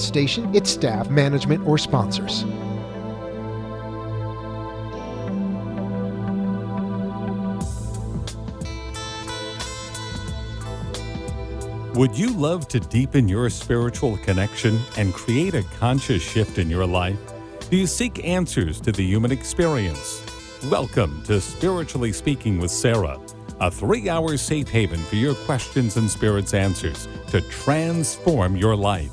station, its staff, management, or sponsors. Would you love to deepen your spiritual connection and create a conscious shift in your life? Do you seek answers to the human experience? Welcome to Spiritually Speaking with Sarah, a 3-hour safe haven for your questions and spirit's answers to transform your life.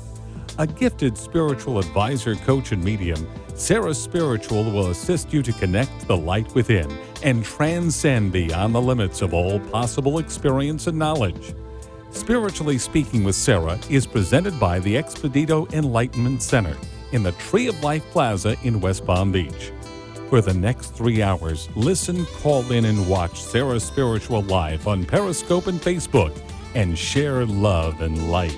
A gifted spiritual advisor, coach, and medium, Sarah Spiritual will assist you to connect the light within and transcend beyond the limits of all possible experience and knowledge. Spiritually Speaking with Sarah is presented by the Expedito Enlightenment Center in the Tree of Life Plaza in West Palm Beach. For the next 3 hours, listen, call in, and watch Sarah Spiritual live on Periscope and Facebook and share love and light.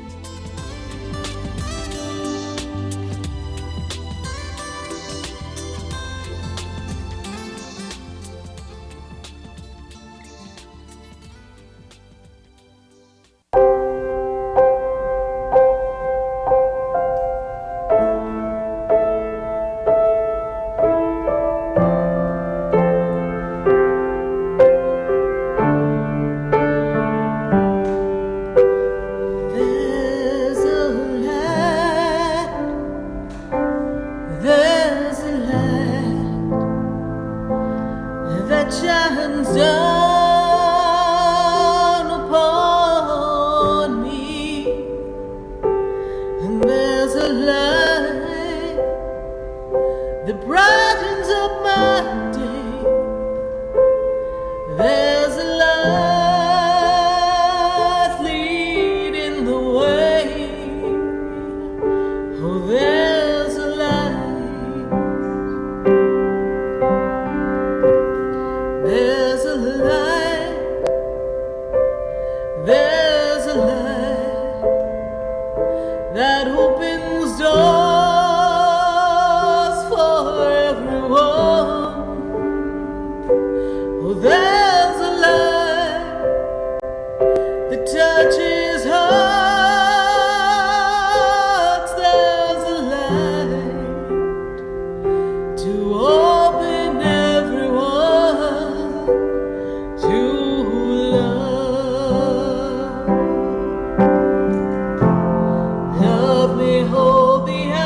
Love me, hold the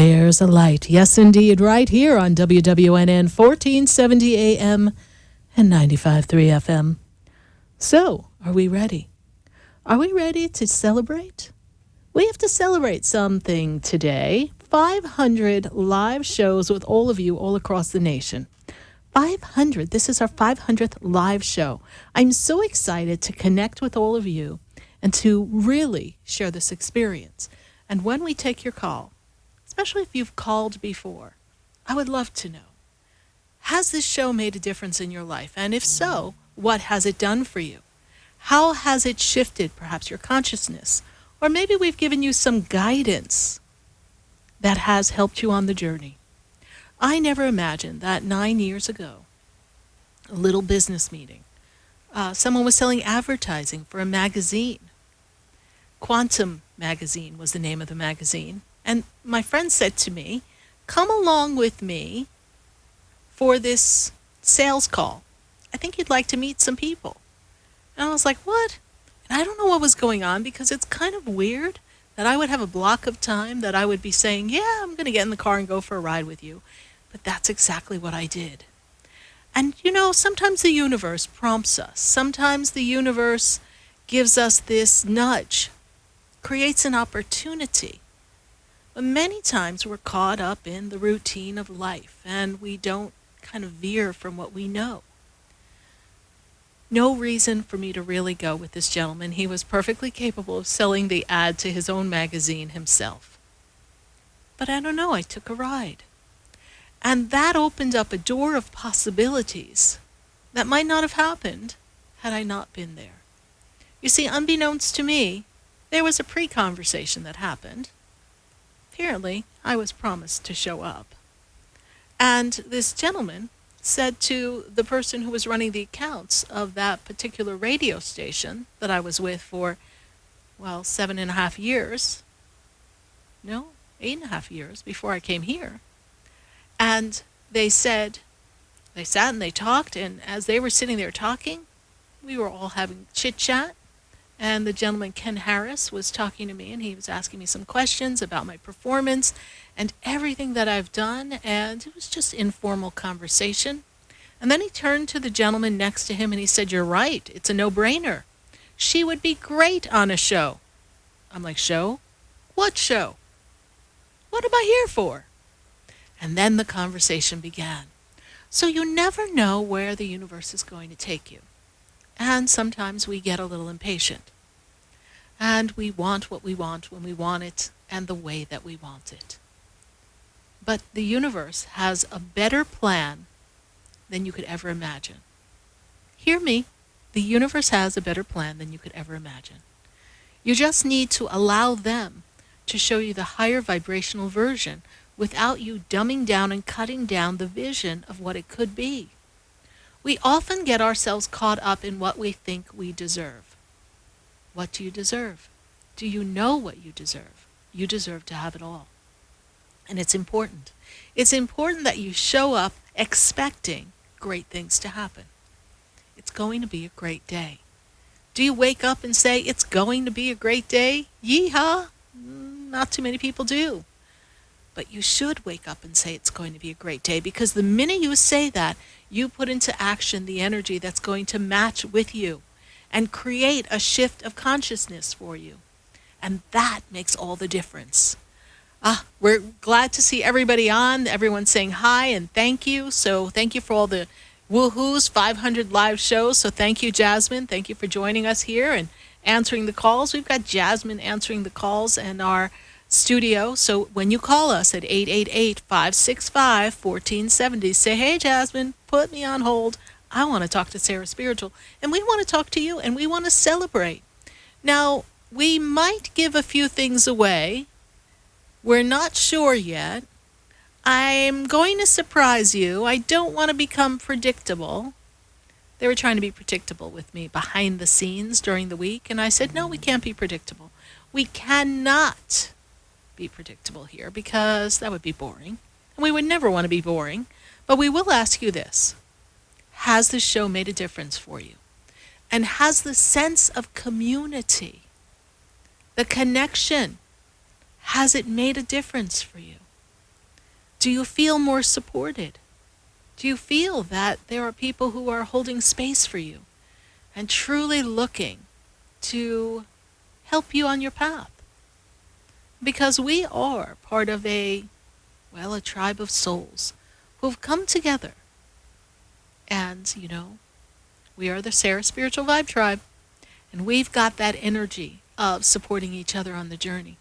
There's a light. Yes, indeed, right here on WWNN 1470 AM and 95.3 FM. So, are we ready? Are we ready to celebrate? We have to celebrate something today. 500 live shows with all of you all across the nation. 500. This is our 500th live show. I'm so excited to connect with all of you and to really share this experience. And when we take your call, especially if you've called before, I would love to know, has this show made a difference in your life? And if so, what has it done for you? How has it shifted perhaps your consciousness? Or maybe we've given you some guidance that has helped you on the journey. I never imagined that 9 years ago, a little business meeting, someone was selling advertising for a magazine. Quantum Magazine was the name of the magazine. And my friend said to me, come along with me for this sales call. I think you'd like to meet some people. And I was like, what? And I don't know what was going on because it's kind of weird that I would have a block of time that I would be saying, yeah, I'm going to get in the car and go for a ride with you. But that's exactly what I did. And you know, sometimes the universe prompts us. Sometimes the universe gives us this nudge, creates an opportunity. But many times we're caught up in the routine of life and we don't kind of veer from what we know. No reason for me to really go with this gentleman. He was perfectly capable of selling the ad to his own magazine himself. But I don't know, I took a ride. And that opened up a door of possibilities that might not have happened had I not been there. You see, unbeknownst to me, there was a pre-conversation that happened. Apparently, I was promised to show up. And this gentleman said to the person who was running the accounts of that particular radio station that I was with for, 7.5 years. No, 8.5 years before I came here. And they sat and they talked, and as they were sitting there talking, we were all having chit-chat. And the gentleman, Ken Harris, was talking to me, and he was asking me some questions about my performance and everything that I've done, and it was just informal conversation. And then he turned to the gentleman next to him, and he said, you're right, it's a no-brainer. She would be great on a show. I'm like, show? What show? What am I here for? And then the conversation began. So you never know where the universe is going to take you. And sometimes we get a little impatient. And we want what we want when we want it and the way that we want it. But the universe has a better plan than you could ever imagine. Hear me. The universe has a better plan than you could ever imagine. You just need to allow them to show you the higher vibrational version without you dumbing down and cutting down the vision of what it could be. We often get ourselves caught up in what we think we deserve. What do you deserve? Do you know what you deserve? You deserve to have it all. And it's important. It's important that you show up expecting great things to happen. It's going to be a great day. Do you wake up and say, it's going to be a great day? Yeehaw! Not too many people do. But you should wake up and say it's going to be a great day, because the minute you say that, you put into action the energy that's going to match with you and create a shift of consciousness for you. And that makes all the difference. We're glad to see everybody on. Everyone's saying hi and thank you. So thank you for all the woohoos, 500 live shows. So thank you, Jasmine. Thank you for joining us here and answering the calls. We've got Jasmine answering the calls in our studio. So when you call us at 888-565-1470, say, hey, Jasmine, put me on hold. I want to talk to Sarah Spiritual. And we want to talk to you, and we want to celebrate. Now, we might give a few things away. We're not sure yet. I'm going to surprise you. I don't want to become predictable. They were trying to be predictable with me behind the scenes during the week, and I said, no, we can't be predictable. We cannot be predictable here because that would be boring. And we would never want to be boring. But we will ask you this. Has this show made a difference for you? And has the sense of community, the connection, has it made a difference for you? Do you feel more supported? Do you feel that there are people who are holding space for you and truly looking to help you on your path? Because we are part of a tribe of souls who've come together. And, we are the Sarah Spiritual Vibe Tribe, and we've got that energy of supporting each other on the journey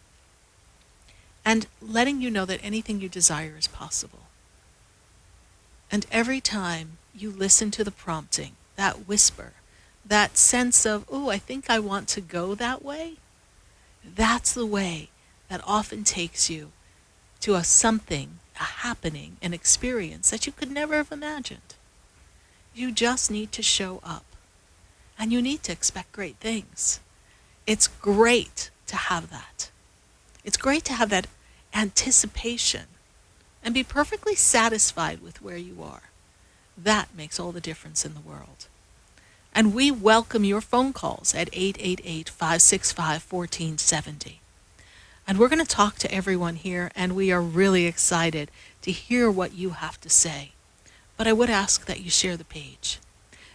and letting you know that anything you desire is possible. And every time you listen to the prompting, that whisper, that sense of, oh, I think I want to go that way, that's the way that often takes you to a something, a happening, an experience that you could never have imagined. You just need to show up, and you need to expect great things. It's great to have that. It's great to have that anticipation and be perfectly satisfied with where you are. That makes all the difference in the world. And we welcome your phone calls at 888-565-1470. And we're going to talk to everyone here, and we are really excited to hear what you have to say. But I would ask that you share the page.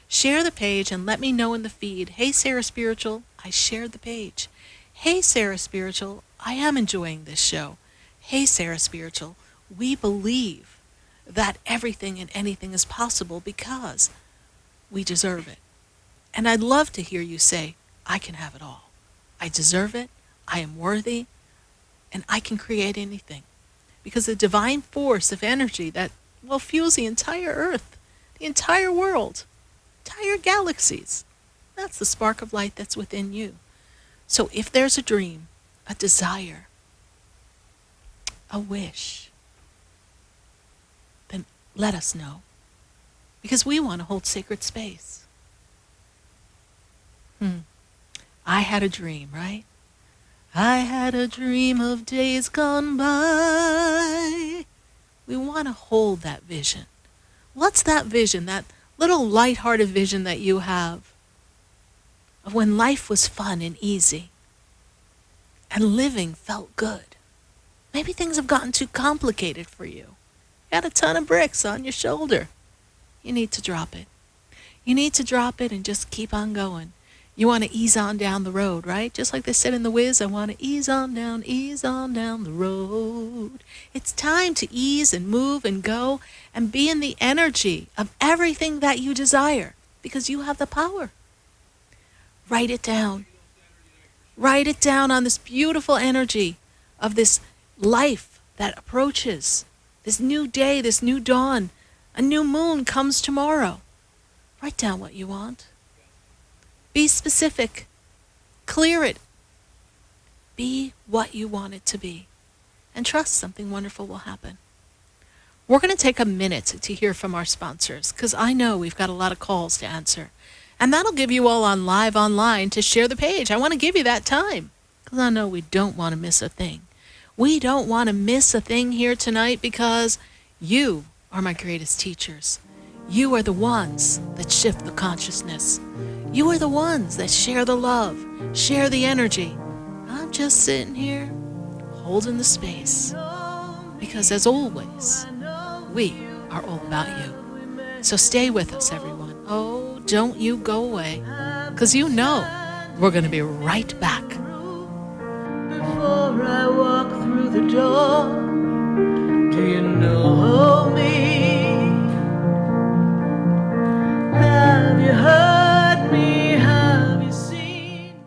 Share the page and let me know in the feed, hey, Sarah Spiritual, I shared the page. Hey, Sarah Spiritual, I am enjoying this show. Hey, Sarah Spiritual, we believe that everything and anything is possible because we deserve it. And I'd love to hear you say, I can have it all. I deserve it. I am worthy. And I can create anything. Because the divine force of energy that fuels the entire earth, the entire world, entire galaxies, that's the spark of light that's within you. So if there's a dream, a desire, a wish, then let us know. Because we want to hold sacred space. I had a dream, right? I had a dream of days gone by. We want to hold that vision. What's that vision? That little lighthearted vision that you have of when life was fun and easy and living felt good. Maybe things have gotten too complicated for you. You got a ton of bricks on your shoulder. You need to drop it. You need to drop it and just keep on going. You want to ease on down the road, right? Just like they said in The Wiz, I want to ease on down the road. It's time to ease and move and go and be in the energy of everything that you desire because you have the power. Write it down. Write it down on this beautiful energy of this life that approaches, this new day, this new dawn. A new moon comes tomorrow. Write down what you want. Be specific. Clear it. Be what you want it to be. And trust something wonderful will happen. We're going to take a minute to hear from our sponsors because I know we've got a lot of calls to answer. And that'll give you all on live online to share the page. I want to give you that time because I know we don't want to miss a thing. We don't want to miss a thing here tonight because you are my greatest teachers. You are the ones that shift the consciousness. You are the ones that share the love, share the energy. I'm just sitting here holding the space because as always, we are all about you. So stay with us, everyone. Oh, don't you go away because you know we're going to be right back. Before I walk through the door, do you know me? Have you heard me? Have you seen me?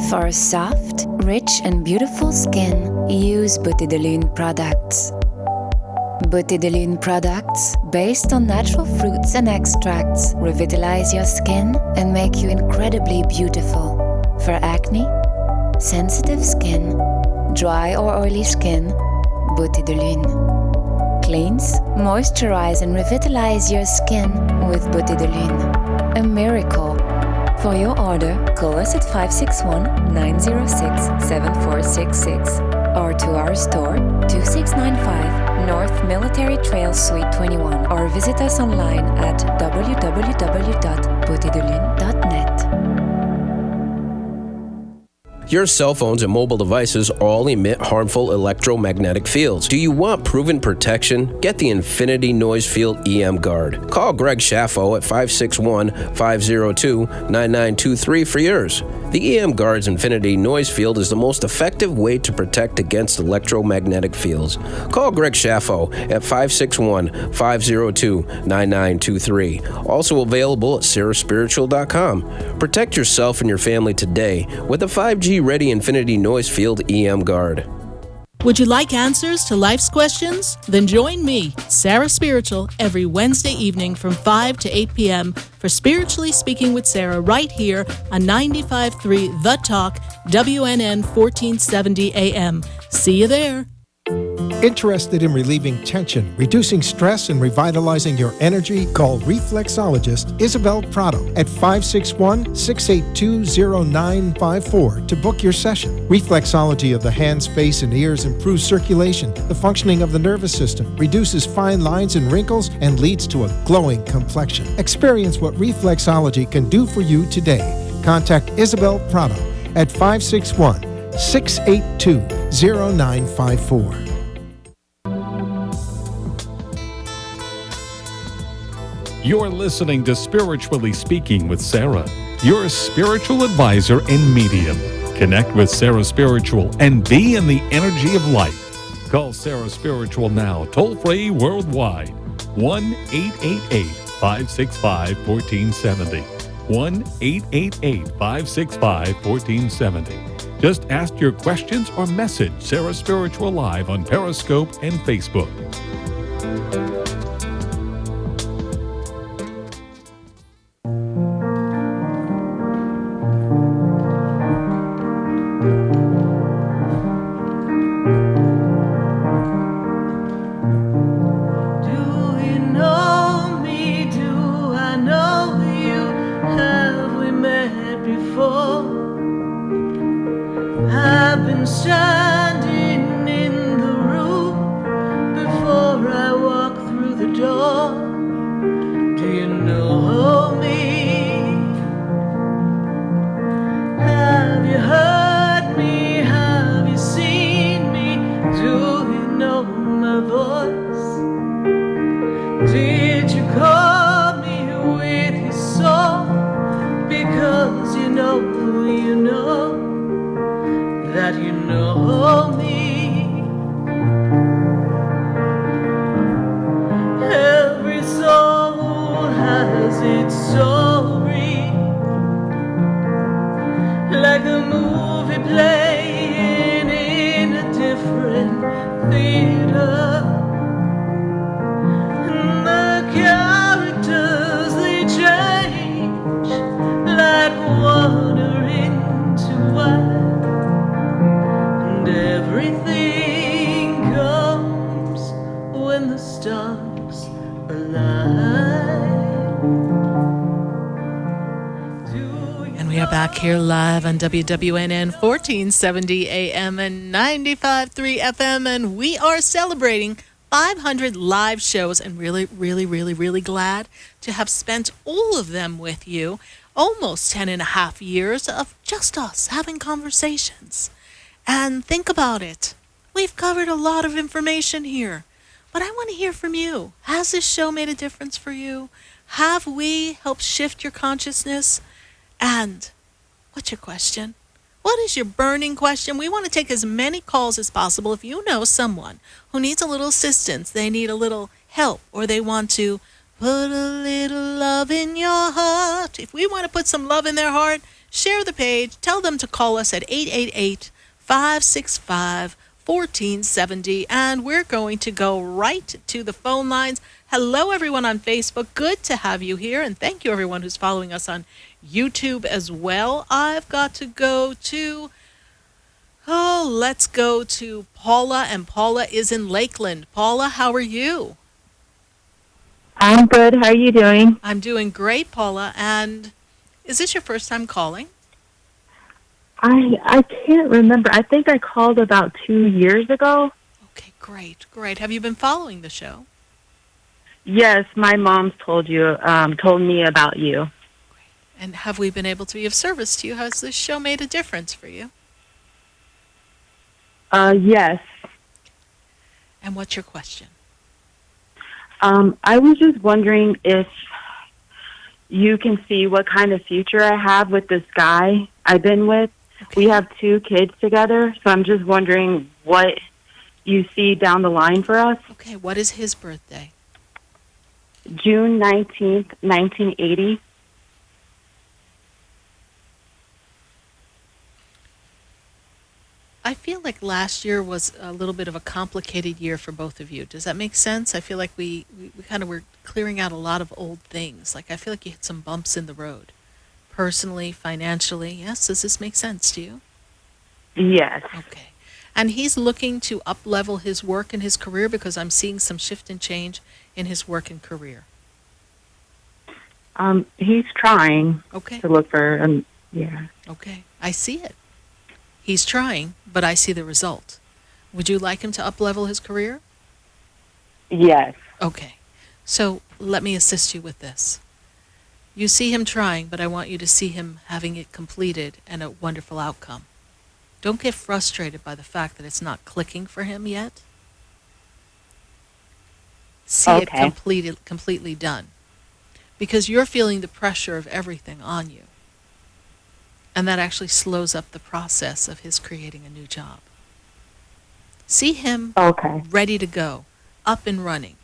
For a soft, rich and beautiful skin, use Beauté de Lune products. Beauté de Lune products, based on natural fruits and extracts, revitalize your skin and make you incredibly beautiful. For acne, sensitive skin, dry or oily skin, Beauté de Lune. Cleanse, moisturize and revitalize your skin with Beauté de Lune. A miracle. For your order, call us at 561-906-7466 or to our store, 2695 North Military Trail Suite 21 or visit us online at www.beautédelune.net. Your cell phones and mobile devices all emit harmful electromagnetic fields. Do you want proven protection? Get the Infinity Noise Field EM Guard. Call Greg Schaffo at 561-502-9923 for yours. The EM Guard's Infinity Noise Field is the most effective way to protect against electromagnetic fields. Call Greg Schaffo at 561-502-9923. Also available at sarahspiritual.com. Protect yourself and your family today with a 5G-ready Infinity Noise Field EM Guard. Would you like answers to life's questions? Then join me, Sarah Spiritual, every Wednesday evening from 5 to 8 p.m. for Spiritually Speaking with Sarah right here on 95.3 The Talk, WNN 1470 AM. See you there. Interested in relieving tension, reducing stress, and revitalizing your energy? Call reflexologist Isabel Prado at 561-682-0954 to book your session. Reflexology of the hands, face, and ears improves circulation, the functioning of the nervous system, reduces fine lines and wrinkles, and leads to a glowing complexion. Experience what reflexology can do for you today. Contact Isabel Prado at 561-682-0954. You're listening to Spiritually Speaking with Sarah, your spiritual advisor and medium. Connect with Sarah Spiritual and be in the energy of light. Call Sarah Spiritual now, toll-free worldwide. 1-888-565-1470. 1-888-565-1470. Just ask your questions or message Sarah Spiritual live on Periscope and Facebook. Here live on WWNN 1470 AM and 95.3 FM, and we are celebrating 500 live shows, and really glad to have spent all of them with you. Almost 10 and a half years of just us having conversations. And think about it. We've covered a lot of information here, but I want to hear from you. Has this show made a difference for you? Have we helped shift your consciousness? And what's your question? What is your burning question? We want to take as many calls as possible. If you know someone who needs a little assistance, they need a little help, or they want to put a little love in your heart. If we want to put some love in their heart, share the page. Tell them to call us at 888-565-1470. And we're going to go right to the phone lines. Hello, everyone on Facebook. Good to have you here. And thank you, everyone who's following us on YouTube as well. I've got to go to, let's go to Paula, and Paula is in Lakeland. Paula, how are you? I'm good. How are you doing? I'm doing great, Paula. And is this your first time calling? I can't remember. I think I called about 2 years ago. Okay, great. Have you been following the show? Yes, my mom told me about you. And have we been able to be of service to you? Has this show made a difference for you? Yes. And what's your question? I was just wondering if you can see what kind of future I have with this guy I've been with. Okay. We have 2 kids together, so I'm just wondering what you see down the line for us. Okay, what is his birthday? June 19th, 1980. I feel like last year was a little bit of a complicated year for both of you. Does that make sense? I feel like we kind of were clearing out a lot of old things. Like I feel like you hit some bumps in the road. Personally, financially. Yes, does this make sense to you? Yes. Okay. And he's looking to up-level his work and his career because I'm seeing some shift and change in his work and career. He's trying Okay. to look for, yeah. Okay. I see it. He's trying, but I see the result. Would you like him to up-level his career? Yes. Okay. So let me assist you with this. You see him trying, but I want you to see him having it completed and a wonderful outcome. Don't get frustrated by the fact that it's not clicking for him yet. See it Okay. completely done. Because you're feeling the pressure of everything on you. And that actually slows up the process of his creating a new job. See him Okay. ready to go, up and running.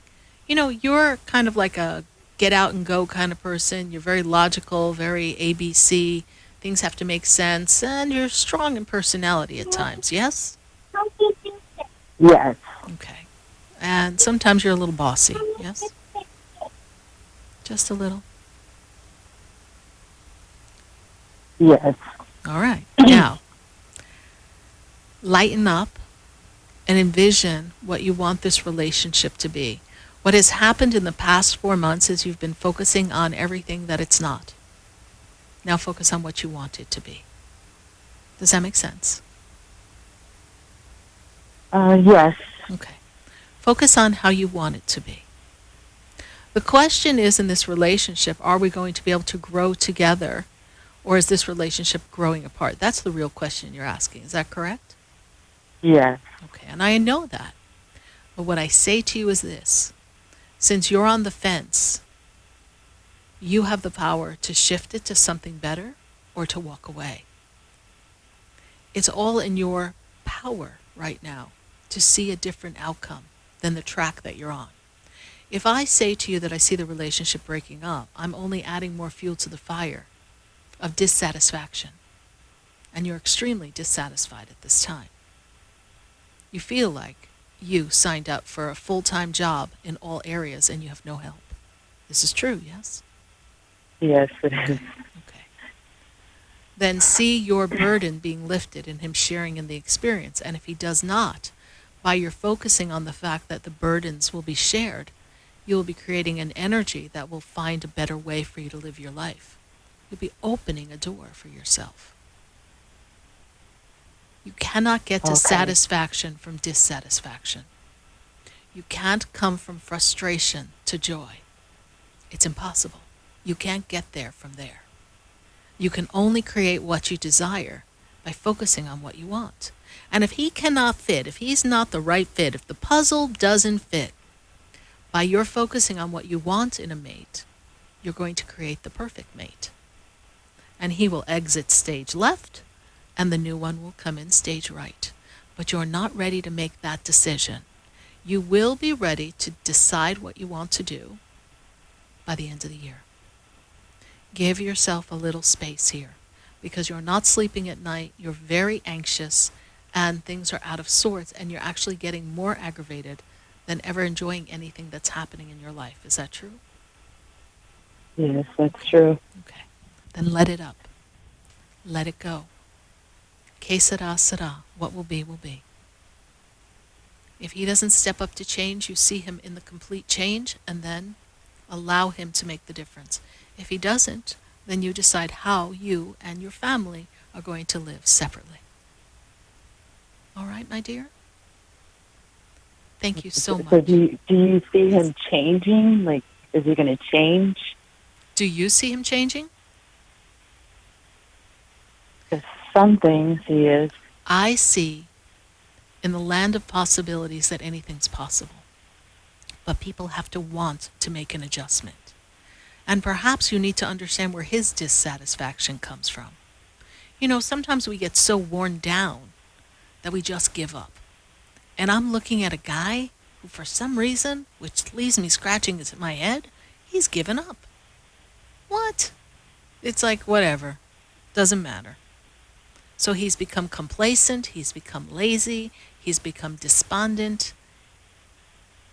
You know, you're kind of like a get out and go kind of person. You're very logical, very ABC. Things have to make sense, and you're strong in personality at times, yes? Yes. Okay. And sometimes you're a little bossy, yes? Just a little. Yes. All right. Now, lighten up and envision what you want this relationship to be. What has happened in the past 4 months is you've been focusing on everything that it's not. Now focus on what you want it to be. Does that make sense? Yes. Okay. Focus on how you want it to be. The question is, in this relationship, are we going to be able to grow together, or is this relationship growing apart? That's the real question you're asking. Is that correct? Yes. Okay, and I know that. But what I say to you is this. Since you're on the fence, you have the power to shift it to something better or to walk away. It's all in your power right now to see a different outcome than the track that you're on. If I say to you that I see the relationship breaking up, I'm only adding more fuel to the fire of dissatisfaction. And you're extremely dissatisfied at this time. You feel like you signed up for a full-time job in all areas and you have no help. This is true, yes? Yes, it is. Okay. Then see your burden being lifted and him sharing in the experience. And if he does not, by your focusing on the fact that the burdens will be shared, you will be creating an energy that will find a better way for you to live your life. You'll be opening a door for yourself. You cannot get to satisfaction from dissatisfaction. You can't come from frustration to joy. It's impossible. You can't get there from there. You can only create what you desire by focusing on what you want. And if he cannot fit, if he's not the right fit, if the puzzle doesn't fit, by your focusing on what you want in a mate, you're going to create the perfect mate. And he will exit stage left, and the new one will come in stage right. But you're not ready to make that decision. You will be ready to decide what you want to do by the end of the year. Give yourself a little space here, because you're not sleeping at night, you're very anxious, and things are out of sorts, and you're actually getting more aggravated than ever enjoying anything that's happening in your life. Is that true? Yes, that's true. Okay. Then let it up. Let it go. Que sera, sera. What will be, will be. If he doesn't step up to change, you see him in the complete change, and then allow him to make the difference. If he doesn't, then you decide how you and your family are going to live separately. All right, my dear? Thank you so much. So do you see him changing? Like, is he going to change? Do you see him changing? Because some things he is. I see in the land of possibilities that anything's possible. But people have to want to make an adjustment. And perhaps you need to understand where his dissatisfaction comes from. You know, sometimes we get so worn down that we just give up. And I'm looking at a guy who, for some reason, which leaves me scratching my head, he's given up. What? It's like, whatever. Doesn't matter. So he's become complacent, he's become lazy, he's become despondent.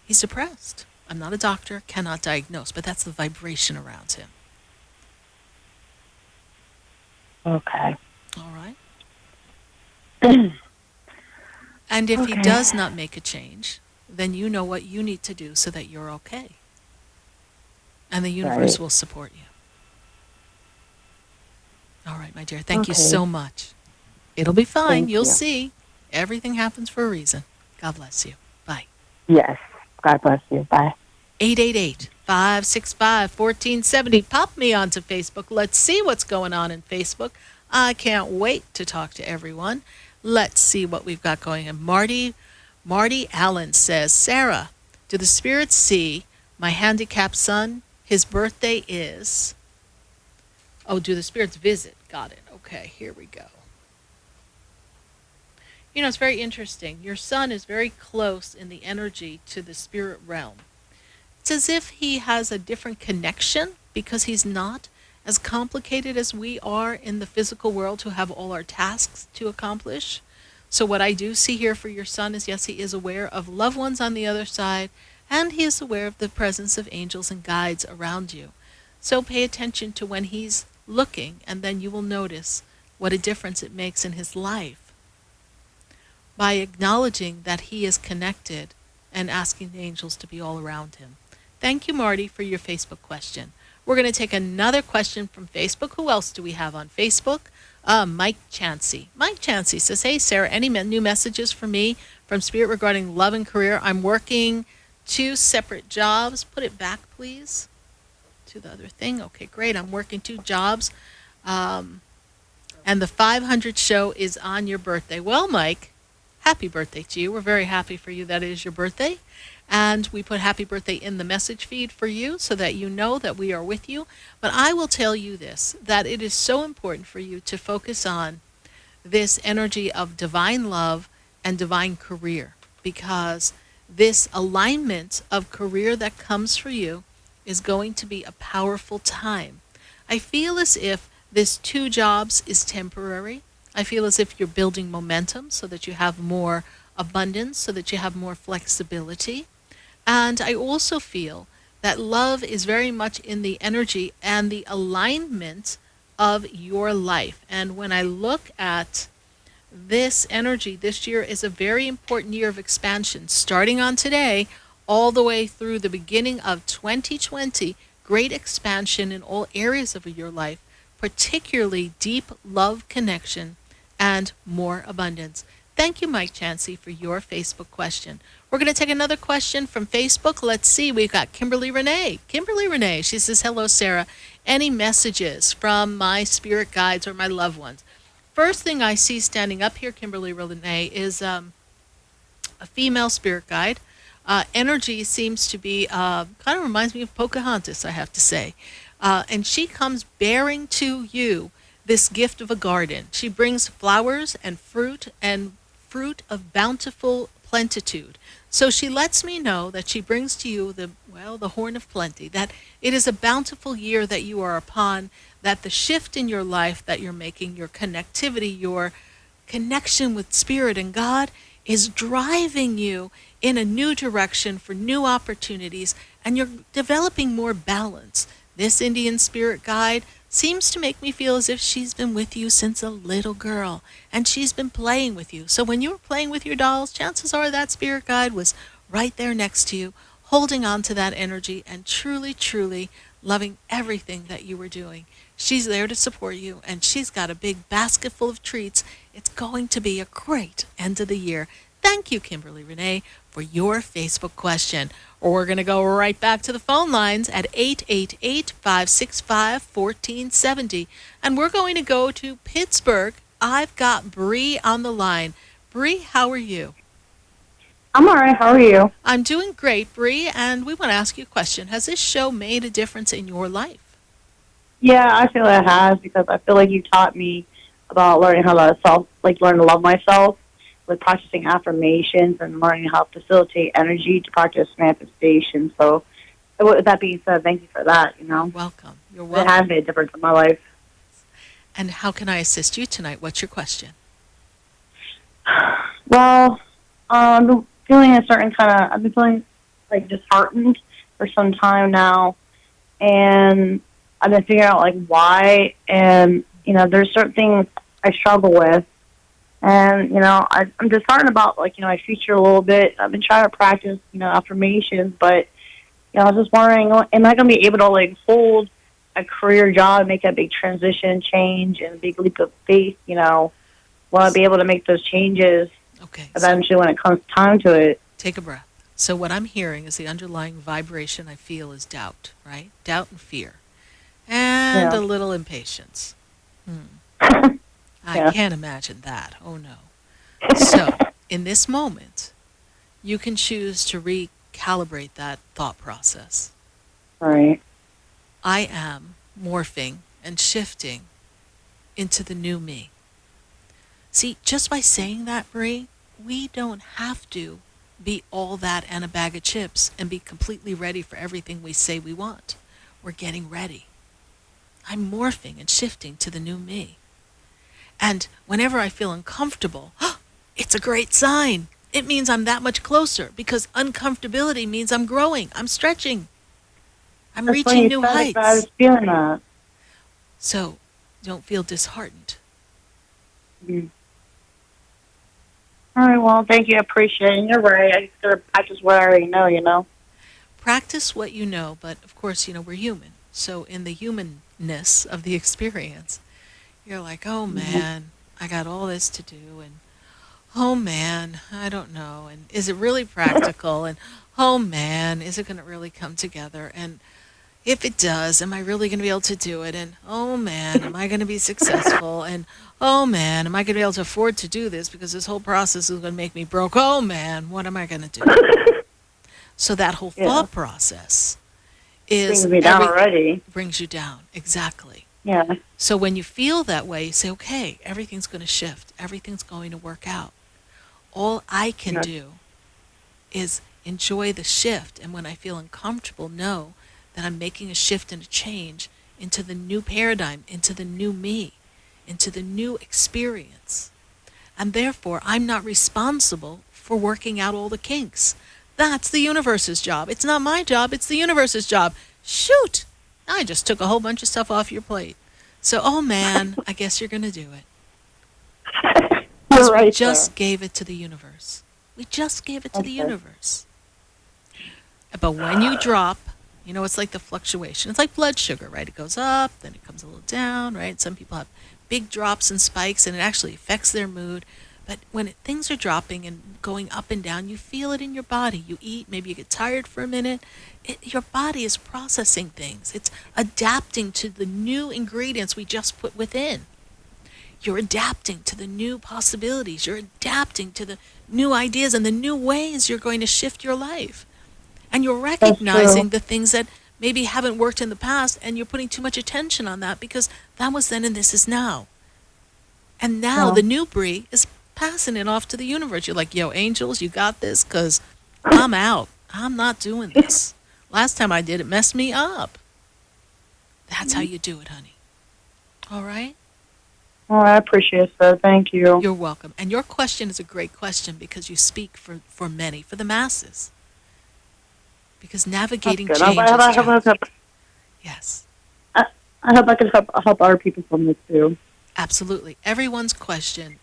He's depressed. I'm not a doctor, cannot diagnose, but that's the vibration around him. Okay. All right? And if he Okay. does not make a change, then you know what you need to do so that you're okay. And the universe Right. will support you. All right, my dear. Thank you Okay. so much. It'll be fine. Thank You'll you. see. Everything happens for a reason. God bless you. Bye. Yes. God bless you. Bye. 888-565-1470. Pop me onto Facebook. Let's see what's going on in Facebook. I can't wait to talk to everyone. Let's see what we've got going on. Marty Allen says, Sarah, do the spirits see my handicapped son? His birthday is... Oh, do the spirits visit? Got it. Okay, here we go. You know, it's very interesting. Your son is very close in the energy to the spirit realm. It's as if he has a different connection because he's not as complicated as we are in the physical world who have all our tasks to accomplish. So what I do see here for your son is, yes, he is aware of loved ones on the other side, and he is aware of the presence of angels and guides around you. So pay attention to when he's looking, and then you will notice what a difference it makes in his life by acknowledging that he is connected and asking the angels to be all around him. Thank you, Marty, for your Facebook question. We're going to take another question from Facebook. Who else do we have on Facebook? Mike Chansey. Mike Chansey says, hey, Sarah, any new messages for me from Spirit regarding love and career? I'm working 2 separate jobs. Put it back, please, to the other thing. Okay, great. I'm working 2 jobs. And the 500 show is on your birthday. Well, Mike, happy birthday to you. We're very happy for you that it is your birthday. And we put happy birthday in the message feed for you so that you know that we are with you. But I will tell you this, that it is so important for you to focus on this energy of divine love and divine career, because this alignment of career that comes for you is going to be a powerful time. I feel as if this 2 jobs is temporary. I feel as if you're building momentum so that you have more abundance, so that you have more flexibility. And I also feel that love is very much in the energy and the alignment of your life. And when I look at this energy, this year is a very important year of expansion, starting on today all the way through the beginning of 2020. Great expansion in all areas of your life, particularly deep love connection and more abundance. Thank you, Mike Chansey, for your Facebook question. We're going to take another question from Facebook. Let's see. We've got Kimberly Renee. Kimberly Renee, she says, hello, Sarah. Any messages from my spirit guides or my loved ones? First thing I see standing up here, Kimberly Renee, is a female spirit guide. Energy seems to be, kind of reminds me of Pocahontas, I have to say. And she comes bearing to you this gift of a garden. She brings flowers and fruit of bountiful plenitude. So she lets me know that she brings to you the horn of plenty, that it is a bountiful year that you are upon, that the shift in your life that you're making, your connectivity, your connection with Spirit and God is driving you in a new direction for new opportunities, and you're developing more balance. This Indian spirit guide seems to make me feel as if she's been with you since a little girl, and she's been playing with you. So when you were playing with your dolls, chances are that spirit guide was right there next to you, holding on to that energy and truly, truly loving everything that you were doing. She's there to support you, and she's got a big basket full of treats. It's going to be a great end of the year. Thank you, Kimberly Renee, for your Facebook question. Or we're going to go right back to the phone lines at 888-565-1470. And we're going to go to Pittsburgh. I've got Bree on the line. Bree, how are you? I'm all right. How are you? I'm doing great, Bree, and we want to ask you a question. Has this show made a difference in your life? Yeah, I feel it has because I feel like you taught me about learning how to learn to love myself with practicing affirmations and learning how to facilitate energy to practice manifestation. So, with that being said, thank you for that. You're welcome. It has made a difference in my life. And how can I assist you tonight? What's your question? Well, I've been feeling like disheartened for some time now, and I've been figuring out like why, and there's certain things I struggle with, and I'm disheartened about my future a little bit. I've been trying to practice affirmations, but I was just wondering, am I going to be able to hold a career job, make that big transition, change, and a big leap of faith? Will I be able to make those changes? Okay. Eventually, when it comes time to it. Take a breath. So what I'm hearing is the underlying vibration I feel is doubt, right? Doubt and fear. And a little impatience. I can't imagine that. Oh, no. So, in this moment, you can choose to recalibrate that thought process. All right. I am morphing and shifting into the new me. See, just by saying that, Bree, we don't have to be all that and a bag of chips and be completely ready for everything we say we want. We're getting ready. I'm morphing and shifting to the new me. And whenever I feel uncomfortable, it's a great sign. It means I'm that much closer because uncomfortability means I'm growing, I'm stretching, I'm reaching new heights. I was feeling that. So don't feel disheartened. Mm-hmm. All right, well, thank you. I appreciate it. And you're right. I just got to practice what I already know, Practice what you know, but of course, we're human. So in the humanness of the experience, you're like, oh, man, I got all this to do. And, oh, man, I don't know. And is it really practical? And, oh, man, is it going to really come together? And if it does, am I really going to be able to do it? And, oh, man, am I going to be successful? And, oh, man, am I going to be able to afford to do this because this whole process is going to make me broke? Oh, man, what am I going to do? So that whole thought process brings me down already. Brings you down, exactly. Yeah. So when you feel that way, you say, okay, everything's going to shift. Everything's going to work out. All I can do is enjoy the shift. And when I feel uncomfortable, know that I'm making a shift and a change into the new paradigm, into the new me, into the new experience. And therefore, I'm not responsible for working out all the kinks. That's the universe's job. It's not my job, it's the universe's job. Shoot! I just took a whole bunch of stuff off your plate. So, oh man, I guess you're going to do it. You're right, we just gave it to the universe. We just gave it to the universe. But when you drop, it's like the fluctuation. It's like blood sugar, right? It goes up, then it comes a little down, right? Some people have big drops and spikes, and it actually affects their mood. But when things are dropping and going up and down, you feel it in your body. You eat, maybe you get tired for a minute. Your body is processing things. It's adapting to the new ingredients we just put within. You're adapting to the new possibilities. You're adapting to the new ideas and the new ways you're going to shift your life. And you're recognizing the things that maybe haven't worked in the past, and you're putting too much attention on that because that was then and this is now. And now the new Bree is passing it off to the universe. You're like, yo, angels, you got this because I'm out. I'm not doing this. Last time I did it messed me up. That's how you do it, honey. All right? Oh, I appreciate it, sir. Thank you. You're welcome. And your question is a great question because you speak for many, for the masses. Because navigating change is challenging. Yes. I hope I can help other people from this too. Absolutely. Everyone's question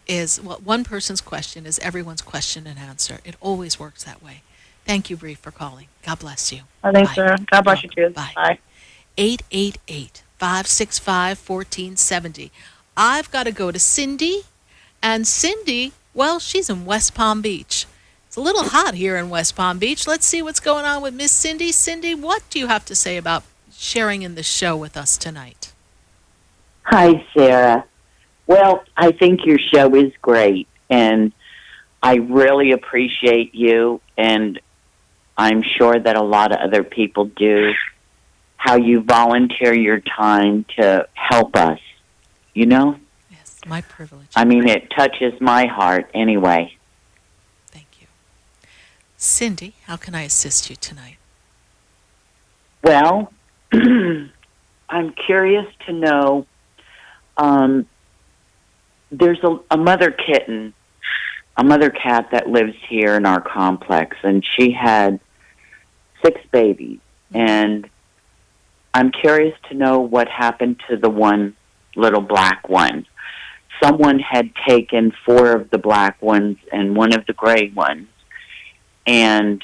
is, one person's question is everyone's question and answer. It always works that way. Thank you, Bree, for calling. God bless you. Thanks, sir. God bless you, too. Bye. 888-565-1470. I've got to go to Cindy. And Cindy, well, she's in West Palm Beach. It's a little hot here in West Palm Beach. Let's see what's going on with Miss Cindy. Cindy, what do you have to say about sharing in the show with us tonight? Hi, Sarah. Well, I think your show is great, and I really appreciate you, and I'm sure that a lot of other people do, how you volunteer your time to help us, you know? Yes, my privilege. I mean, it touches my heart anyway. Thank you. Cindy, how can I assist you tonight? Well, I'm curious to know, there's a mother kitten, a mother cat that lives here in our complex, and she had 6 babies. And I'm curious to know what happened to the one little black one. Someone had taken 4 of the black ones and 1 of the gray ones. And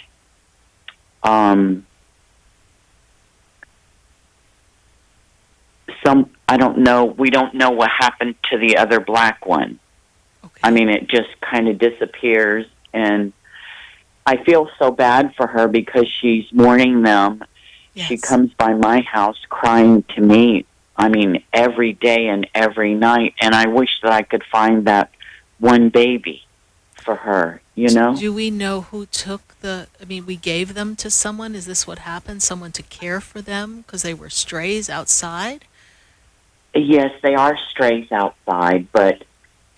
I don't know, we don't know what happened to the other black one. Okay. I mean, it just kind of disappears, and I feel so bad for her because she's mourning them. Yes. She comes by my house crying to me, I mean, every day and every night, and I wish that I could find that one baby for her, you know? Do we know who took we gave them to someone? Is this what happened? Someone to care for them because they were strays outside? Yes, they are strays outside, but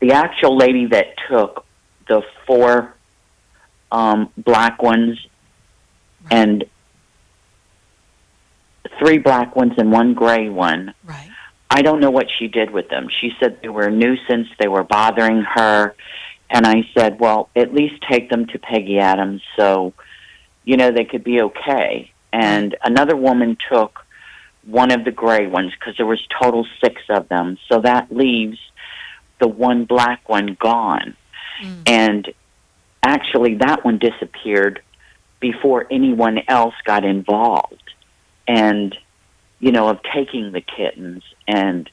the actual lady that took the 4 black ones and 3 black ones and 1 gray one, right. I don't know what she did with them. She said they were a nuisance, they were bothering her, and I said, well, at least take them to Peggy Adams so, you know, they could be okay. And another woman took 1 of the gray ones because there was total 6 of them, so that leaves the 1 black one gone. And actually that one disappeared before anyone else got involved and, you know, of taking the kittens. And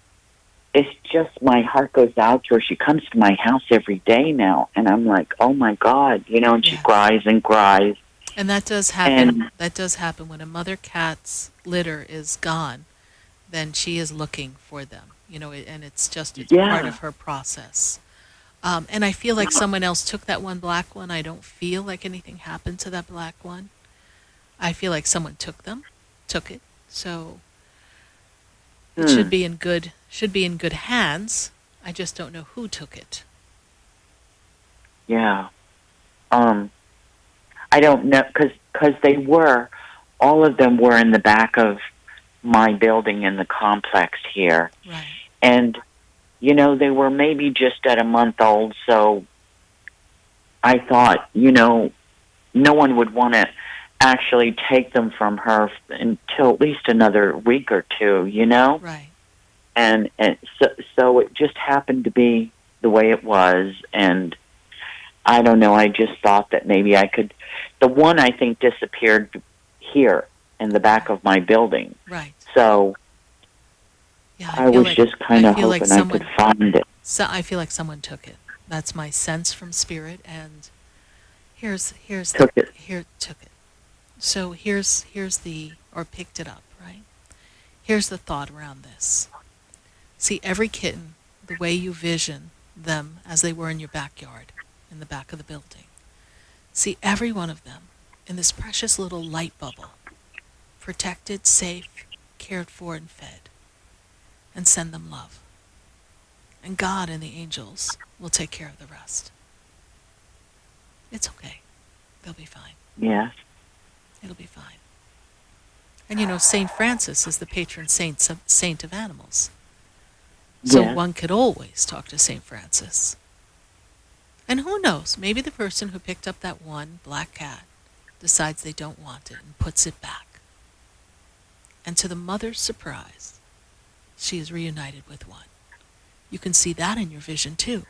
it's just, my heart goes out to her. She comes to my house every day now, and I'm like, oh my God, you know, and she cries and cries. And that does happen. That does happen when a mother cat's litter is gone. Then she is looking for them, you know, and it's part of her process. And I feel like someone else took that 1 black one. I don't feel like anything happened to that black one. I feel like someone took it. So it should be in good hands. I just don't know who took it. Yeah. I don't know, because all of them were in the back of my building in the complex here. Right. And, you know, they were maybe just at a month old, so I thought, you know, no one would want to actually take them from her until at least another week or 2, you know? Right. And so it just happened to be the way it was, and I don't know, I just thought that maybe I could. The one, I think, disappeared here in the back of my building. Right. So yeah, I was just kind of hoping I could find it. So I feel like someone took it. That's my sense from spirit. And took it. So here's or picked it up, right? Here's the thought around this. See, every kitten, the way you vision them as they were in your backyard, in the back of the building. See every one of them in this precious little light bubble, protected, safe, cared for, and fed, and send them love. And God and the angels will take care of the rest. It's okay. They'll be fine. Yes. It'll be fine. And you know, St. Francis is the patron saint of animals. So one could always talk to St. Francis. And who knows, maybe the person who picked up that 1 black cat decides they don't want it and puts it back. And to the mother's surprise, she is reunited with 1. You can see that in your vision too.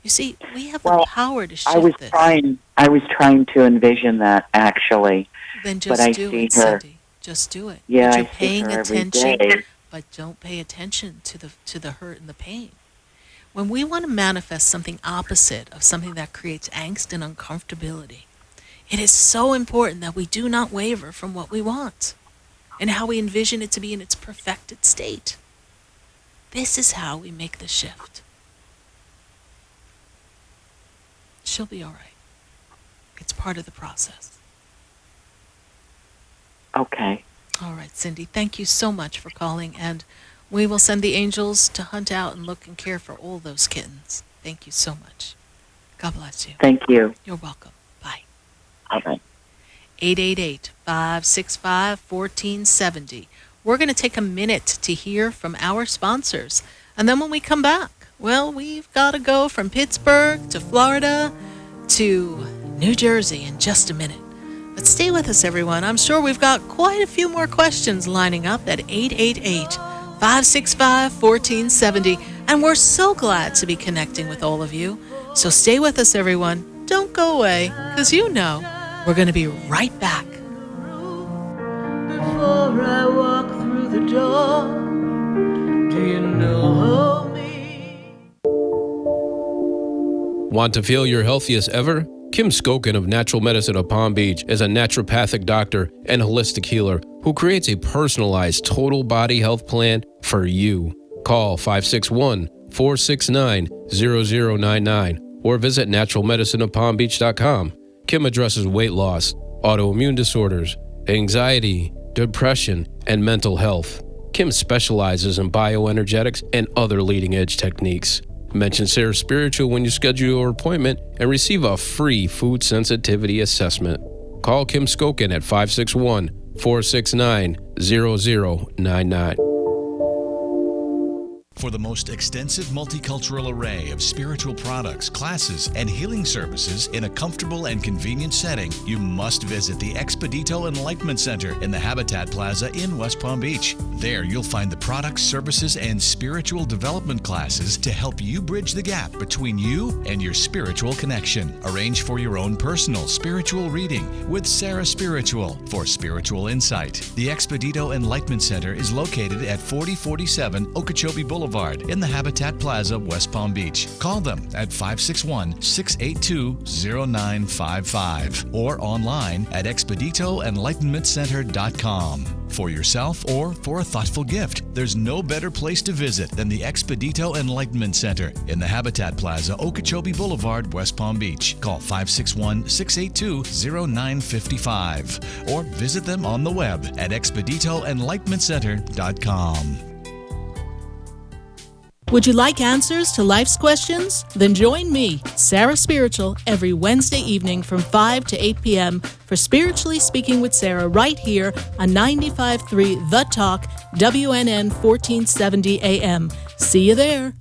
You see, we have the power to shift this. I was trying to envision that, actually. Then just do it, Cindy. Just do it. Yeah, but you're I see paying her every attention, day. but don't pay attention to the hurt and the pain. When we want to manifest something opposite of something that creates angst and uncomfortability, it is so important that we do not waver from what we want and how we envision it to be in its perfected state. This is how we make the shift. She'll be all right. It's part of the process. Okay. All right, Cindy, thank you so much for calling, and we will send the angels to hunt out and look and care for all those kittens. Thank you so much. God bless you. Thank you. You're welcome. Bye. All right. 888-565-1470. We're going to take a minute to hear from our sponsors. And then when we come back, well, we've got to go from Pittsburgh to Florida to New Jersey in just a minute. But stay with us, everyone. I'm sure we've got quite a few more questions lining up at 888-565-1470. And we're so glad to be connecting with all of you. So stay with us, everyone. Don't go away, because you know we're going to be right back. Before I walk through the door, do you know me? Want to feel your healthiest ever? Kim Skokin of Natural Medicine of Palm Beach is a naturopathic doctor and holistic healer who creates a personalized total body health plan for you. Call 561-469-0099 or visit naturalmedicineofpalmbeach.com. Kim addresses weight loss, autoimmune disorders, anxiety, depression, and mental health. Kim specializes in bioenergetics and other leading-edge techniques. Mention Sarah Spiritual when you schedule your appointment and receive a free food sensitivity assessment. Call Kim Skokin at 561-469-0099. For the most extensive multicultural array of spiritual products, classes, and healing services in a comfortable and convenient setting, you must visit the Expedito Enlightenment Center in the Habitat Plaza in West Palm Beach. There you'll find the products, services, and spiritual development classes to help you bridge the gap between you and your spiritual connection. Arrange for your own personal spiritual reading with Sarah Spiritual for spiritual insight. The Expedito Enlightenment Center is located at 4047 Okeechobee Boulevard in the Habitat Plaza, West Palm Beach. Call them at 561-682-0955 or online at expeditoenlightenmentcenter.com. For yourself or for a thoughtful gift, there's no better place to visit than the Expedito Enlightenment Center in the Habitat Plaza, Okeechobee Boulevard, West Palm Beach. Call 561-682-0955 or visit them on the web at expeditoenlightenmentcenter.com. Would you like answers to life's questions? Then join me, Sarah Spiritual, every Wednesday evening from 5 to 8 p.m. for Spiritually Speaking with Sarah right here on 95.3 The Talk, WNN 1470 AM. See you there.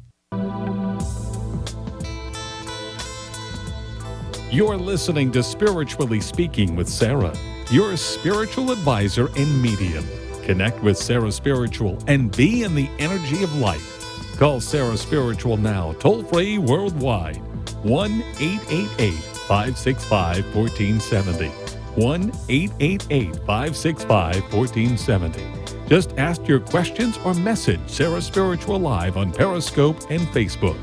You're listening to Spiritually Speaking with Sarah, your spiritual advisor and medium. Connect with Sarah Spiritual and be in the energy of life. Call Sarah Spiritual now, toll-free worldwide, 1-888-565-1470, 1-888-565-1470. Just ask your questions or message Sarah Spiritual live on Periscope and Facebook.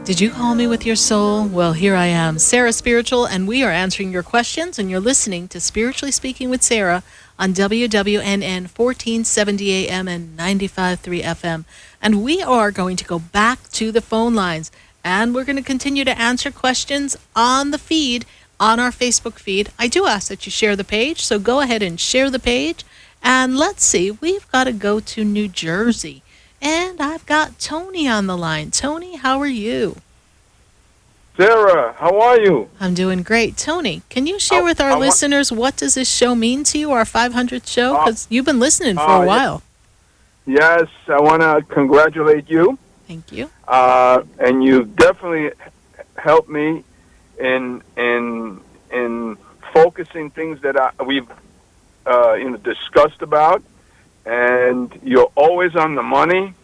Did you call me with your soul? Well, here I am, Sarah Spiritual, and we are answering your questions, and you're listening to Spiritually Speaking with Sarah on WWNN 1470 AM and 95.3 FM. And we are going to go back to the phone lines, and we're going to continue to answer questions on the feed, on our Facebook feed. I do ask that you share the page, so go ahead and share the page. And let's see, we've got to go to New Jersey. And I've got Tony on the line. Tony, how are you? Sarah, how are you? I'm doing great. Tony, can you share with our listeners what does this show mean to you, our 500th show? Because you've been listening for a while. Yes, I want to congratulate you. Thank you. And you definitely helped me in focusing things that we've discussed about. And you're always on the money.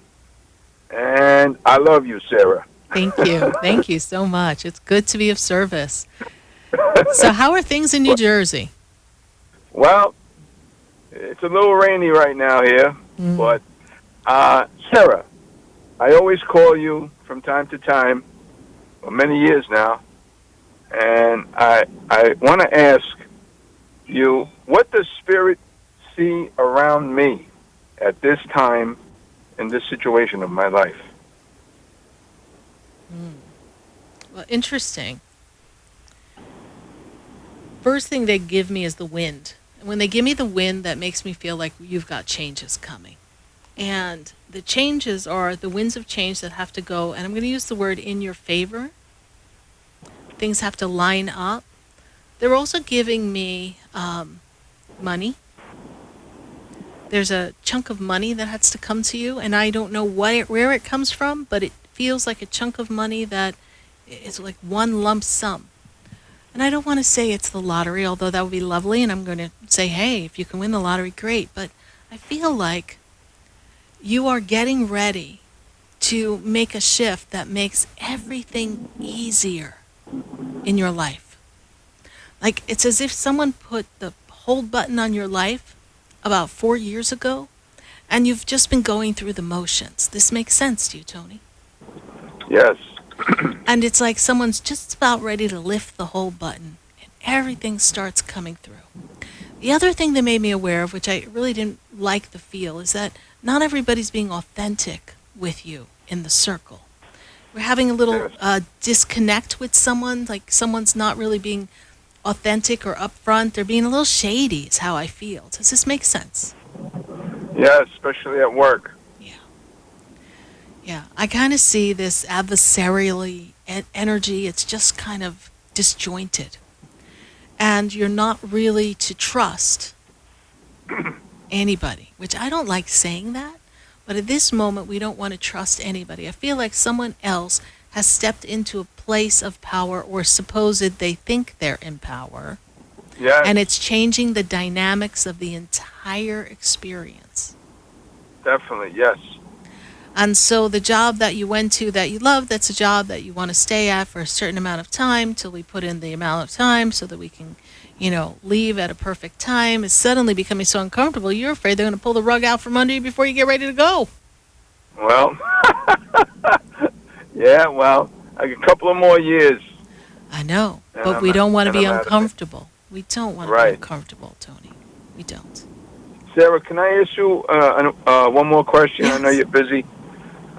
And I love you, Sarah. Thank you. Thank you so much. It's good to be of service. So how are things in New Jersey? Well, it's a little rainy right now here, but Sarah, I always call you from time to time, for many years now, and I want to ask you, what does Spirit see around me at this time in this situation of my life? Well, interesting. First thing they give me is the wind. And when they give me the wind, that makes me feel like you've got changes coming. And the changes are the winds of change that have to go, and I'm going to use the word in your favor. Things have to line up. They're also giving me money. There's a chunk of money that has to come to you, and I don't know where it comes from, but it feels like a chunk of money that is like one lump sum. And I don't want to say it's the lottery, although that would be lovely, and I'm going to say, hey, if you can win the lottery, great. But I feel like you are getting ready to make a shift that makes everything easier in your life. Like, it's as if someone put the hold button on your life about 4 years ago, and you've just been going through the motions. This makes sense to you, Tony? Yes. And it's like someone's just about ready to lift the hold button, and everything starts coming through. The other thing they made me aware of, which I really didn't like the feel, is that not everybody's being authentic with you in the circle. We're having a little disconnect with someone, like someone's not really being authentic or upfront. They're being a little shady is how I feel. Does this make sense? Yeah, especially at work. Yeah, I kind of see this adversarial energy. It's just kind of disjointed. And you're not really to trust anybody, which I don't like saying that. But at this moment, we don't want to trust anybody. I feel like someone else has stepped into a place of power, or supposed they think they're in power. Yes. And it's changing the dynamics of the entire experience. Definitely, yes. And so the job that you went to that you love, that's a job that you want to stay at for a certain amount of time till we put in the amount of time so that we can, leave at a perfect time, is suddenly becoming so uncomfortable, you're afraid they're going to pull the rug out from under you before you get ready to go. Well, yeah, well, like a couple of more years. I know, but we don't want to be uncomfortable. We don't want to be uncomfortable, Tony. We don't. Sarah, can I ask you one more question? Yes. I know you're busy.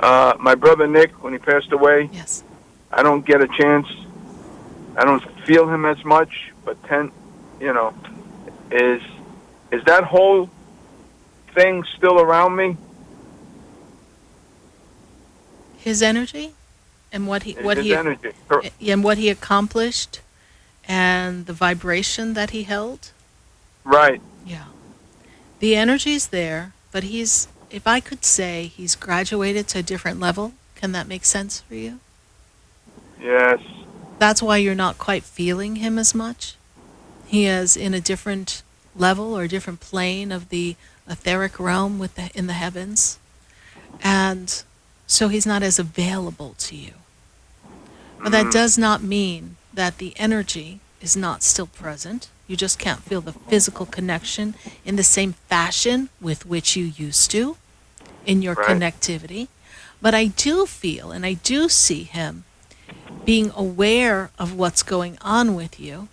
My brother Nick, when he passed away, yes, I don't get a chance. I don't feel him as much, but is that whole thing still around me? His energy and what he energy. and what he accomplished and the vibration that he held. Right. Yeah. The energy's there, but if I could say, he's graduated to a different level. Can that make sense for you? Yes. That's why you're not quite feeling him as much. He is in a different level or a different plane of the etheric realm in the heavens. And so he's not as available to you. But that does not mean that the energy is not still present. You just can't feel the physical connection in the same fashion with which you used to in your connectivity. But I do feel and I do see him being aware of what's going on with you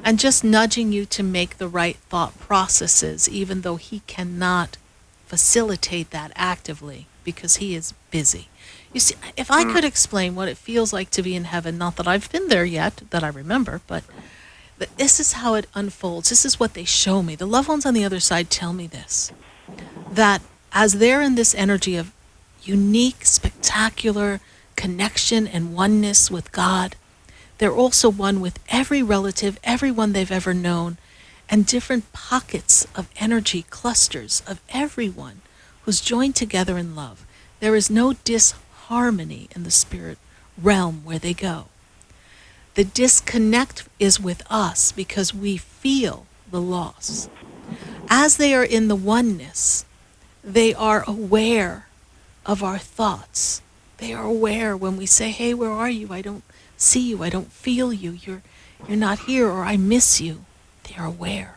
and just nudging you to make the right thought processes, even though he cannot facilitate that actively because he is busy. You see, if I could explain what it feels like to be in heaven, not that I've been there yet, that I remember, but this is how it unfolds. This is what they show me. The loved ones on the other side tell me this, that as they're in this energy of unique, spectacular connection and oneness with God, they're also one with every relative, everyone they've ever known, and different pockets of energy clusters of everyone who's joined together in love. There is no disharmony in the spirit realm where they go. The disconnect is with us because we feel the loss. As they are in the oneness, they are aware of our thoughts. They are aware when we say, hey, where are you? I don't see you. I don't feel you. You're not here, or I miss you. They are aware.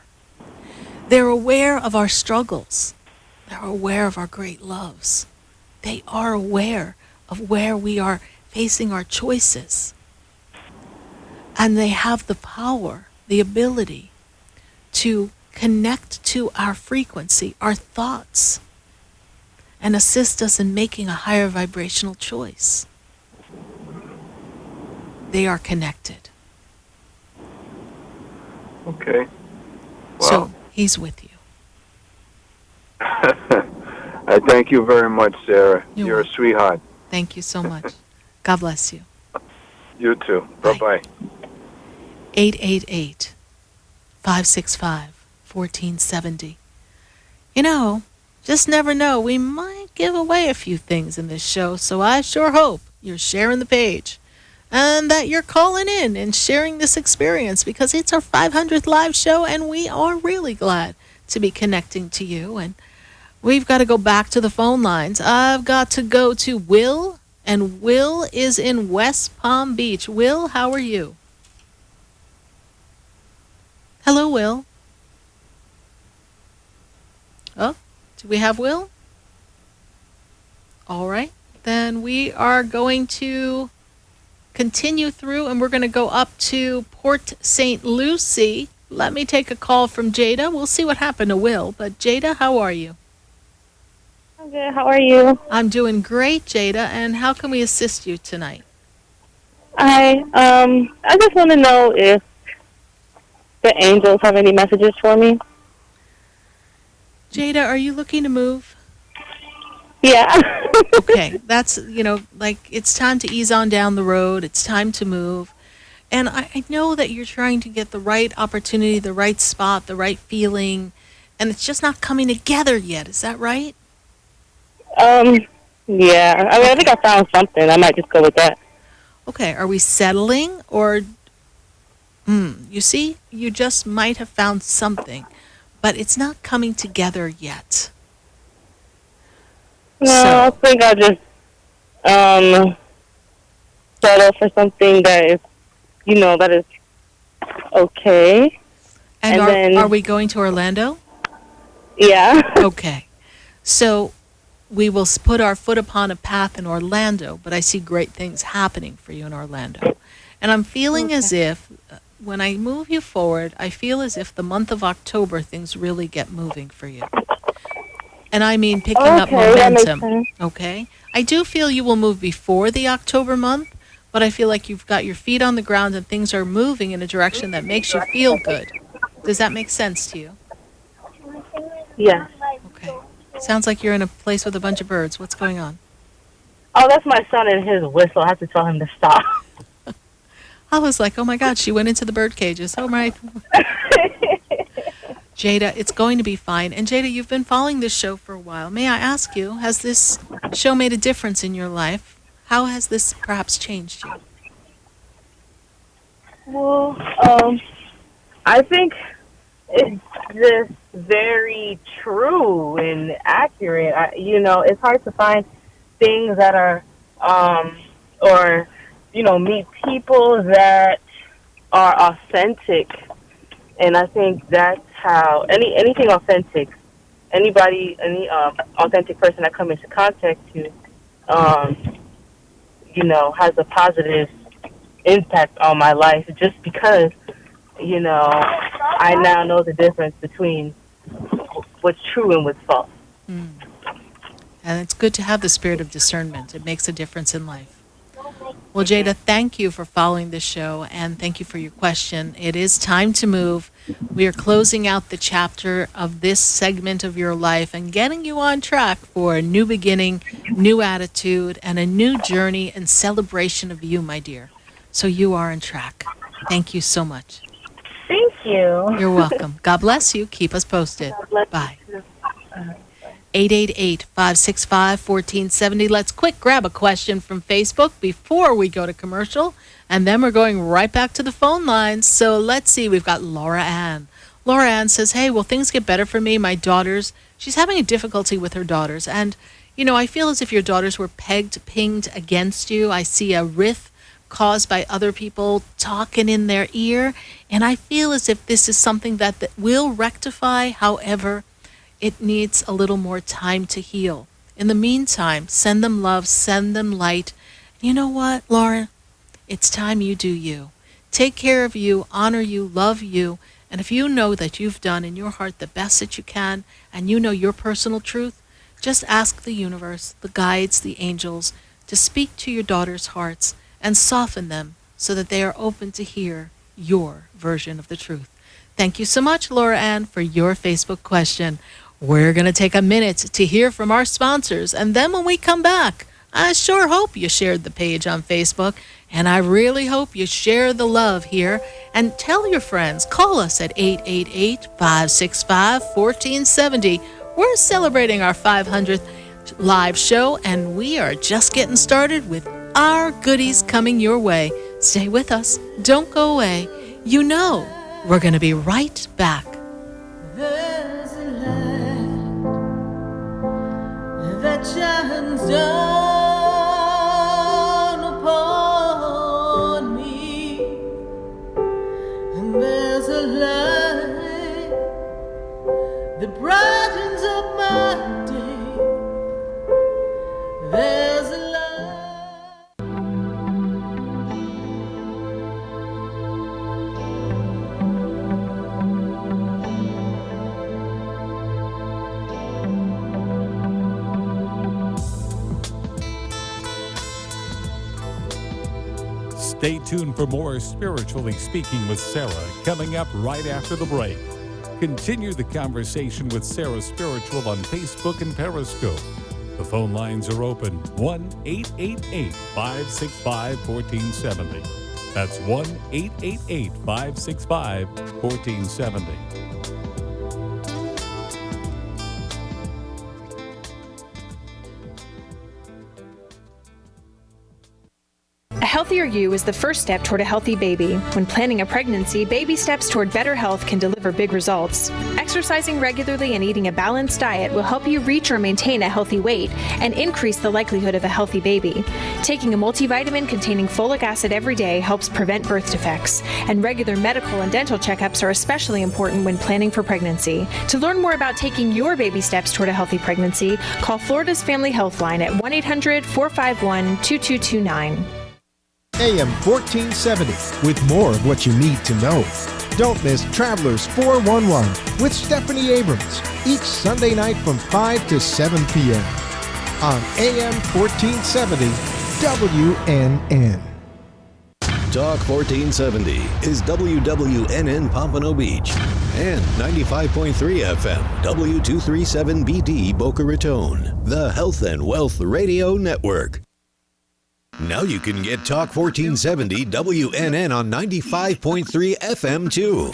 They're aware of our struggles. They're aware of our great loves. They are aware of where we are facing our choices. And they have the power, the ability to connect to our frequency, our thoughts, and assist us in making a higher vibrational choice. They are connected. Okay. Well, So he's with you. I thank you very much, Sarah. You're You're a sweetheart. Thank you so much. God bless you. You too. Bye-bye. 888-565-1470. You know, just never know. We might give away a few things in this show, so I sure hope you're sharing the page and that you're calling in and sharing this experience, because it's our 500th live show and we are really glad to be connecting to you. And we've got to go back to the phone lines. I've got to go to Will, and Will is in West Palm Beach. Will, how are you? Hello, Will. Oh, do we have Will? All right. Then we are going to continue through, and we're going to go up to Port St. Lucie. Let me take a call from Jada. We'll see what happened to Will. But Jada, how are you? I'm good. How are you? I'm doing great, Jada. And how can we assist you tonight? I just want to know if the angels have any messages for me. Jada, are you looking to move? Yeah. Okay, that's, like, it's time to ease on down the road. It's time to move. And I know that you're trying to get the right opportunity, the right spot, the right feeling, and it's just not coming together yet. Is that right? Yeah. I think I found something. I might just go with that. Okay, are we settling, or... you see, you just might have found something, but it's not coming together yet. No, I think I'll just settle for something that is, that is okay. And then, are we going to Orlando? Yeah. Okay. So we will put our foot upon a path in Orlando, but I see great things happening for you in Orlando. And I'm feeling as if, when I move you forward, I feel as if the month of October, things really get moving for you. And I mean picking up momentum. Okay? I do feel you will move before the October month, but I feel like you've got your feet on the ground and things are moving in a direction that makes you feel good. Does that make sense to you? Yeah. Okay. Sounds like you're in a place with a bunch of birds. What's going on? Oh, that's my son and his whistle. I have to tell him to stop. I was like, oh my God, she went into the bird cages. Oh my. Jada, it's going to be fine. And Jada, you've been following this show for a while. May I ask you, has this show made a difference in your life? How has this perhaps changed you? Well, I think it's just very true and accurate. It's hard to find things that are, meet people that are authentic. And I think that's how anything authentic, any authentic person I come into contact to, has a positive impact on my life, just because, I now know the difference between what's true and what's false. And it's good to have the spirit of discernment. It makes a difference in life. Well, Jada, thank you for following this show, and thank you for your question. It is time to move. We are closing out the chapter of this segment of your life and getting you on track for a new beginning, new attitude, and a new journey and celebration of you, my dear. So you are on track. Thank you so much. Thank you. You're welcome. God bless you. Keep us posted. Bye. 888-565-1470. Let's quick grab a question from Facebook before we go to commercial, and then we're going right back to the phone lines. So let's see, we've got Laura Ann. Laura Ann says, hey, will things get better for me? My daughters, she's having a difficulty with her daughters, and I feel as if your daughters were pinged against you. I see a rift caused by other people talking in their ear, and I feel as if this is something that will rectify. However, it needs a little more time to heal. In the meantime, send them love, send them light. You know what, Laura? It's time you do you. Take care of you, honor you, love you, and if you know that you've done in your heart the best that you can, and you know your personal truth, just ask the universe, the guides, the angels, to speak to your daughters' hearts and soften them so that they are open to hear your version of the truth. Thank you so much, Laura Ann, for your Facebook question. We're going to take a minute to hear from our sponsors, and then when we come back, I sure hope you shared the page on Facebook, and I really hope you share the love here, and tell your friends. Call us at 888-565-1470. We're celebrating our 500th live show, and we are just getting started with our goodies coming your way. Stay with us. Don't go away. You know we're going to be right back. There's a light that shines down upon me, and there's a light that brightens up my day. There's a light. Stay tuned for more Spiritually Speaking with Sarah coming up right after the break. Continue the conversation with Sarah Spiritual on Facebook and Periscope. The phone lines are open, 1-888-565-1470. That's 1-888-565-1470. A healthier you is the first step toward a healthy baby. When planning a pregnancy, baby steps toward better health can deliver big results. Exercising regularly and eating a balanced diet will help you reach or maintain a healthy weight and increase the likelihood of a healthy baby. Taking a multivitamin containing folic acid every day helps prevent birth defects, and regular medical and dental checkups are especially important when planning for pregnancy. To learn more about taking your baby steps toward a healthy pregnancy, call Florida's Family Health Line at 1-800-451-2229. AM 1470 with more of what you need to know. Don't miss Travelers 411 with Stephanie Abrams each Sunday night from 5 to 7 p.m. on AM 1470 WNN. Talk 1470 is WWNN Pompano Beach and 95.3 FM W237BD Boca Raton, the Health and Wealth Radio Network. Now you can get Talk 1470 WNN on 95.3 FM too.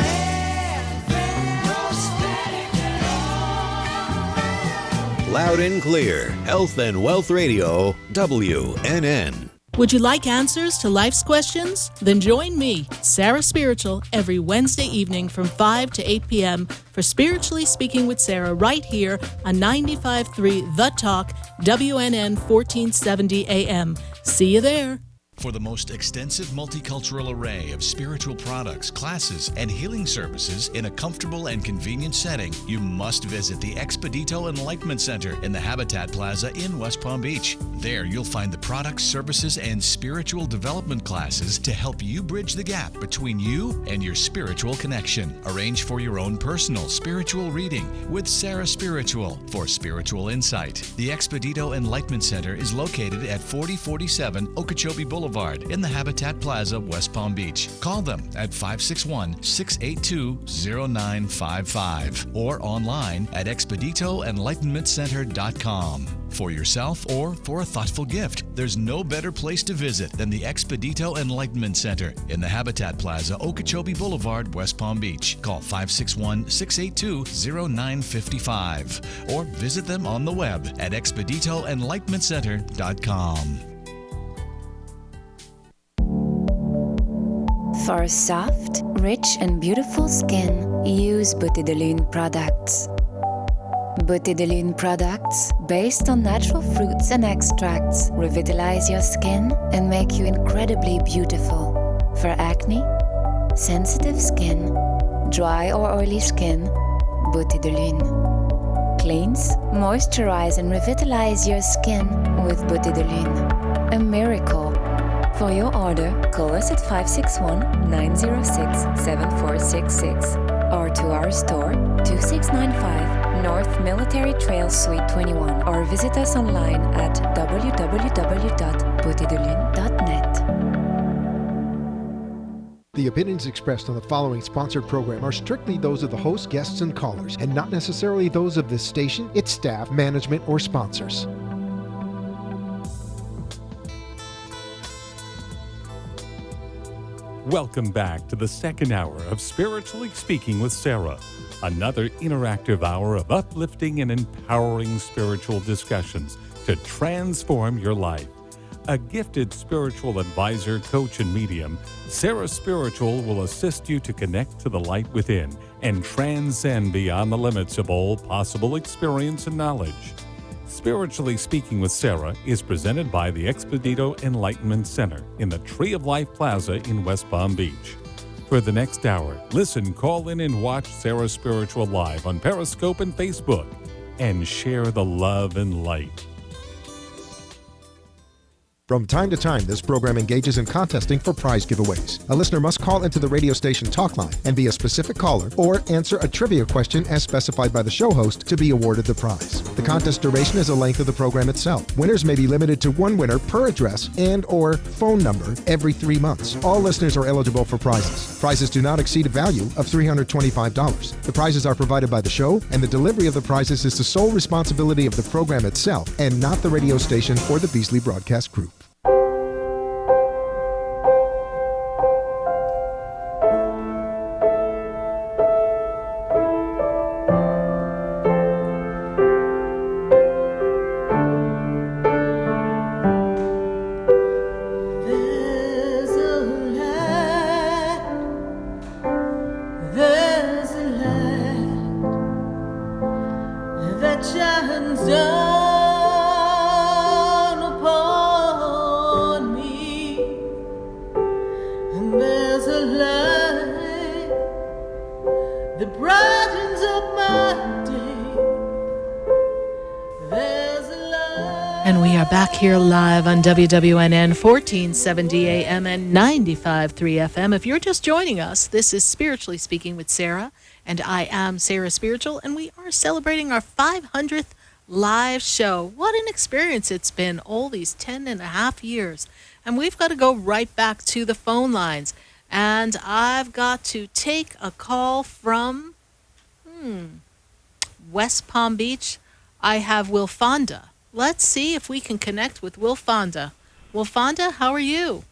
Loud and clear, Health and Wealth Radio, WNN. Would you like answers to life's questions? Then join me, Sarah Spiritual, every Wednesday evening from 5 to 8 p.m. for Spiritually Speaking with Sarah right here on 95.3 The Talk, WNN 1470 AM. See you there. For the most extensive multicultural array of spiritual products, classes, and healing services in a comfortable and convenient setting, you must visit the Expedito Enlightenment Center in the Habitat Plaza in West Palm Beach. There you'll find the products, services, and spiritual development classes to help you bridge the gap between you and your spiritual connection. Arrange for your own personal spiritual reading with Sarah Spiritual for spiritual insight. The Expedito Enlightenment Center is located at 4047 Okeechobee Boulevard in the Habitat Plaza, West Palm Beach. Call them at 561-682-0955 or online at expeditoenlightenmentcenter.com. for yourself or for a thoughtful gift. There's no better place to visit than the Expedito Enlightenment Center in the Habitat Plaza, Okeechobee Boulevard, West Palm Beach. Call 561-682-0955 or visit them on the web at expeditoenlightenmentcenter.com. For a soft, rich, and beautiful skin, use Beauté de Lune products. Beauté de Lune products, based on natural fruits and extracts, revitalize your skin and make you incredibly beautiful. For acne, sensitive skin, dry or oily skin, Beauté de Lune. Cleanse, moisturize, and revitalize your skin with Beauté de Lune. A miracle. For your order, call us at 561-906-7466 or to our store, 2695 North Military Trail Suite 21, or visit us online at www.beautédelune.net. The opinions expressed on the following sponsored program are strictly those of the host, guests, and callers, and not necessarily those of this station, its staff, management, or sponsors. Welcome back to the second hour of Spiritually Speaking with Sarah, another interactive hour of uplifting and empowering spiritual discussions to transform your life. A gifted spiritual advisor, coach, and medium, Sarah Spiritual will assist you to connect to the light within and transcend beyond the limits of all possible experience and knowledge. Spiritually Speaking with Sarah is presented by the Expedito Enlightenment Center in the Tree of Life Plaza in West Palm Beach. For the next hour, listen, call in, and watch Sarah Spiritual live on Periscope and Facebook, and share the love and light. From time to time, this program engages in contesting for prize giveaways. A listener must call into the radio station talk line and be a specific caller or answer a trivia question as specified by the show host to be awarded the prize. The contest duration is the length of the program itself. Winners may be limited to one winner per address and or phone number every 3 months. All listeners are eligible for prizes. Prizes do not exceed a value of $325. The prizes are provided by the show, and the delivery of the prizes is the sole responsibility of the program itself and not the radio station or the Beasley Broadcast Group. And we are back here live on WWNN 1470 AM and 95.3 FM. If you're just joining us, this is Spiritually Speaking with Sarah, and I am Sarah Spiritual, and we are celebrating our 500th live show. What an experience it's been, all these 10 and a half years. And we've got to go right back to the phone lines. And I've got to take a call from West Palm Beach. I have Wilfonda. Let's see if we can connect with Wilfonda. Wilfonda, how are you?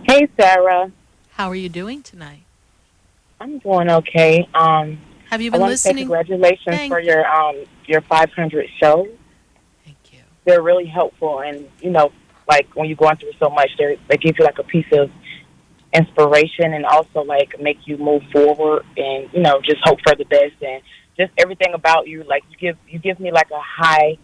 Hey, Sarah. How are you doing tonight? I'm doing okay. Have you been listening? Congratulations for your 500 shows. Thank you. They're really helpful, and like when you're going through so much, they give you like a piece of inspiration, and also like make you move forward, and just hope for the best, and just everything about you. Like you give me like a high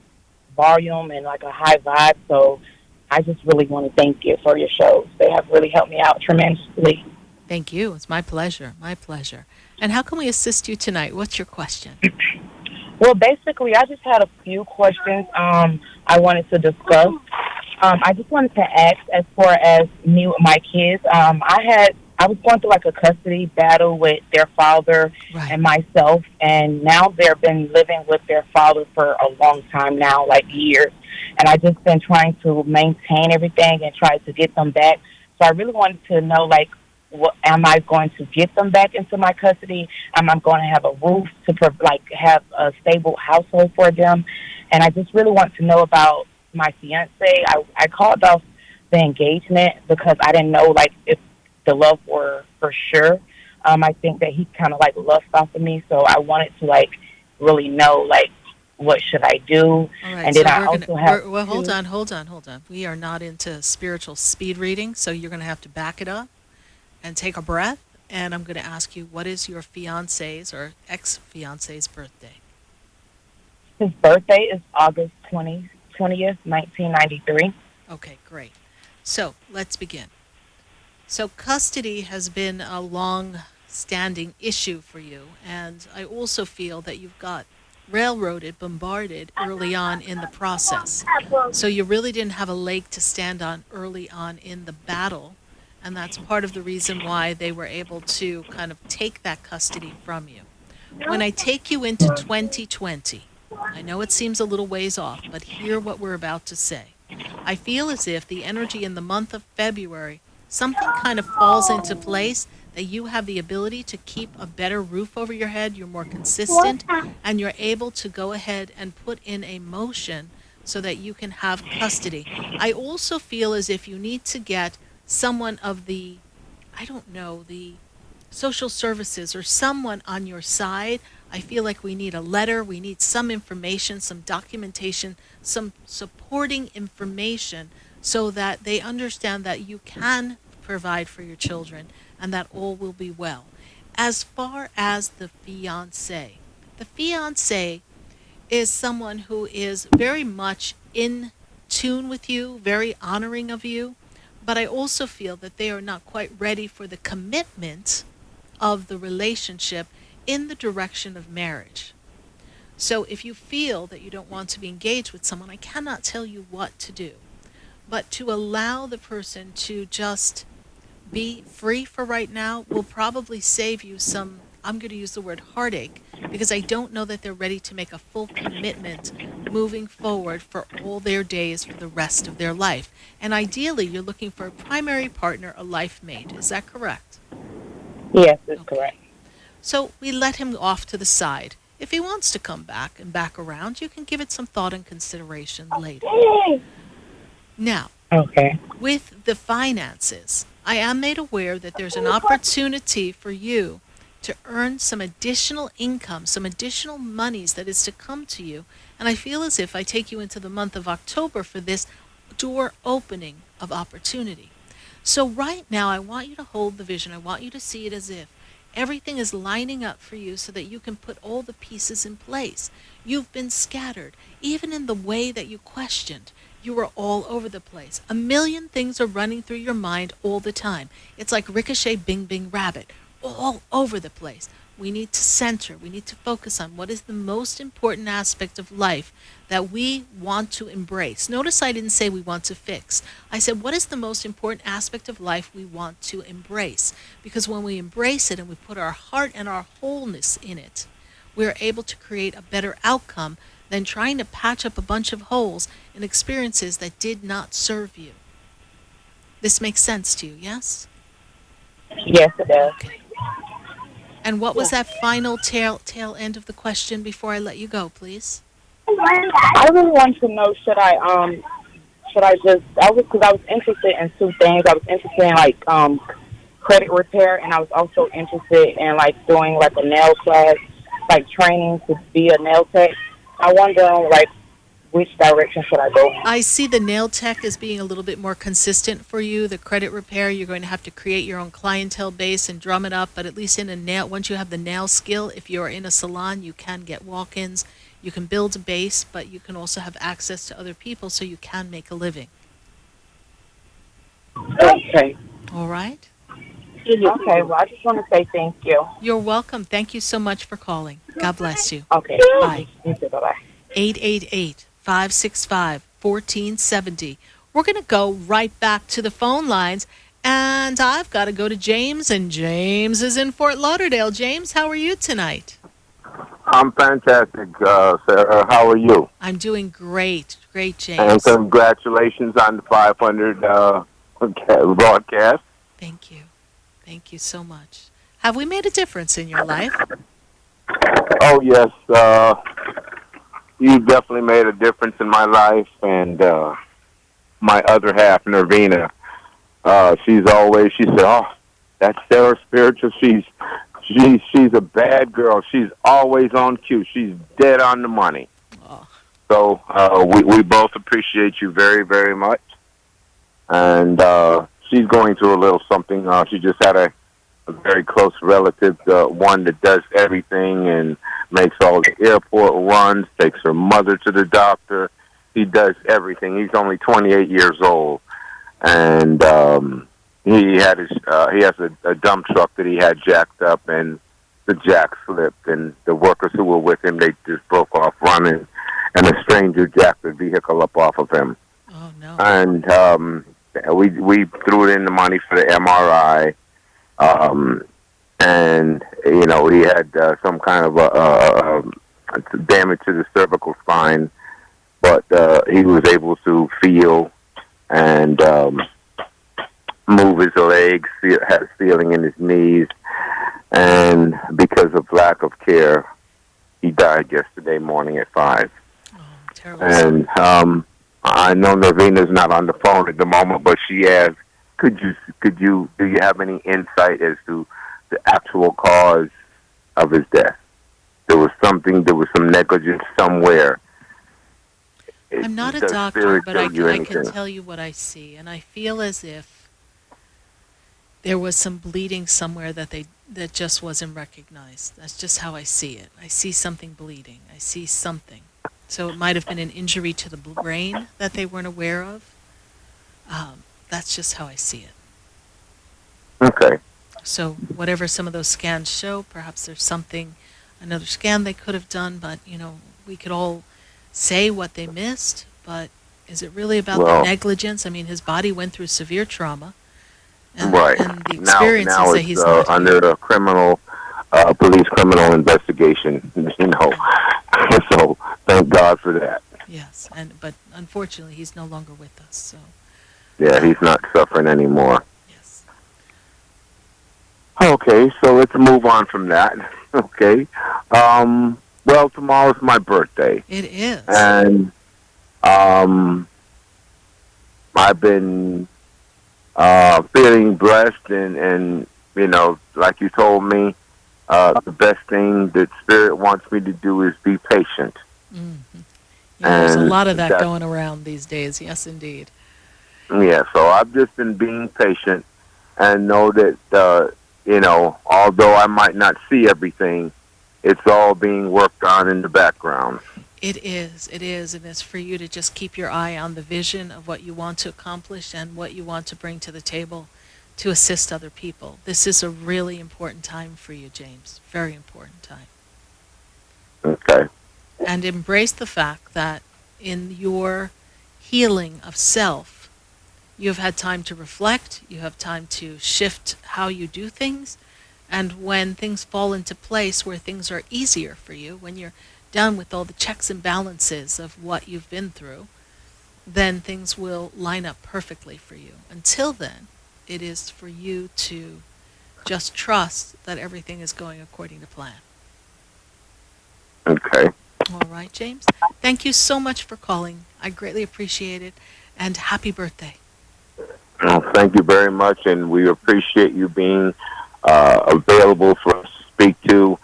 volume and like a high vibe. So I just really want to thank you for your shows. They have really helped me out tremendously. Thank you. It's my pleasure. My pleasure. And how can we assist you tonight? What's your question? Well, basically, I just had a few questions I wanted to discuss. I just wanted to ask, as far as me with my kids, I was going through like a custody battle with their father and myself, and now they've been living with their father for a long time now, like years. And I just been trying to maintain everything and try to get them back. So I really wanted to know, like, am I going to get them back into my custody? Am I going to have a roof to have a stable household for them? And I just really want to know about my fiance. I called off the engagement because I didn't know if the love were for sure. I think that he kind of lust off of me, so I wanted to really know what should I do. All right, and then so I also have. Well, hold on. We are not into spiritual speed reading, so you're going to have to back it up and take a breath. And I'm going to ask you, what is your fiance's or ex-fiance's birthday? His birthday is August 20th, 1993. Okay, great. So let's begin. So custody has been a long-standing issue for you, and I also feel that you've got railroaded, bombarded early on in the process. So you really didn't have a leg to stand on early on in the battle, and that's part of the reason why they were able to kind of take that custody from you. When I take you into 2020, I know it seems a little ways off, but hear what we're about to say. I feel as if the energy in the month of February, something kind of falls into place, that you have the ability to keep a better roof over your head, you're more consistent, and you're able to go ahead and put in a motion so that you can have custody. I also feel as if you need to get someone of the, the social services or someone on your side. I feel like we need a letter, we need some information, some documentation, some supporting information so that they understand that you can provide for your children and that all will be well. As far as the fiancé is someone who is very much in tune with you, very honoring of you, but I also feel that they are not quite ready for the commitment of the relationship in the direction of marriage. So if you feel that you don't want to be engaged with someone, I cannot tell you what to do, but to allow the person to just be free for right now will probably save you some, I'm going to use the word heartache, because I don't know that they're ready to make a full commitment moving forward for all their days for the rest of their life. And ideally, you're looking for a primary partner, a life mate. Is that correct? Yes, that's correct. So we let him off to the side. If he wants to come back and back around, you can give it some thought and consideration later. Now, with the finances, I am made aware that there's an opportunity for you to earn some additional income, some additional monies that is to come to you. And I feel as if I take you into the month of October for this door opening of opportunity. So right now, I want you to hold the vision. I want you to see it as if everything is lining up for you so that you can put all the pieces in place. You've been scattered, even in the way that you questioned. You were all over the place. A million things are running through your mind all the time. It's like ricochet, bing, bing, rabbit, all over the place. We need to center. We need to focus on what is the most important aspect of life that we want to embrace. Notice I didn't say we want to fix. I said, what is the most important aspect of life we want to embrace? Because when we embrace it and we put our heart and our wholeness in it, we're able to create a better outcome than trying to patch up a bunch of holes in experiences that did not serve you. This makes sense to you, yes? Yes, it does. Okay. And what was that final tail end of the question before I let you go, please? I really want to know, because I was interested in two things. I was interested in credit repair, and I was also interested in doing a nail class, training to be a nail tech. I wonder which direction should I go in? I see the nail tech as being a little bit more consistent for you. The credit repair, you're going to have to create your own clientele base and drum it up, but at least in a nail, once you have the nail skill, if you're in a salon, you can get walk-ins. You can build a base, but you can also have access to other people so you can make a living. Okay. All right? Okay, well, I just want to say thank you. You're welcome. Thank you so much for calling. God bless you. Okay. Bye. You too. Bye-bye. 888-565-1470. We're going to go right back to the phone lines, and I've got to go to James, and James is in Fort Lauderdale. James, how are you tonight? I'm fantastic, Sarah. How are you? I'm doing great. Great, James. And congratulations on the 500 broadcast. Thank you. Thank you so much. Have we made a difference in your life? Oh, yes. You definitely made a difference in my life, and my other half, Nervina, she said, "Oh, that's Sarah Spiritual. She's a bad girl. She's always on cue. She's dead on the money." Oh. So we both appreciate you very, very much. And she's going through a little something. She just had a very close relative, one that does everything and makes all the airport runs, takes her mother to the doctor. He does everything. He's only 28 years old, and he has a dump truck that he had jacked up, and the jack slipped, and the workers who were with him, they just broke off running, and a stranger jacked the vehicle up off of him. Oh no! And we threw in the money for the MRI. And he had some kind of damage to the cervical spine, but he was able to feel and move his legs, had feeling in his knees, and because of lack of care, he died yesterday morning at 5. Oh, terrible. And I know Nervina's not on the phone at the moment, but she asked, do you have any insight as to the actual cause of his death? There was some negligence somewhere. I'm not a doctor, but I can tell you what I see, and I feel as if there was some bleeding somewhere that just wasn't recognized. That's just how I see it. I see something bleeding. I see something. So it might have been an injury to the brain that they weren't aware of. That's just how I see it. Okay. So whatever some of those scans show, perhaps there's another scan they could have done, but, we could all say what they missed, but is it really about the negligence? I mean, his body went through severe trauma. And, right. And the experiences now that it's he's not under the police criminal investigation, So thank God for that. Yes, but unfortunately, he's no longer with us, so. Yeah, he's not suffering anymore. Yes. Okay, so let's move on from that. Okay. Well, tomorrow's my birthday. It is. And I've been feeling blessed and like you told me, the best thing that Spirit wants me to do is be patient. Mm-hmm. Yeah, there's a lot of that going around these days. Yes, indeed. Yeah, so I've just been being patient and know that, although I might not see everything, it's all being worked on in the background. It is, and it's for you to just keep your eye on the vision of what you want to accomplish and what you want to bring to the table to assist other people. This is a really important time for you, James. Very important time. Okay. And embrace the fact that in your healing of self, you have had time to reflect, you have time to shift how you do things, and when things fall into place where things are easier for you, when you're done with all the checks and balances of what you've been through, then things will line up perfectly for you. Until then, it is for you to just trust that everything is going according to plan. Okay. All right, James. Thank you so much for calling. I greatly appreciate it, and happy birthday. Well, thank you very much, and we appreciate you being available for us to speak to.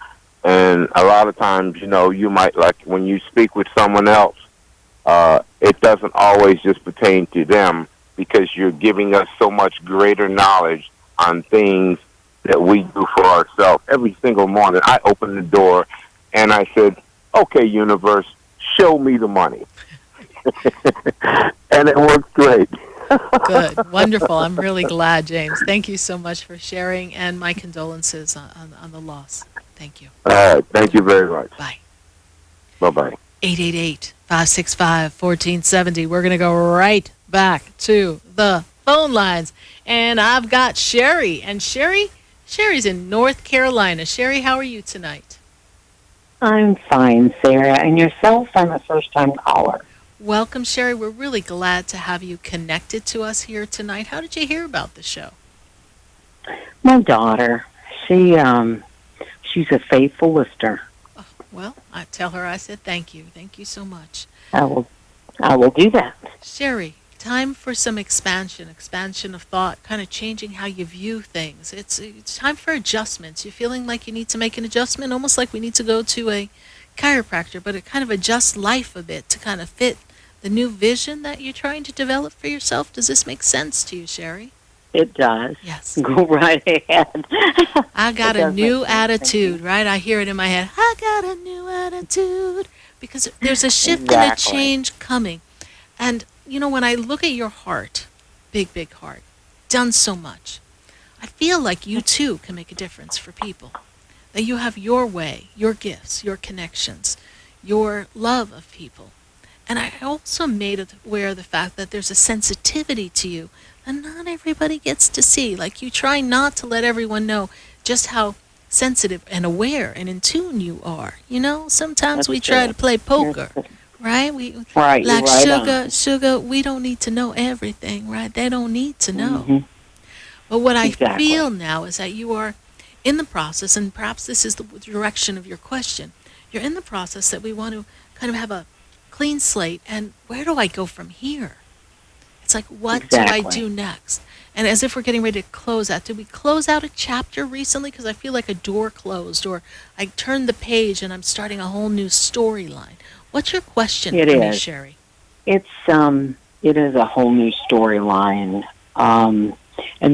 And a lot of times, you might, like when you speak with someone else, it doesn't always just pertain to them because you're giving us so much greater knowledge on things that we do for ourselves. Every single morning, I open the door and I said, okay, universe, show me the money. And it works great. Good. Wonderful. I'm really glad, James. Thank you so much for sharing, and my condolences on the loss. Thank you. All right. Thank you very much. Bye. Bye-bye. 888-565-1470. We're going to go right back to the phone lines. And I've got Sherry. And Sherry's in North Carolina. Sherry, how are you tonight? I'm fine, Sarah. And yourself? I'm a first-time caller. Welcome, Sherry. We're really glad to have you connected to us here tonight. How did you hear about the show? My daughter, she's a faithful listener. Well, I tell her I said thank you. Thank you so much. I will do that. Sherry, time for some expansion of thought, kind of changing how you view things. It's time for adjustments. You're feeling like you need to make an adjustment, almost like we need to go to a chiropractor, but it kind of adjusts life a bit to kind of fit the new vision that you're trying to develop for yourself. Does this make sense to you, Sherry? It does. Yes. Go right ahead. I got a new attitude, right? I hear it in my head. I got a new attitude. Because there's a shift and a change coming. And, you know, when I look at your heart, big, big heart, done so much, I feel like you too can make a difference for people. That you have your way, your gifts, your connections, your love of people. And I also made aware of the fact that there's a sensitivity to you that not everybody gets to see. Like, you try not to let everyone know just how sensitive and aware and in tune you are. You know, sometimes we try to play poker, right? Right, like right sugar, we don't need to know everything, right? They don't need to know. Mm-hmm. But what I feel now is that you are in the process, and perhaps this is the direction of your question. You're in the process that we want to kind of have a clean slate, and where do I go from here? It's like, what do I do next? And as if we're getting ready to close out. Did we close out a chapter recently? Because I feel like a door closed, or I turned the page and I'm starting a whole new storyline. What's your question for me, Sherry? It is a whole new storyline, and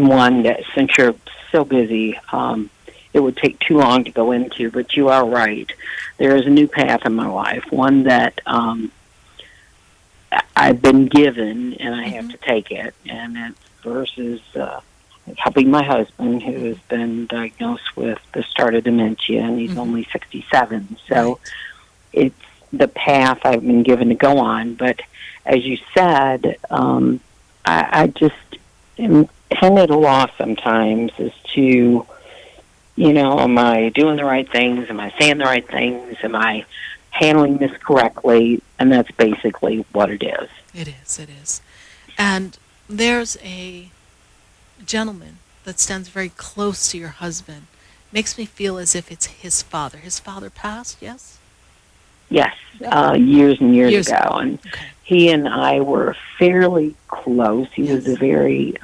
one that, since you're so busy, it would take too long to go into, but you are right. There is a new path in my life, one that I've been given, and I have to take it, and it's versus helping my husband, who has been diagnosed with the start of dementia, and he's only 67. So it's the path I've been given to go on. But as you said, I just am kind of at a loss sometimes as to, you know, am I doing the right things? Am I saying the right things? Am I handling this correctly? And that's basically what it is. It is. And there's a gentleman that stands very close to your husband. Makes me feel as if it's his father. His father passed, yes? Yes, years and years ago. And he and I were fairly close. He was a very...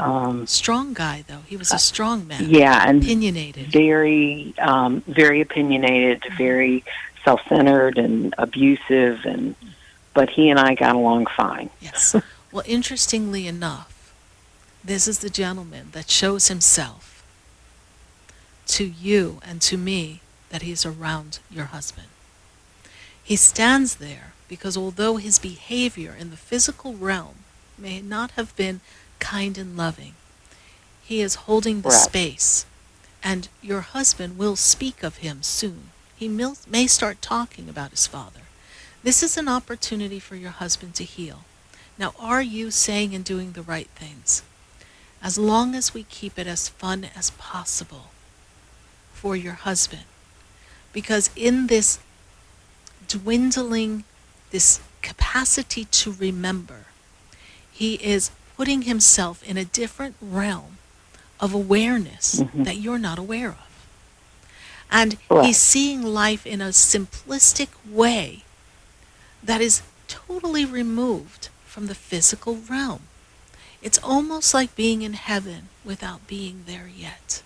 strong guy, though. He was a strong man. Yeah. And opinionated. Very, very opinionated, very self-centered and abusive. But he and I got along fine. Yes. Well, interestingly enough, this is the gentleman that shows himself to you and to me that he's around your husband. He stands there because although his behavior in the physical realm may not have been kind and loving, he is holding the space, and your husband will speak of him soon. He may start talking about his father. This is an opportunity for your husband to heal. Now, are you saying and doing the right things? As long as we keep it as fun as possible for your husband. Because in this dwindling, this capacity to remember, he is putting himself in a different realm of awareness that you're not aware of. And he's seeing life in a simplistic way that is totally removed from the physical realm. It's almost like being in heaven without being there yet.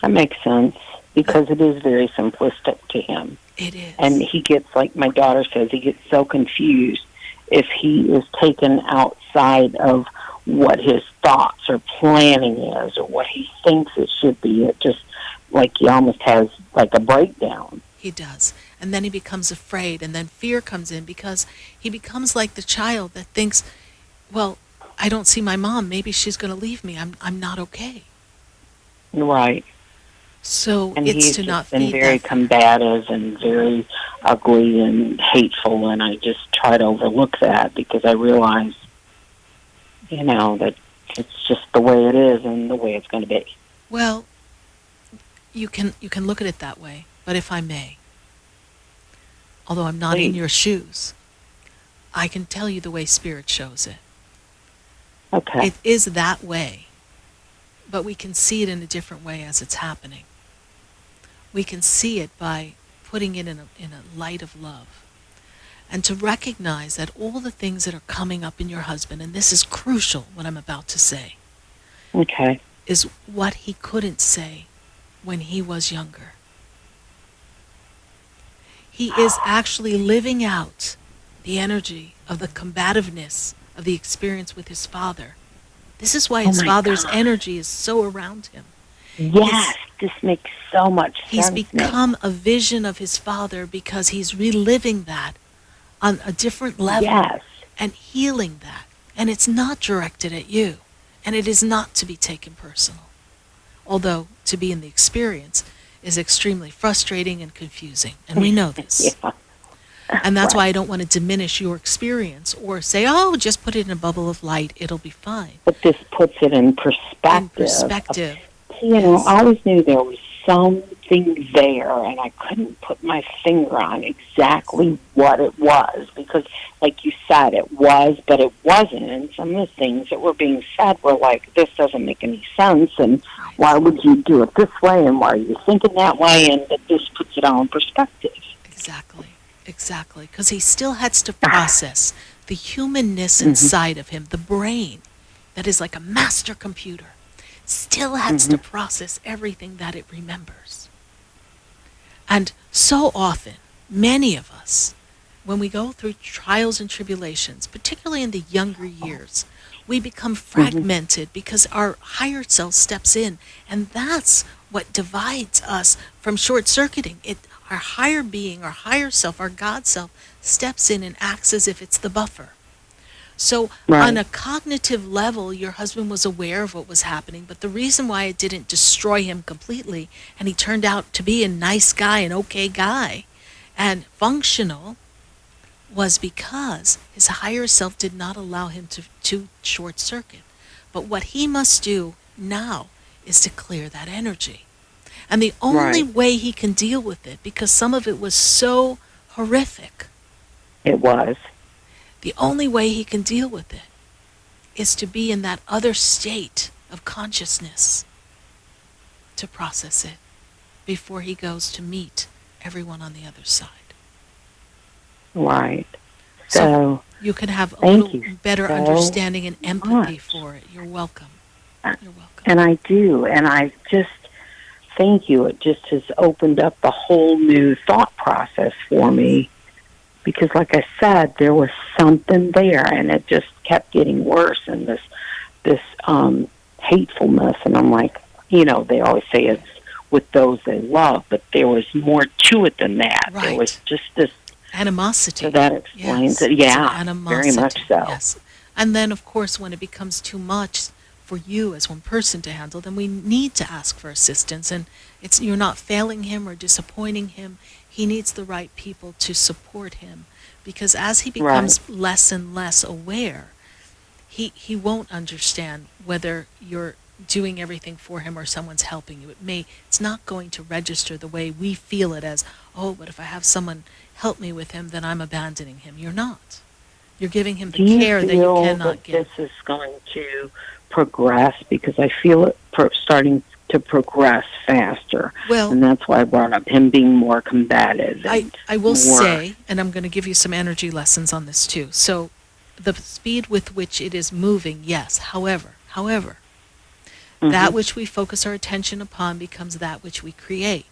That makes sense, because it is very simplistic to him. It is. And he gets, like my daughter says, he gets so confused if he is taken outside of what his thoughts or planning is, or what he thinks it should be. It just, like, he almost has like a breakdown. He does. And then he becomes afraid, and then fear comes in, because he becomes like the child that thinks, well, I don't see my mom. Maybe she's going to leave me. I'm not okay. Right. So and it's he's to not been feed very that. combative and very ugly and hateful, and I just try to overlook that, because I realize, you know, that it's just the way it is and the way it's going to be. Well, you can look at it that way, but if I may, although I'm not in your shoes, I can tell you the way Spirit shows it. Okay. It is that way but we can see it in a different way as it's happening. We can see it by putting it in a light of love. And to recognize that all the things that are coming up in your husband, and this is crucial, what I'm about to say, Okay. is what he couldn't say when he was younger. He is actually living out the energy of the combativeness of the experience with his father. This is why his father's energy is so around him. Yes, this makes so much He's sense. become a vision of his father because he's reliving that on a different level. Yes. And healing that. And it's not directed at you. And it is not to be taken personal. Although to be in the experience is extremely frustrating and confusing. And we know this. Yeah. And that's why I don't want to diminish your experience or say, oh, just put it in a bubble of light, it'll be fine. But this puts it in perspective. I always knew there was something there, and I couldn't put my finger on exactly what it was, because, like you said, it was, but it wasn't. And some of the things that were being said were like, this doesn't make any sense, and why would you do it this way, and why are you thinking that way, and that this puts it all in perspective. Exactly, because he still has to process the humanness inside of him, the brain that is like a master computer, still has to process everything that it remembers. And so often, many of us, when we go through trials and tribulations, particularly in the younger years, we become fragmented because our higher self steps in, and that's what divides us from short-circuiting. Our higher being, our higher self, our God self, steps in and acts as if it's the buffer. So on a cognitive level, your husband was aware of what was happening, but the reason why it didn't destroy him completely, and he turned out to be a nice guy, an okay guy, and functional, was because his higher self did not allow him to short circuit. But what he must do now is to clear that energy. And the only way he can deal with it, because some of it was so horrific. It was. The only way he can deal with it is to be in that other state of consciousness to process it before he goes to meet everyone on the other side. Right. So you can have a little better understanding and empathy for it. You're welcome. You're welcome. And I do, and I just thank you. It just has opened up a whole new thought process for me, because like I said, there was something there, and it just kept getting worse, and this hatefulness, and I'm like, they always say it's with those they love, but there was more to it than that. There was just this animosity. So that explains it. Yeah, animosity. Very much so. Yes. And then, of course, when it becomes too much for you as one person to handle, then we need to ask for assistance. And you're not failing him or disappointing him. He needs the right people to support him, because as he becomes less and less aware, he won't understand whether you're doing everything for him or someone's helping you. It's not going to register the way we feel it as, oh, but if I have someone help me with him, then I'm abandoning him. You're not. You're giving him the care that you cannot give. This is going to progress, because I feel it starting to progress faster. Well, and that's why I brought up him being more combative. I will say, and I'm going to give you some energy lessons on this too. So the speed with which it is moving, yes. However, that which we focus our attention upon becomes that which we create.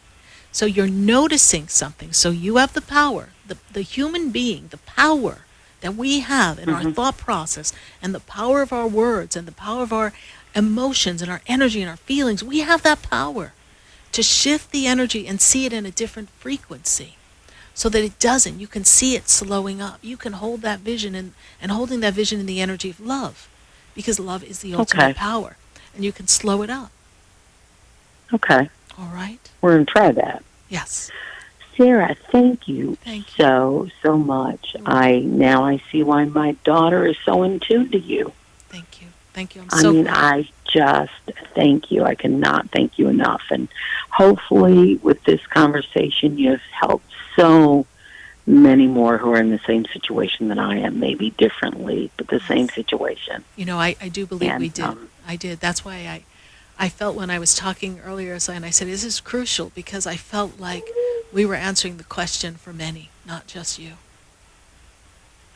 So you're noticing something. So you have the power, the human being, the power that we have in our thought process, and the power of our words, and the power of our emotions and our energy and our feelings. We have that power to shift the energy and see it in a different frequency, so that it doesn't. You can see it slowing up. You can hold that vision and holding that vision in the energy of love, because love is the ultimate power, and you can slow it up. Okay. All right. We're going to try that. Yes. Sarah, thank you so much. Now I see why my daughter is so in tune to you. Thank you. I'm so glad. I just thank you. I cannot thank you enough. And hopefully with this conversation, you've helped so many more who are in the same situation that I am, maybe differently, but the same situation. I do believe we did. I did. That's why I felt when I was talking earlier, and I said, this is crucial because I felt like we were answering the question for many, not just you.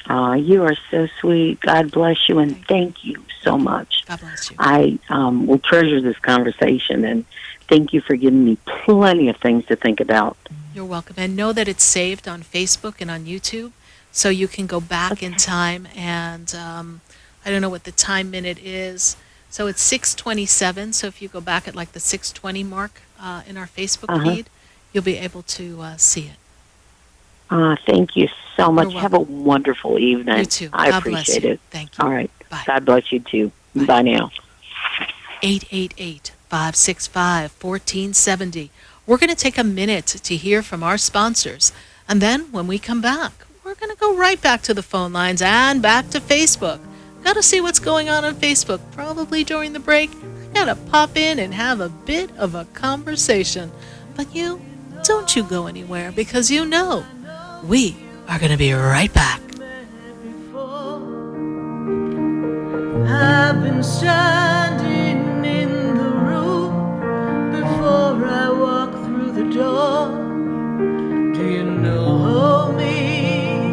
You are so sweet. God bless you, and thank you so much. God bless you. I will treasure this conversation, and thank you for giving me plenty of things to think about. You're welcome. And know that it's saved on Facebook and on YouTube, so you can go back in time, and I don't know what the time minute is. So it's 6:27, so if you go back at like the 6:20 mark in our Facebook feed, you'll be able to see it. Thank you so much. You're Have a wonderful evening. You too. I God bless appreciate you. it. Thank you. All right. Bye. God bless you too. Bye now. 888-565-1470. We're going to take a minute to hear from our sponsors. And then when we come back, we're going to go right back to the phone lines and back to Facebook. Got to see what's going on Facebook. Probably during the break, got to pop in and have a bit of a conversation. But don't you go anywhere, because you know we are going to be right back. I've been standing in the room before I walk through the door. Do you know me?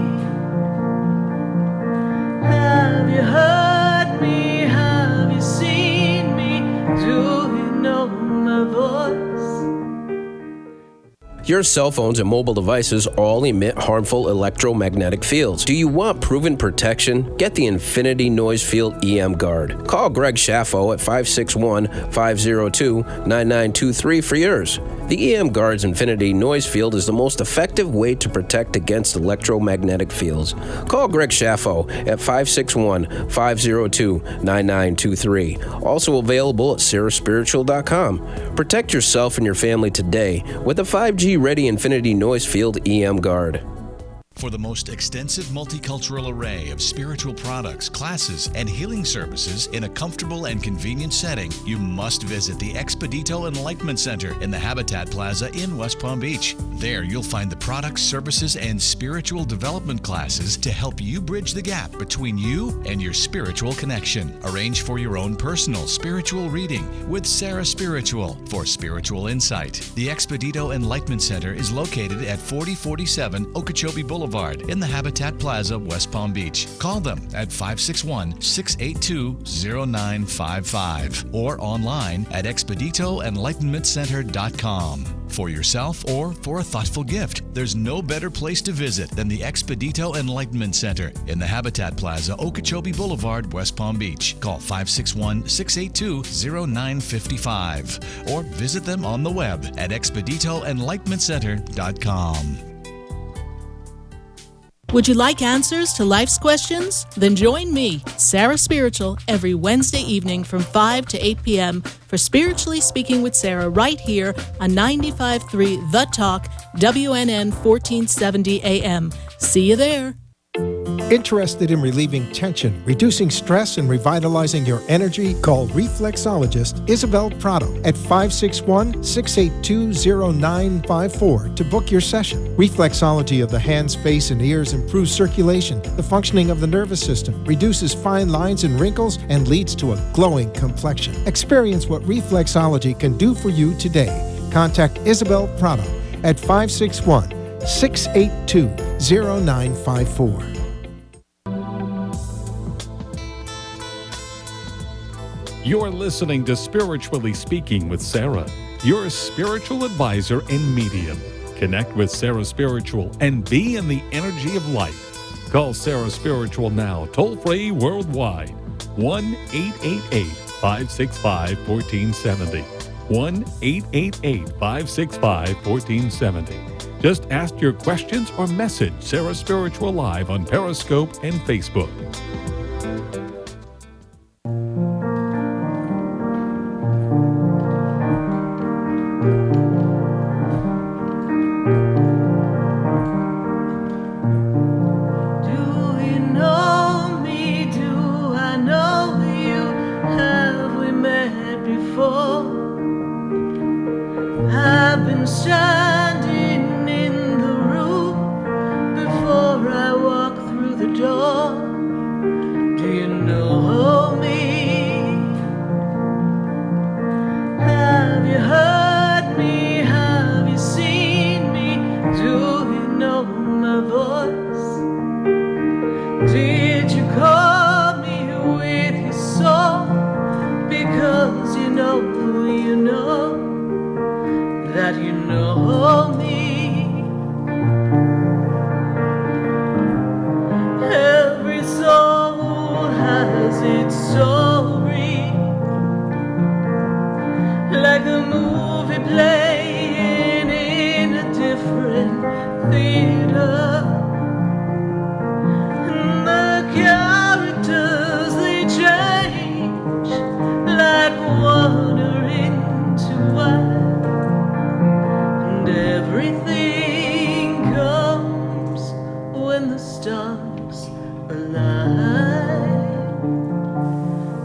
Have you heard me? Have you seen me? Do you know my voice? Your cell phones and mobile devices all emit harmful electromagnetic fields. Do you want proven protection? Get the Infinity Noise Field EM Guard. Call Greg Schaffo at 561-502-9923 for yours. The EM Guard's Infinity Noise Field is the most effective way to protect against electromagnetic fields. Call Greg Schaffo at 561-502-9923. Also available at saraspiritual.com. Protect yourself and your family today with a 5G-ready Infinity Noise Field EM Guard. For the most extensive multicultural array of spiritual products, classes, and healing services in a comfortable and convenient setting, you must visit the Expedito Enlightenment Center in the Habitat Plaza in West Palm Beach. There you'll find the products, services, and spiritual development classes to help you bridge the gap between you and your spiritual connection. Arrange for your own personal spiritual reading with Sarah Spiritual for spiritual insight. The Expedito Enlightenment Center is located at 4047 Okeechobee Boulevard in the Habitat Plaza, West Palm Beach. Call them at 561-682-0955 or online at expeditoenlightenmentcenter.com. For yourself or for a thoughtful gift, there's no better place to visit than the Expedito Enlightenment Center in the Habitat Plaza, Okeechobee Boulevard, West Palm Beach. Call 561-682-0955 or visit them on the web at expeditoenlightenmentcenter.com. Would you like answers to life's questions? Then join me, Sarah Spiritual, every Wednesday evening from 5 to 8 p.m. for Spiritually Speaking with Sarah right here on 95.3 The Talk, WNN 1470 AM. See you there. Interested in relieving tension, reducing stress, and revitalizing your energy? Call reflexologist Isabel Prado at 561-682-0954 to book your session. Reflexology of the hands, face, and ears improves circulation, the functioning of the nervous system, reduces fine lines and wrinkles, and leads to a glowing complexion. Experience what reflexology can do for you today. Contact Isabel Prado at 561-682-0954. You're listening to Spiritually Speaking with Sarah, your spiritual advisor and medium. Connect with Sarah Spiritual and be in the energy of life. Call Sarah Spiritual now, toll-free worldwide. 1-888-565-1470. 1-888-565-1470. Just ask your questions or message Sarah Spiritual live on Periscope and Facebook. that you know me. Every soul has its story, like a movie playing in a different theater. And the characters, they change like water into wine, and everything comes when the stars align.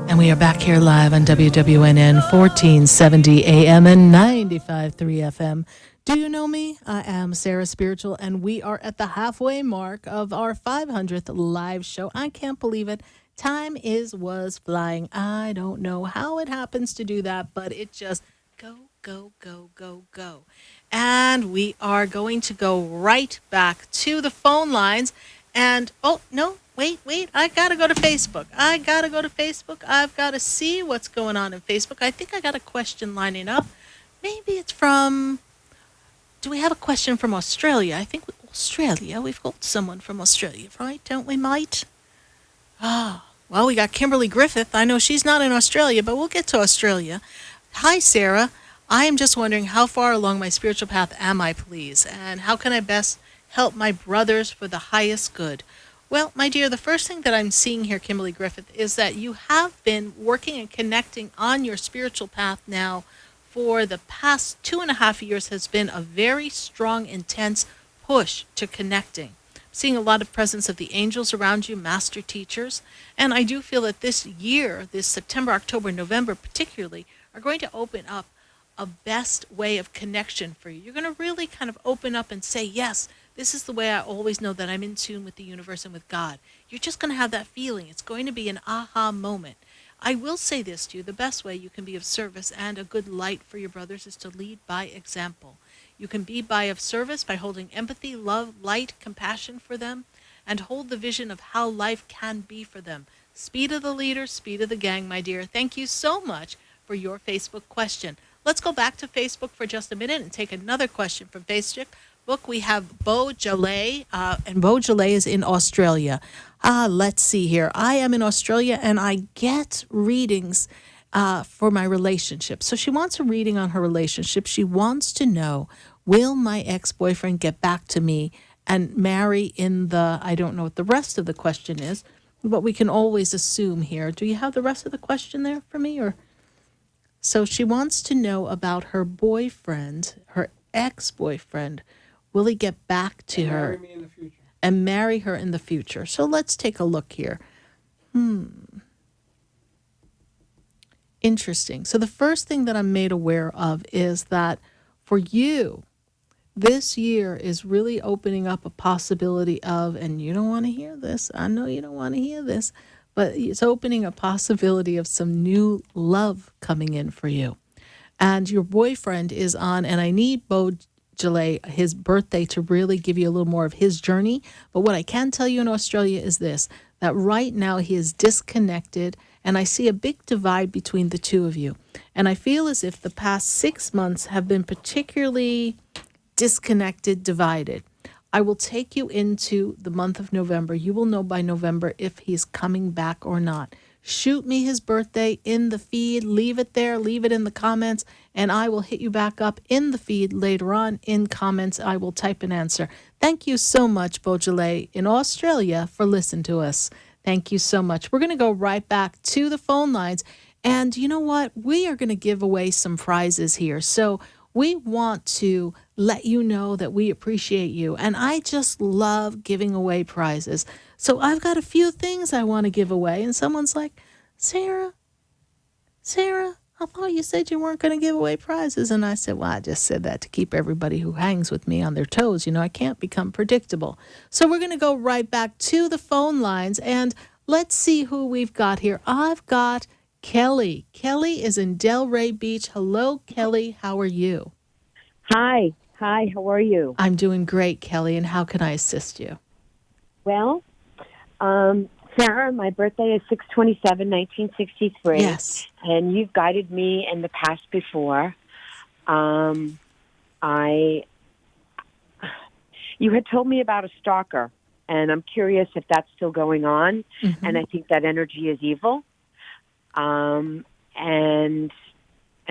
And we are back here live on WWNN 1470 AM and 95.3 FM. Do you know me? I am Sarah Spiritual, and we are at the halfway mark of our 500th live show. I can't believe it. Time was flying. I don't know how it happens to do that, but it just go. And we are going to go right back to the phone lines. And, oh, no, wait. I got to go to Facebook. I've got to see what's going on in Facebook. I think I got a question lining up. Maybe it's from... Do we have a question from Australia? I think Australia. We've got someone from Australia, right? Don't we, mate? Well, we got Kimberly Griffith. I know she's not in Australia, but we'll get to Australia. Hi, Sarah. I am just wondering, how far along my spiritual path am I, please? And how can I best help my brothers for the highest good? Well, my dear, the first thing that I'm seeing here, Kimberly Griffith, is that you have been working and connecting on your spiritual path now for the past 2.5 years. Has been a very strong, intense push to connecting. Seeing a lot of presence of the angels around you, master teachers. And I do feel that this year, this September, October, November particularly, are going to open up a best way of connection for you. You're going to really kind of open up and say, yes, this is the way I always know that I'm in tune with the universe and with God. You're just going to have that feeling. It's going to be an aha moment. I will say this to you, the best way you can be of service and a good light for your brothers is to lead by example. You can be of service by holding empathy, love, light, compassion for them, and hold the vision of how life can be for them. Speed of the leader, speed of the gang, my dear. Thank you so much for your Facebook question. Let's go back to Facebook for just a minute and take another question from Facebook. We have Bo Jalay, and Bo Jalay is in Australia. Let's see here. I am in Australia, and I get readings for my relationship. So she wants a reading on her relationship. She wants to know, will my ex-boyfriend get back to me and marry in the, I don't know what the rest of the question is, but we can always assume here. Do you have the rest of the question there for me? Or so she wants to know about her boyfriend, her ex-boyfriend. Will he get back to her and marry her in the future? So let's take a look here. Interesting. So the first thing that I'm made aware of is that for you, this year is really opening up a possibility of, and you don't want to hear this, I know you don't want to hear this, but it's opening a possibility of some new love coming in for you. And your boyfriend is on, and I need Bo Jalay, his birthday, to really give you a little more of his journey. But what I can tell you in Australia is this, that right now he is disconnected, and I see a big divide between the two of you. And I feel as if the past 6 months have been particularly disconnected, divided. I will take you into the month of November. You will know by November if he's coming back or not. Shoot me his birthday in the feed. Leave it there. Leave it in the comments. And I will hit you back up in the feed later on in comments. I will type an answer. Thank you so much, Bo Jalay in Australia, for listening to us. Thank you so much. We're going to go right back to the phone lines. And you know what? We are going to give away some prizes here. So we want to let you know that we appreciate you. And I just love giving away prizes. So I've got a few things I want to give away. And someone's like, Sarah, I thought you said you weren't going to give away prizes. And I said, well, I just said that to keep everybody who hangs with me on their toes. You know, I can't become predictable. So we're going to go right back to the phone lines. And let's see who we've got here. I've got Kelly. Kelly is in Delray Beach. Hello, Kelly. How are you? Hi, how are you? I'm doing great, Kelly, and how can I assist you? Well, Sarah, my birthday is 6/27/1963. Yes. And you've guided me in the past before. You had told me about a stalker, and I'm curious if that's still going on. Mm-hmm. And I think that energy is evil. And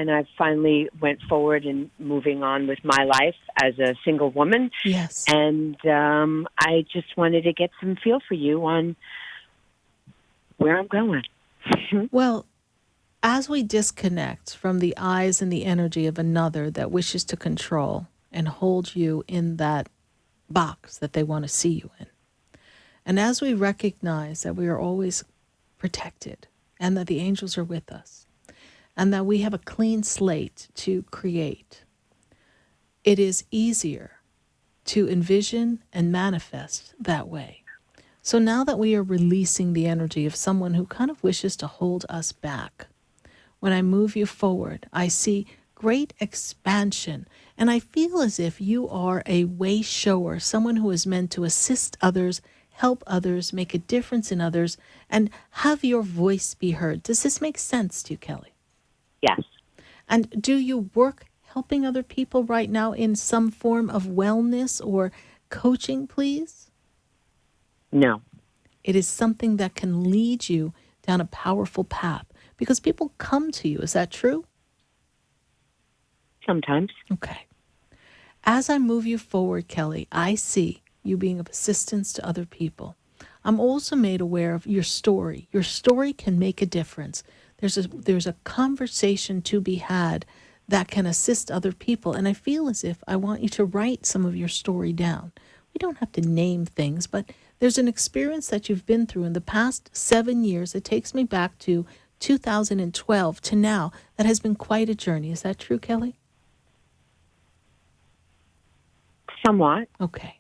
I finally went forward in moving on with my life as a single woman. Yes. And I just wanted to get some feel for you on where I'm going. Well, as we disconnect from the eyes and the energy of another that wishes to control and hold you in that box that they want to see you in, and as we recognize that we are always protected and that the angels are with us, and that we have a clean slate to create, it is easier to envision and manifest that way. So now that we are releasing the energy of someone who kind of wishes to hold us back, when I move you forward, I see great expansion. And I feel as if you are a way shower, someone who is meant to assist others, help others, make a difference in others, and have your voice be heard. Does this make sense to you, Kelly? Yes. And do you work helping other people right now in some form of wellness or coaching, please? No. It is something that can lead you down a powerful path because people come to you. Is that true? Sometimes. Okay. As I move you forward, Kelly, I see you being of assistance to other people. I'm also made aware of your story. Your story can make a difference. There's a conversation to be had that can assist other people. And I feel as if I want you to write some of your story down. We don't have to name things, but there's an experience that you've been through in the past 7 years. It takes me back to 2012 to now. That has been quite a journey. Is that true, Kelly? Somewhat. Okay.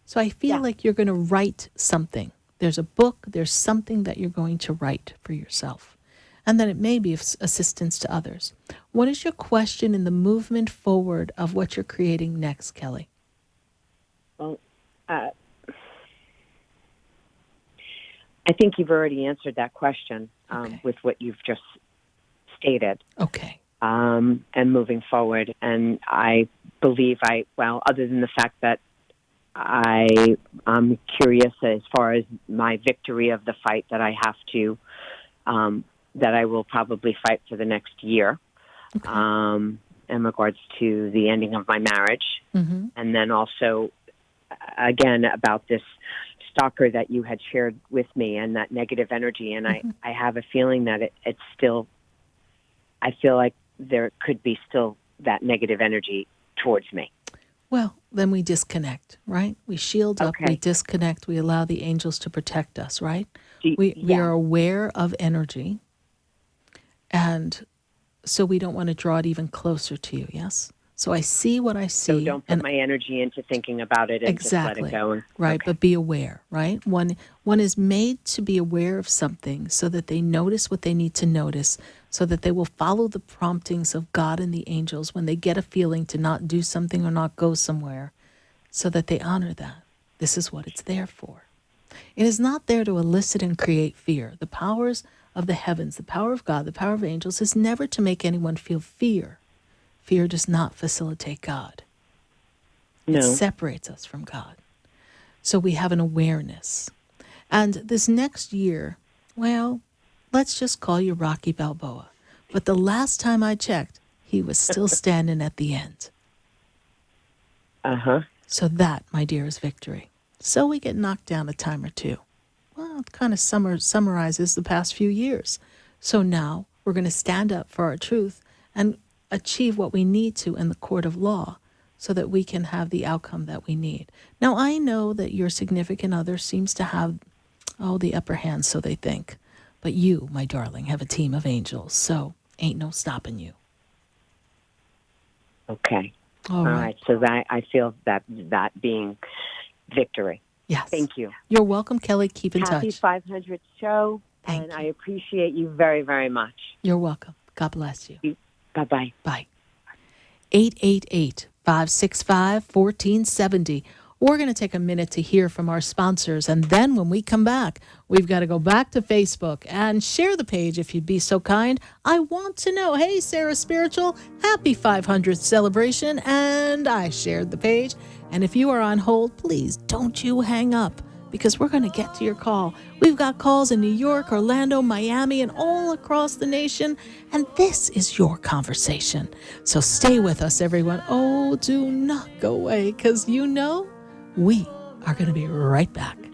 So I feel like you're going to write something. There's a book, there's something that you're going to write for yourself. And then it may be of assistance to others. What is your question in the movement forward of what you're creating next, Kelly? Well, I think you've already answered that question with what you've just stated. Okay. And moving forward. And I believe other than the fact that I'm curious as far as my victory of the fight that I have to, that I will probably fight for the next year, in regards to the ending of my marriage. Mm-hmm. And then also, again, about this stalker that you had shared with me and that negative energy. And I have a feeling that it's still, I feel like there could be still that negative energy towards me. Well, then we disconnect, right? We shield up, we disconnect, we allow the angels to protect us, right? We are aware of energy, and so we don't want to draw it even closer to you, yes? So I see what I see. So don't put my energy into thinking about it and just let it go. Right, but be aware, right? One is made to be aware of something so that they notice what they need to notice, so that they will follow the promptings of God and the angels when they get a feeling to not do something or not go somewhere, so that they honor that. This is what it's there for. It is not there to elicit and create fear. The powers of the heavens, the power of God, the power of angels is never to make anyone feel fear. Fear does not facilitate God. No. It separates us from God. So we have an awareness. And this next year, well, let's just call you Rocky Balboa. But the last time I checked, he was still standing at the end. Uh-huh. So that, my dear, is victory. So we get knocked down a time or two. Well, it kind of summarizes the past few years. So now we're going to stand up for our truth and achieve what we need to in the court of law so that we can have the outcome that we need. Now, I know that your significant other seems to have, the upper hand, so they think. But you, my darling, have a team of angels, so ain't no stopping you. Okay. All right. So that I feel that being victory. Yes. Thank you. You're welcome, Kelly. Keep in Happy touch. 500th show, and I appreciate you very, very much. You're welcome. God bless you. Bye-bye. Bye. 888-565-1470. We're going to take a minute to hear from our sponsors, and then when we come back, we've got to go back to Facebook and share the page if you'd be so kind. I want to know, hey, Sarah Spiritual, happy 500th celebration, and I shared the page. And if you are on hold, please don't you hang up, because we're going to get to your call. We've got calls in New York, Orlando, Miami, and all across the nation, and this is your conversation. So stay with us, everyone. Oh, do not go away, because you know we are going to be right back. Do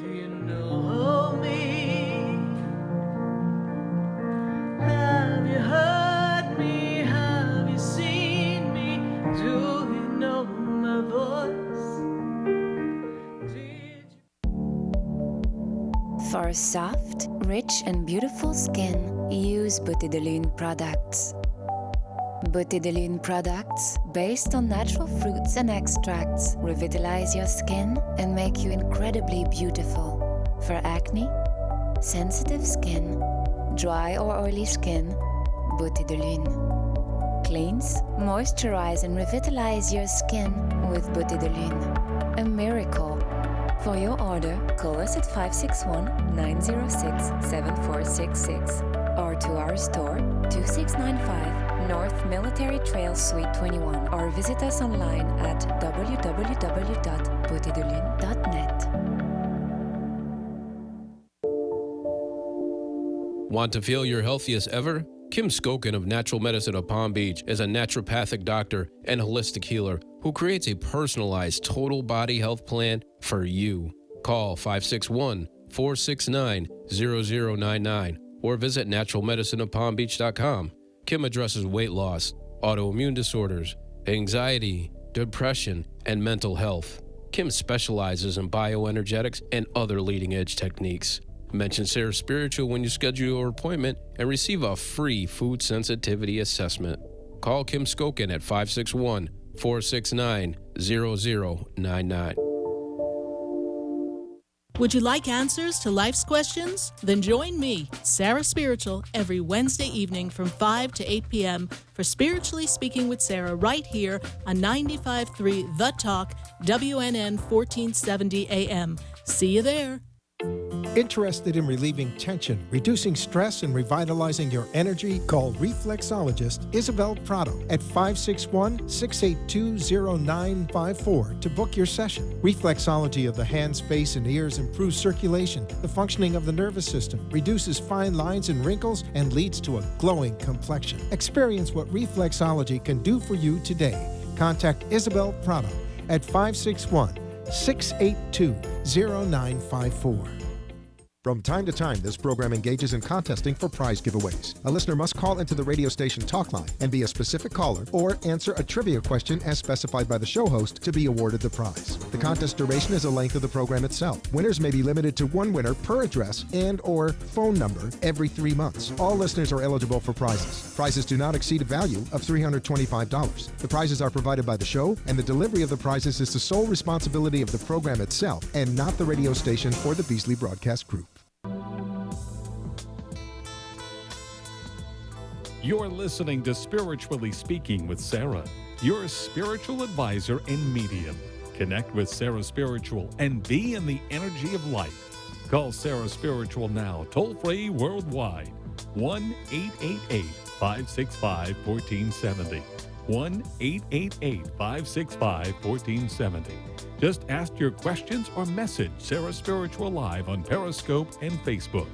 you know me? Have you heard me? Have you seen me? Do you know my voice? For a soft, rich, and beautiful skin, use Beauté de Lune products. Beauté de Lune products, based on natural fruits and extracts, revitalize your skin and make you incredibly beautiful. For acne, sensitive skin, dry or oily skin, Beauté de Lune. Cleanse, moisturize, and revitalize your skin with Beauté de Lune. A miracle. For your order, call us at 561-906-7466 or to our store, 2695 North Military Trail Suite 21, or visit us online at www.beautédelune.net. Want to feel your healthiest ever? Kim Skokin of Natural Medicine of Palm Beach is a naturopathic doctor and holistic healer who creates a personalized total body health plan for you. Call 561-469-0099 or visit naturalmedicineofpalmbeach.com. Kim addresses weight loss, autoimmune disorders, anxiety, depression, and mental health. Kim specializes in bioenergetics and other leading-edge techniques. Mention Sarah Spiritual when you schedule your appointment and receive a free food sensitivity assessment. Call Kim Skokin at 561-469-0099. Would you like answers to life's questions? Then join me, Sarah Spiritual, every Wednesday evening from 5 to 8 p.m. for Spiritually Speaking with Sarah right here on 95.3 The Talk, WNN 1470 AM. See you there. Interested in relieving tension, reducing stress, and revitalizing your energy? Call reflexologist Isabel Prado at 561-682-0954 to book your session. Reflexology of the hands, face, and ears improves circulation, the functioning of the nervous system, reduces fine lines and wrinkles, and leads to a glowing complexion. Experience what reflexology can do for you today. Contact Isabel Prado at 561-682-0954. From time to time, this program engages in contesting for prize giveaways. A listener must call into the radio station talk line and be a specific caller or answer a trivia question as specified by the show host to be awarded the prize. The contest duration is the length of the program itself. Winners may be limited to one winner per address and or phone number every 3 months. All listeners are eligible for prizes. Prizes do not exceed a value of $325. The prizes are provided by the show, and the delivery of the prizes is the sole responsibility of the program itself and not the radio station or the Beasley Broadcast Group. You're listening to Spiritually Speaking with Sarah, your spiritual advisor and medium. Connect with Sarah Spiritual and be in the energy of life. Call Sarah Spiritual now, toll-free worldwide. 1-888-565-1470. 1-888-565-1470. Just ask your questions or message Sarah Spiritual live on Periscope and Facebook.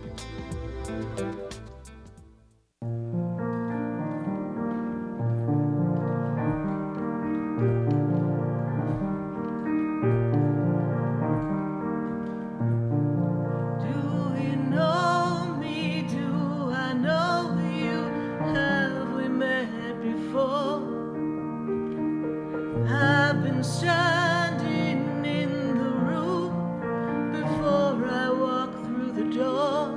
Standing in the room before I walk through the door.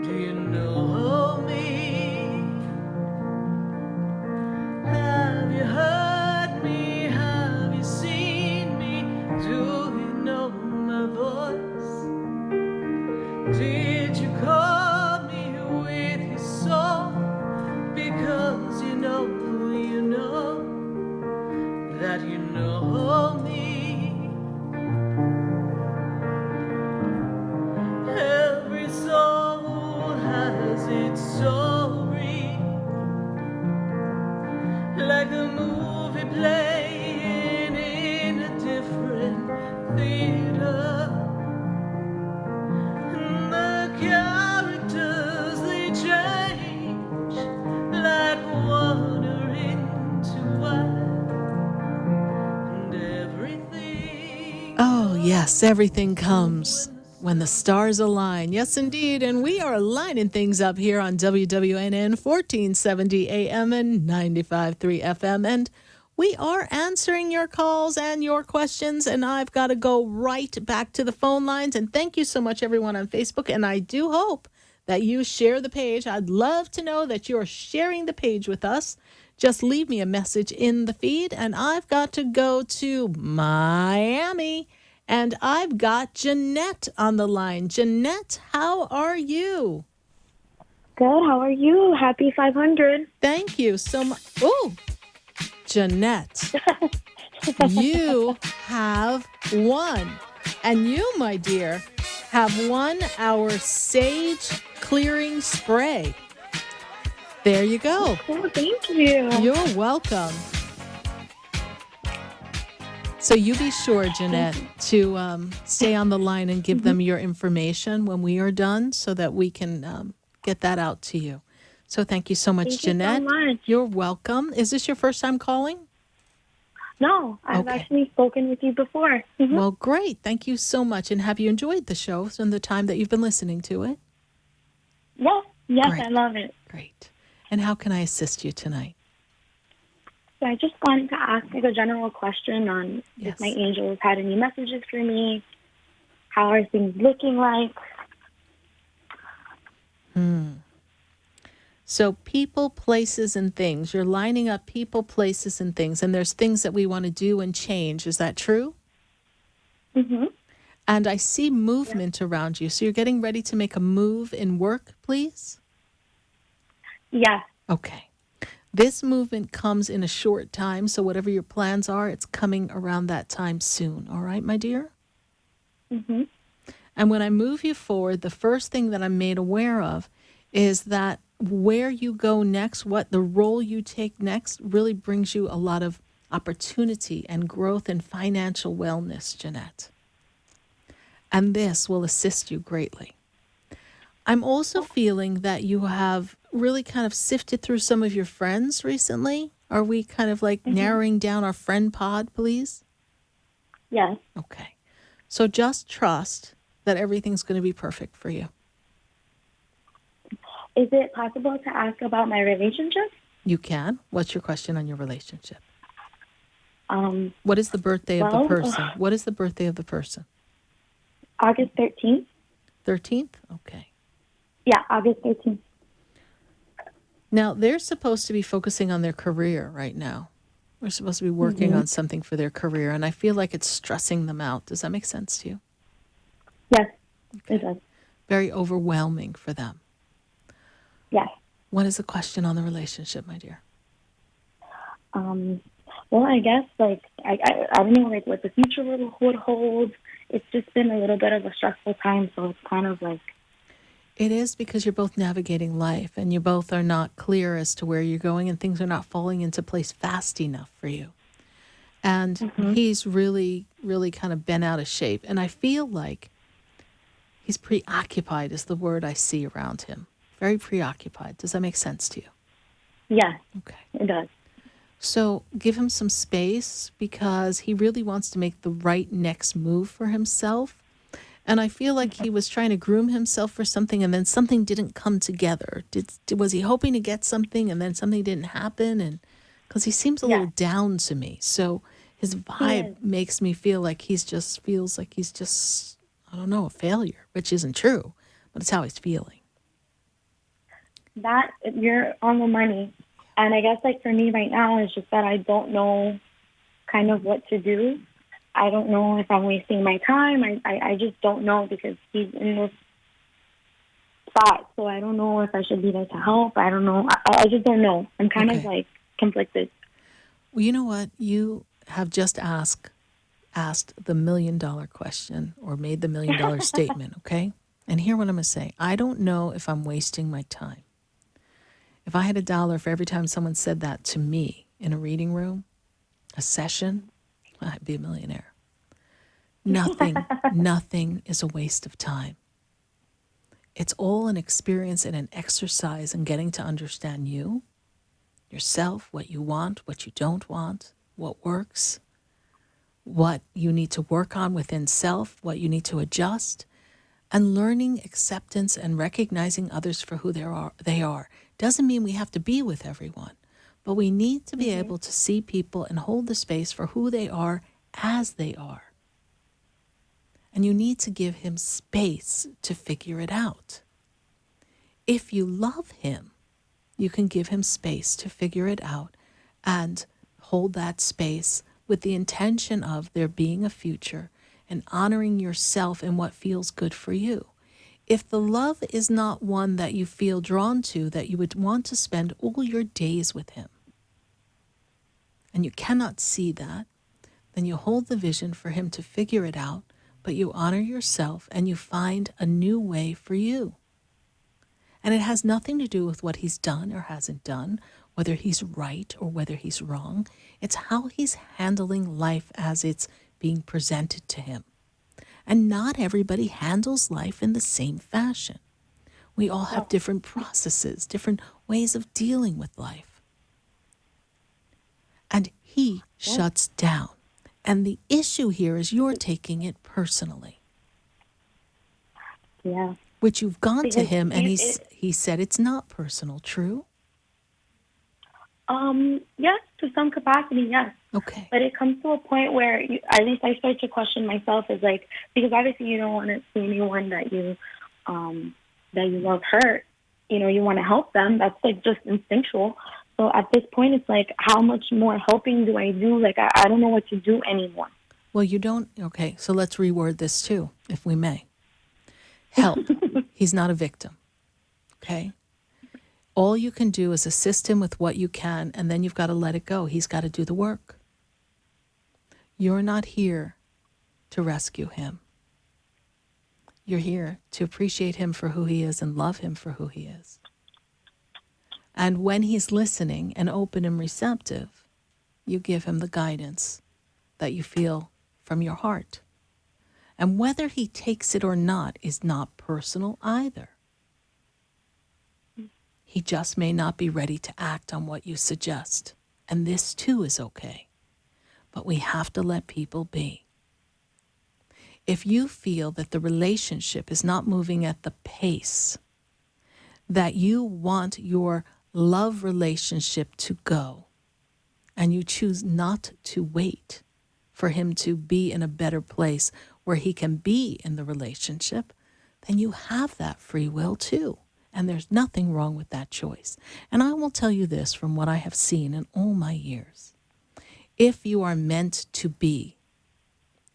Do you know me? Have you heard me? Have you seen me? Do you know my voice? Did you call me with your soul? Because you know that you know like a movie playing in a different theater. And the characters, they change like water into wine. And everything. Oh, yes, everything comes when the stars align. Yes, indeed. And we are lining things up here on WWNN 1470 AM and 95.3 FM. And we are answering your calls and your questions. And I've got to go right back to the phone lines. And thank you so much, everyone on Facebook. And I do hope that you share the page. I'd love to know that you're sharing the page with us. Just leave me a message in the feed. And I've got to go to Miami. And I've got Jeanette on the line. Jeanette, how are you? Good. How are you? Happy 500. Thank you so much. Oh, Jeanette, you have won. And you, my dear, have won our sage clearing spray. There you go. Oh, thank you. You're welcome. So you be sure, Jeanette, to stay on the line and give them your information when we are done so that we can get that out to you. So thank you so much, Jeanette. Thank you so much. You're welcome. Is this your first time calling? No, I've actually spoken with you before. Mhm. Well, great. Thank you so much. And have you enjoyed the show and the time that you've been listening to it? Yes, Great. I love it. Great. And how can I assist you tonight? So I just wanted to ask like a general question on if my angels had any messages for me. How are things looking like? So people, places, and things. You're lining up people, places, and things. And there's things that we want to do and change. Is that true? Mm-hmm. And I see movement around you. So you're getting ready to make a move in work, please? Yes. Okay. This movement comes in a short time, so whatever your plans are, it's coming around that time soon. All right, my dear? Mm-hmm. And when I move you forward, the first thing that I'm made aware of is that where you go next, what the role you take next, really brings you a lot of opportunity and growth and financial wellness, Jeanette. And this will assist you greatly. I'm also feeling that you have really kind of sifted through some of your friends recently. Are we kind of like narrowing down our friend pod, please? Yes. Okay. So just trust that everything's going to be perfect for you. Is it possible to ask about my relationship? You can. What's your question on your relationship? What is the birthday of the well, person? What is the birthday of the person? August 13th. 13th? Okay. Yeah, August 13th. Now, they're supposed to be focusing on their career right now. They're supposed to be working on something for their career, and I feel like it's stressing them out. Does that make sense to you? Yes, it does. Very overwhelming for them. Yes. What is the question on the relationship, my dear? Well, I guess, like, I don't know, like, what the future would hold. It's just been a little bit of a stressful time, so it's kind of like... It is because you're both navigating life, and you both are not clear as to where you're going, and things are not falling into place fast enough for you. And he's really, really kind of bent out of shape. And I feel like he's preoccupied is the word I see around him. Very preoccupied. Does that make sense to you? Yeah. Okay. It does. So give him some space because he really wants to make the right next move for himself. And I feel like he was trying to groom himself for something and then something didn't come together. Was he hoping to get something and then something didn't happen? And because he seems a little down to me. So his vibe makes me feel like feels like he's just, I don't know, a failure, which isn't true, but it's how he's feeling. That, you're on the money. And I guess, like, for me right now, it's just that I don't know kind of what to do. I don't know if I'm wasting my time. I just don't know because he's in this spot. So I don't know if I should be there to help. I don't know. I just don't know. I'm kind of, like, conflicted. Well, you know what? You have just asked the $1 million question or made the $1 million statement, okay? And hear what I'm going to say. I don't know if I'm wasting my time. If I had $1 for every time someone said that to me, in a reading room, a session, I'd be a millionaire. Nothing is a waste of time. It's all an experience and an exercise in getting to understand you, yourself, what you want, what you don't want, what works, what you need to work on within self, what you need to adjust, and learning acceptance and recognizing others for who they are. Doesn't mean we have to be with everyone, but we need to be able to see people and hold the space for who they are as they are. And you need to give him space to figure it out. If you love him, you can give him space to figure it out and hold that space with the intention of there being a future and honoring yourself and what feels good for you. If the love is not one that you feel drawn to, that you would want to spend all your days with him, and you cannot see that, then you hold the vision for him to figure it out, but you honor yourself and you find a new way for you. And it has nothing to do with what he's done or hasn't done, whether he's right or whether he's wrong. It's how he's handling life as it's being presented to him. And not everybody handles life in the same fashion. We all have different processes, different ways of dealing with life. And he shuts down. And the issue here is you're taking it personally. Yeah. Which you've gone to Because him and he said it's not personal, true? Yes, to some capacity, yes. Okay. But it comes to a point where, at least I start to question myself, is like, because obviously you don't want to see anyone that you love hurt. You know, you want to help them. That's like just instinctual. So at this point, it's like, how much more helping do I do? Like, I don't know what to do anymore. Well, you don't. Okay, so let's reword this too, if we may. Help. He's not a victim. Okay? All you can do is assist him with what you can, and then you've got to let it go. He's got to do the work. You're not here to rescue him. You're here to appreciate him for who he is and love him for who he is. And when he's listening and open and receptive, you give him the guidance that you feel from your heart. And whether he takes it or not is not personal either. He just may not be ready to act on what you suggest. And this too is okay. But we have to let people be. If you feel that the relationship is not moving at the pace that you want your love relationship to go, and you choose not to wait for him to be in a better place where he can be in the relationship, then you have that free will too. And there's nothing wrong with that choice. And I will tell you this from what I have seen in all my years. If you are meant to be,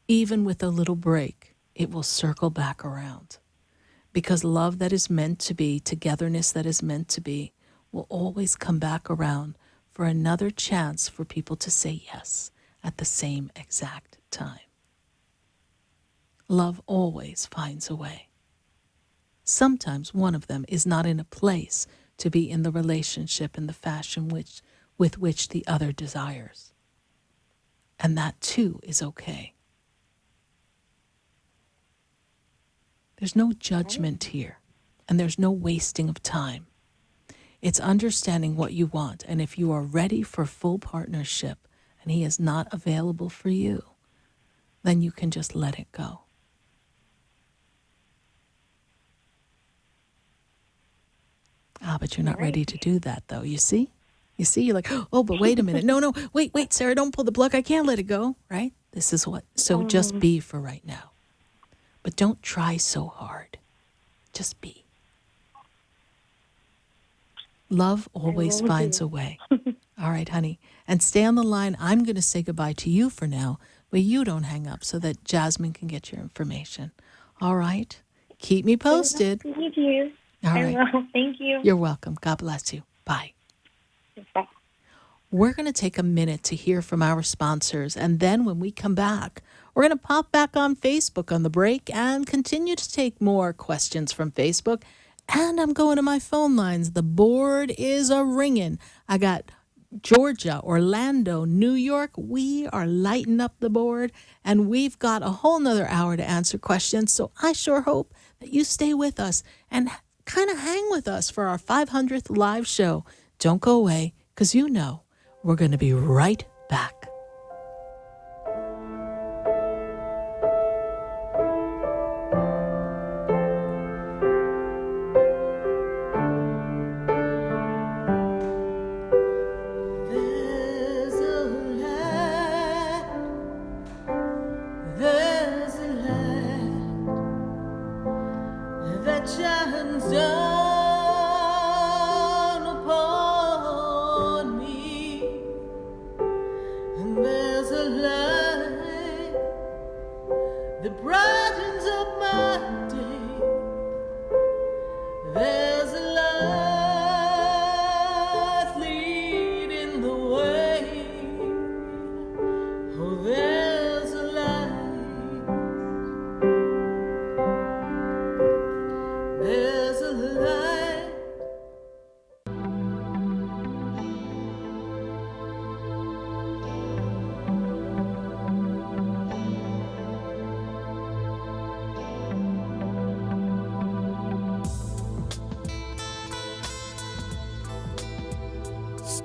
even with a little break, it will circle back around. Because love that is meant to be, togetherness that is meant to be, will always come back around for another chance for people to say yes at the same exact time. Love always finds a way. Sometimes one of them is not in a place to be in the relationship in the fashion with which the other desires. And that too is okay. There's no judgment here, and there's no wasting of time. It's understanding what you want, and if you are ready for full partnership and he is not available for you, then you can just let it go. But you're not ready to do that, though. You see? You're like, oh, but wait a minute. No, wait, Sarah, don't pull the plug. I can't let it go, right? This is what. So just be for right now. But don't try so hard. Just be. Love always finds a way. All right, honey. And stay on the line. I'm going to say goodbye to you for now, but you don't hang up so that Jasmine can get your information. All right? Keep me posted. Thank you. All right. I will. Thank you. You're welcome. God bless you. Bye. Bye. We're going to take a minute to hear from our sponsors, and then when we come back, we're going to pop back on Facebook on the break and continue to take more questions from Facebook. And I'm going to my phone lines. The board is a-ringing. I got Georgia, Orlando, New York, we are lighting up the board, and we've got a whole nother hour to answer questions. So I sure hope that you stay with us and kind of hang with us for our 500th live show. Don't go away, because you know we're going to be right back.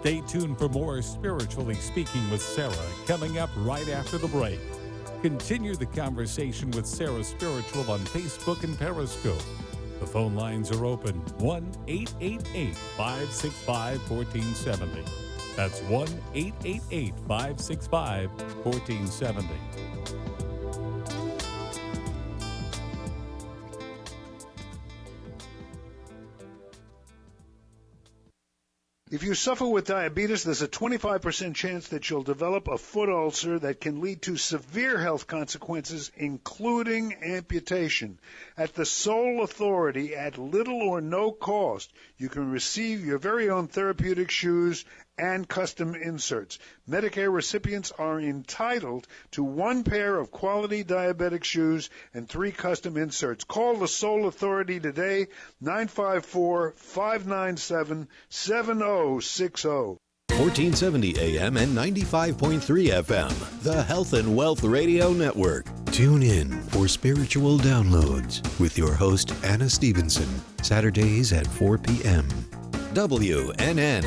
Stay tuned for more Spiritually Speaking with Sarah coming up right after the break. Continue the conversation with Sarah Spiritual on Facebook and Periscope. The phone lines are open 1-888-565-1470. That's 1-888-565-1470. If you suffer with diabetes, there's a 25% chance that you'll develop a foot ulcer that can lead to severe health consequences, including amputation. At the Soul Authority, at little or no cost, you can receive your very own therapeutic shoes and custom inserts. Medicare recipients are entitled to 1 pair of quality diabetic shoes and 3 custom inserts. Call the Soul Authority today, 954-597-7060. 1470 AM and 95.3 FM, the Health and Wealth Radio Network. Tune in for spiritual downloads with your host, Anna Stevenson, Saturdays at 4 p.m. WNN.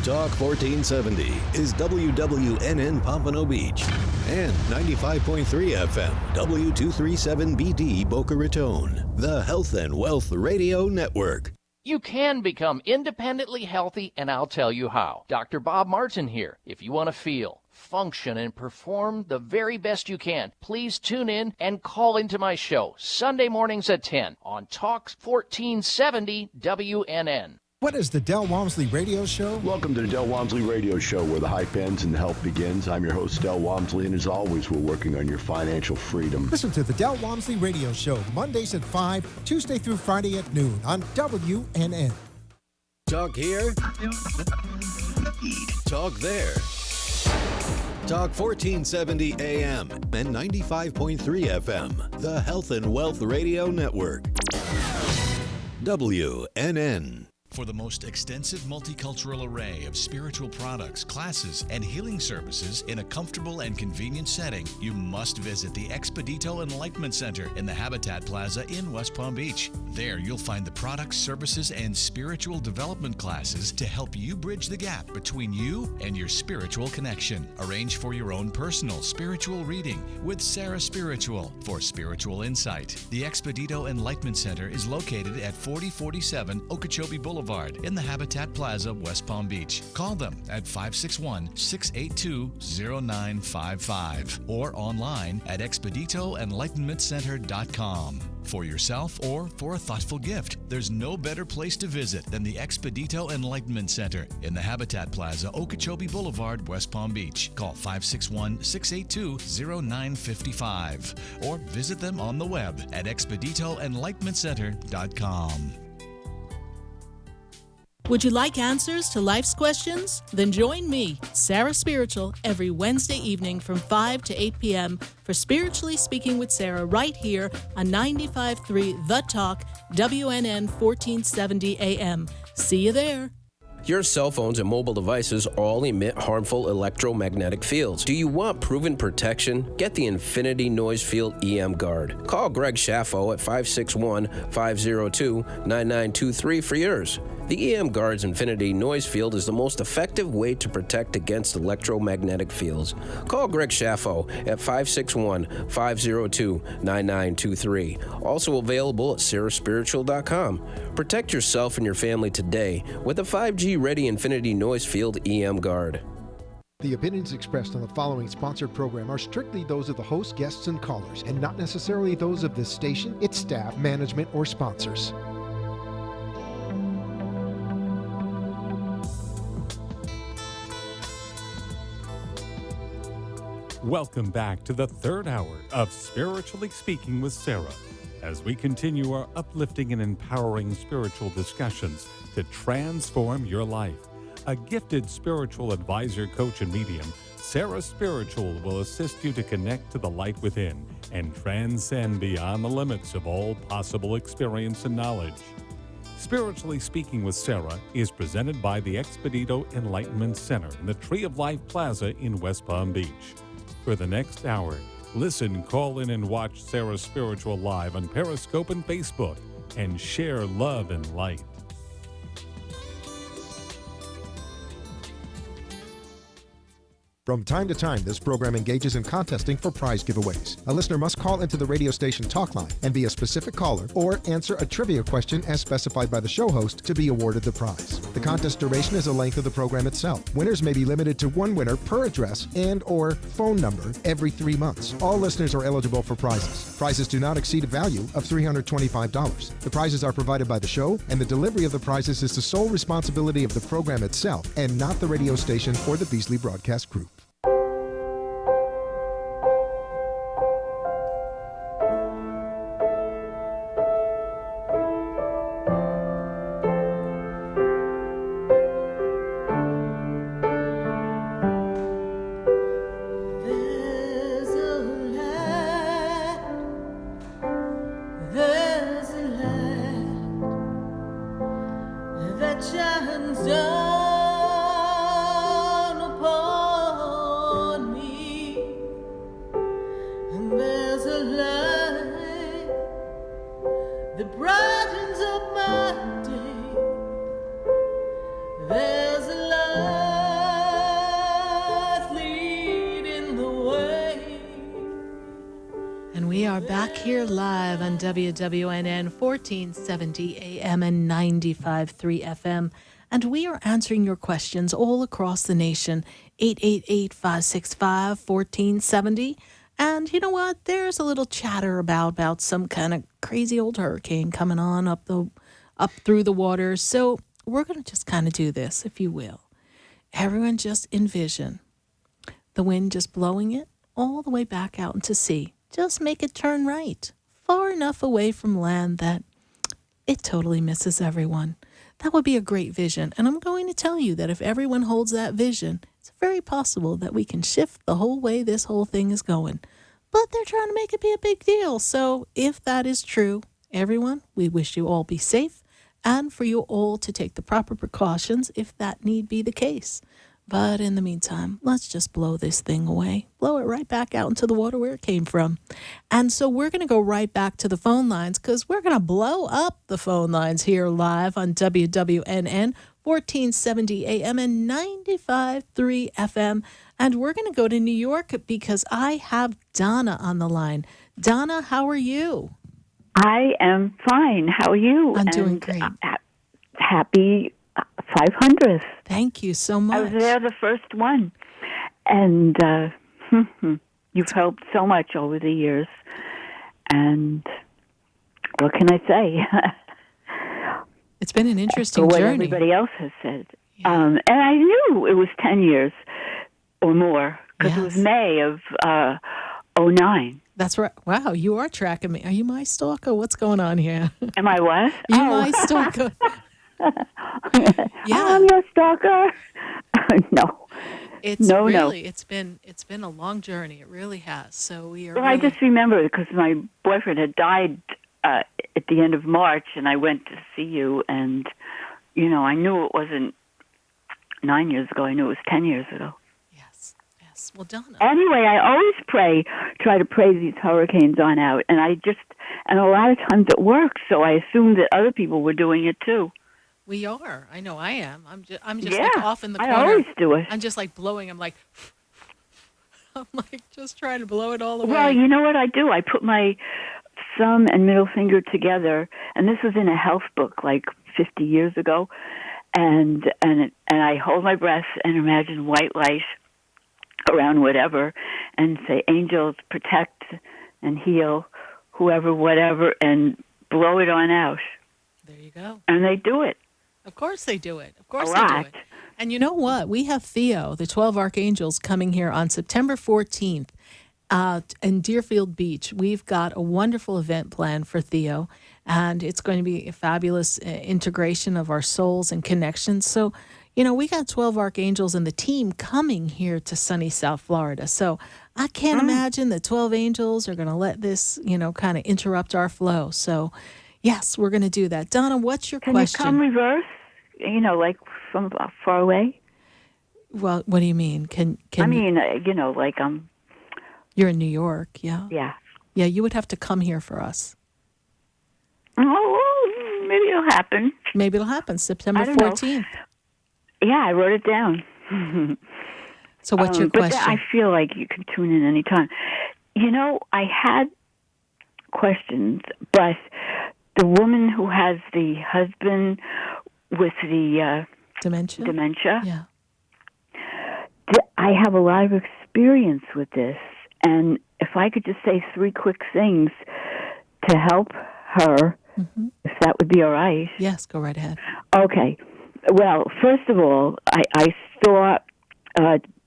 Talk 1470 is WWNN Pompano Beach and 95.3 FM W237BD Boca Raton, the Health and Wealth Radio Network. You can become independently healthy, and I'll tell you how. Dr. Bob Martin here. If you want to feel, function, and perform the very best you can, please tune in and call into my show Sunday mornings at 10 on Talk 1470 WNN. What is the Del Walmsley Radio Show? Welcome to the Del Walmsley Radio Show, where the hype ends and the help begins. I'm your host, Del Walmsley, and as always, we're working on your financial freedom. Listen to the Del Walmsley Radio Show, Mondays at 5, Tuesday through Friday at noon on WNN. Talk here. Talk there. Talk 1470 AM and 95.3 FM, the Health and Wealth Radio Network. WNN. For the most extensive multicultural array of spiritual products, classes, and healing services in a comfortable and convenient setting, you must visit the Expedito Enlightenment Center in the Habitat Plaza in West Palm Beach. There you'll find the products, services, and spiritual development classes to help you bridge the gap between you and your spiritual connection. Arrange for your own personal spiritual reading with Sarah Spiritual for spiritual insight. The Expedito Enlightenment Center is located at 4047 Okeechobee Boulevard in the Habitat Plaza, West Palm Beach. Call them at 561-682-0955 or online at expeditoenlightenmentcenter.com. For yourself or for a thoughtful gift, there's no better place to visit than the Expedito Enlightenment Center in the Habitat Plaza, Okeechobee Boulevard, West Palm Beach. Call 561-682-0955 or visit them on the web at expeditoenlightenmentcenter.com. Would you like answers to life's questions? Then join me, Sarah Spiritual, every Wednesday evening from 5 to 8 p.m. for Spiritually Speaking with Sarah right here on 95.3 The Talk, WNN 1470 AM. See you there. Your cell phones and mobile devices all emit harmful electromagnetic fields. Do you want proven protection? Get the Infinity Noise Field EM Guard. Call Greg Schaffo at 561-502-9923 for yours. The EM Guard's Infinity Noise Field is the most effective way to protect against electromagnetic fields. Call Greg Schaffo at 561-502-9923. Also available at saraspiritual.com. Protect yourself and your family today with a 5G-ready Infinity Noise Field EM Guard. The opinions expressed on the following sponsored program are strictly those of the host, guests, and callers, and not necessarily those of this station, its staff, management, or sponsors. Welcome back to the third hour of Spiritually Speaking with Sarah, as we continue our uplifting and empowering spiritual discussions to transform your life. A gifted spiritual advisor, coach, and medium, Sarah Spiritual will assist you to connect to the light within and transcend beyond the limits of all possible experience and knowledge. Spiritually Speaking with Sarah is presented by the Expedito Enlightenment Center in the Tree of Life Plaza in West Palm Beach. For the next hour, listen, call in, and watch Sarah Spiritual live on Periscope and Facebook, and share love and light. From time to time, this program engages in contesting for prize giveaways. A listener must call into the radio station talk line and be a specific caller or answer a trivia question as specified by the show host to be awarded the prize. The contest duration is the length of the program itself. Winners may be limited to one winner per address and or phone number every 3 months. All listeners are eligible for prizes. Prizes do not exceed a value of $325. The prizes are provided by the show, and the delivery of the prizes is the sole responsibility of the program itself and not the radio station or the Beasley Broadcast Group. WWNN 1470 AM and 95.3 FM. And we are answering your questions all across the nation, 888-565-1470. And you know what? There's a little chatter about some kind of crazy old hurricane coming on up through the waters. So we're going to just kind of do this, if you will. Everyone just envision the wind just blowing it all the way back out into sea. Just make it turn right, far enough away from land that it totally misses everyone. That would be a great vision. And I'm going to tell you that if everyone holds that vision, it's very possible that we can shift the whole way this whole thing is going. But they're trying to make it be a big deal. So if that is true, everyone, we wish you all be safe and for you all to take the proper precautions if that need be the case. But in the meantime, let's just blow this thing away. Blow it right back out into the water where it came from. And so we're going to go right back to the phone lines because we're going to blow up the phone lines here live on WWNN 1470 AM and 95.3 FM. And we're going to go to New York because I have Donna on the line. Donna, how are you? I am fine. How are you? I'm doing great. Happy 500th. Thank you so much. I was there the first one. And you've helped so much over the years. And what can I say? It's been an interesting what journey. Everybody else has said. Yeah. And I knew it was 10 years or more because it was May of 09. That's right. Wow, you are tracking me. Are you my stalker? What's going on here? Am I what? You my stalker. Yeah. I'm your stalker. No. It's really it's been a long journey. It really has. So we are. Well, I just remember because my boyfriend had died at the end of March, and I went to see you, and I knew it wasn't 9 years ago. I knew it was 10 years ago. Yes. Well, Donna. Anyway, I always try to pray these hurricanes on out, and a lot of times it works. So I assumed that other people were doing it too. We are. I know I am. I'm just Yeah, like off in the corner. I always do it. I'm just like blowing. I'm like just trying to blow it all away. Well, you know what I do? I put my thumb and middle finger together, and this was in a health book like 50 years ago, and I hold my breath and imagine white light around whatever, and say, angels, protect and heal whoever, whatever, and blow it on out. There you go. And they do it. Of course they do it. Of course A they do lot. it. And you know what? We have Theo, the 12 Archangels, coming here on September 14th in Deerfield Beach. We've got a wonderful event planned for Theo, and it's going to be a fabulous integration of our souls and connections. So, you know, we got 12 Archangels and the team coming here to sunny South Florida. So I can't imagine that 12 angels are going to let this, you know, kind of interrupt our flow. So, yes, we're going to do that. Donna, what's your question? Can you come reverse? You know, like from far away? Well, what do you mean? I mean, you know, like you're in New York, yeah? Yeah. Yeah, you would have to come here for us. Oh, maybe it'll happen. Maybe it'll happen, September I don't know. 14th. Yeah, I wrote it down. So what's your question? But I feel like you can tune in anytime. You know, I had questions, but the woman who has the husband with the dementia, yeah, I have a lot of experience with this, and if I could just say 3 quick things to help her, if that would be all right. Yes, go right ahead. Okay. Well, first of all, I saw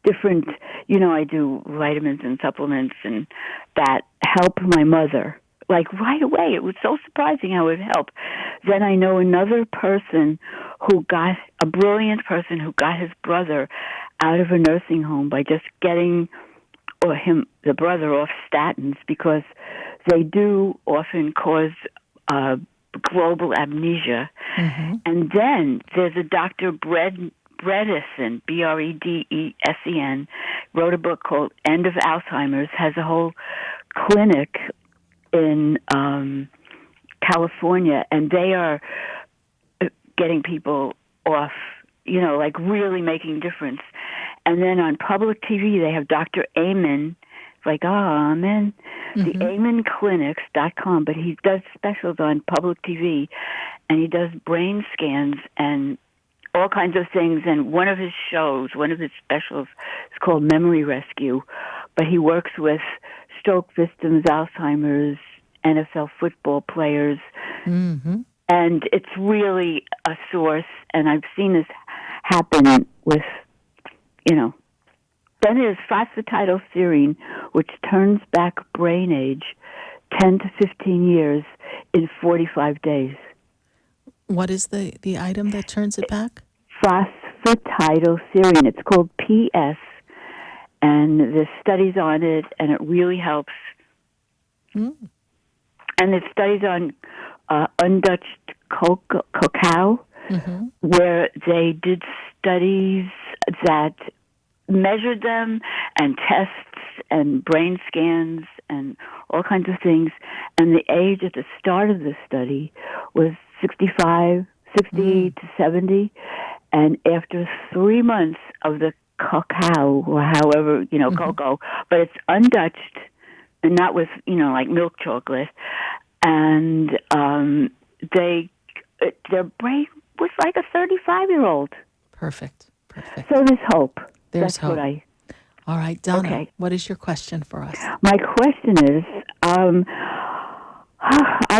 different, you know, I do vitamins and supplements and that help my mother. Like right away, it was so surprising how it helped. Then I know another person a brilliant person who got his brother out of a nursing home by just getting the brother off statins, because they do often cause global amnesia. And then there's a Dr. Bredesen, Bredesen, wrote a book called End of Alzheimer's, has a whole clinic in California, and they are getting people off, you know, like really making difference. And then on public TV, they have Dr. Amen, like, amen, the AmenClinics.com, but he does specials on public TV, and he does brain scans and all kinds of things. And one of his specials is called Memory Rescue, but he works with stroke victims, Alzheimer's, NFL football players, and it's really a source, and I've seen this happen with, you know. Then there's phosphatidylserine, which turns back brain age 10 to 15 years in 45 days. What is the item that turns it back? Phosphatidylserine. It's called PS, and there's studies on it, and it really helps. And there's studies on undutched cacao, where they did studies that measured them and tests and brain scans and all kinds of things. And the age at the start of the study was 60 to 70. And after 3 months of the cacao, or however, you know, cocoa, but it's undutched and not with, you know, like milk chocolate. And their brain was like a 35-year-old. Perfect. So there's hope. There's That's hope. All right, Donna, Okay. what is your question for us? My question is, I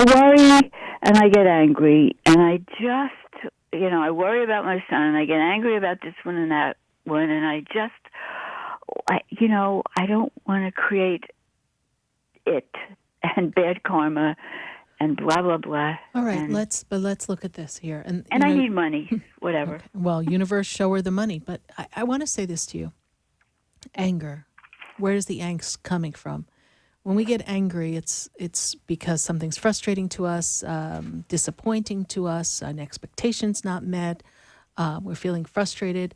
worry and I get angry, and I just, you know, I worry about my son, and I get angry about this one and that one, and I don't want to create it and bad karma and blah blah blah. All right, and, let's look at this here. And I need money, whatever. Okay. Well, universe, show her the money. But I want to say this to you. Anger. Where is the angst coming from? When we get angry, it's because something's frustrating to us, disappointing to us, an expectation's not met, we're feeling frustrated.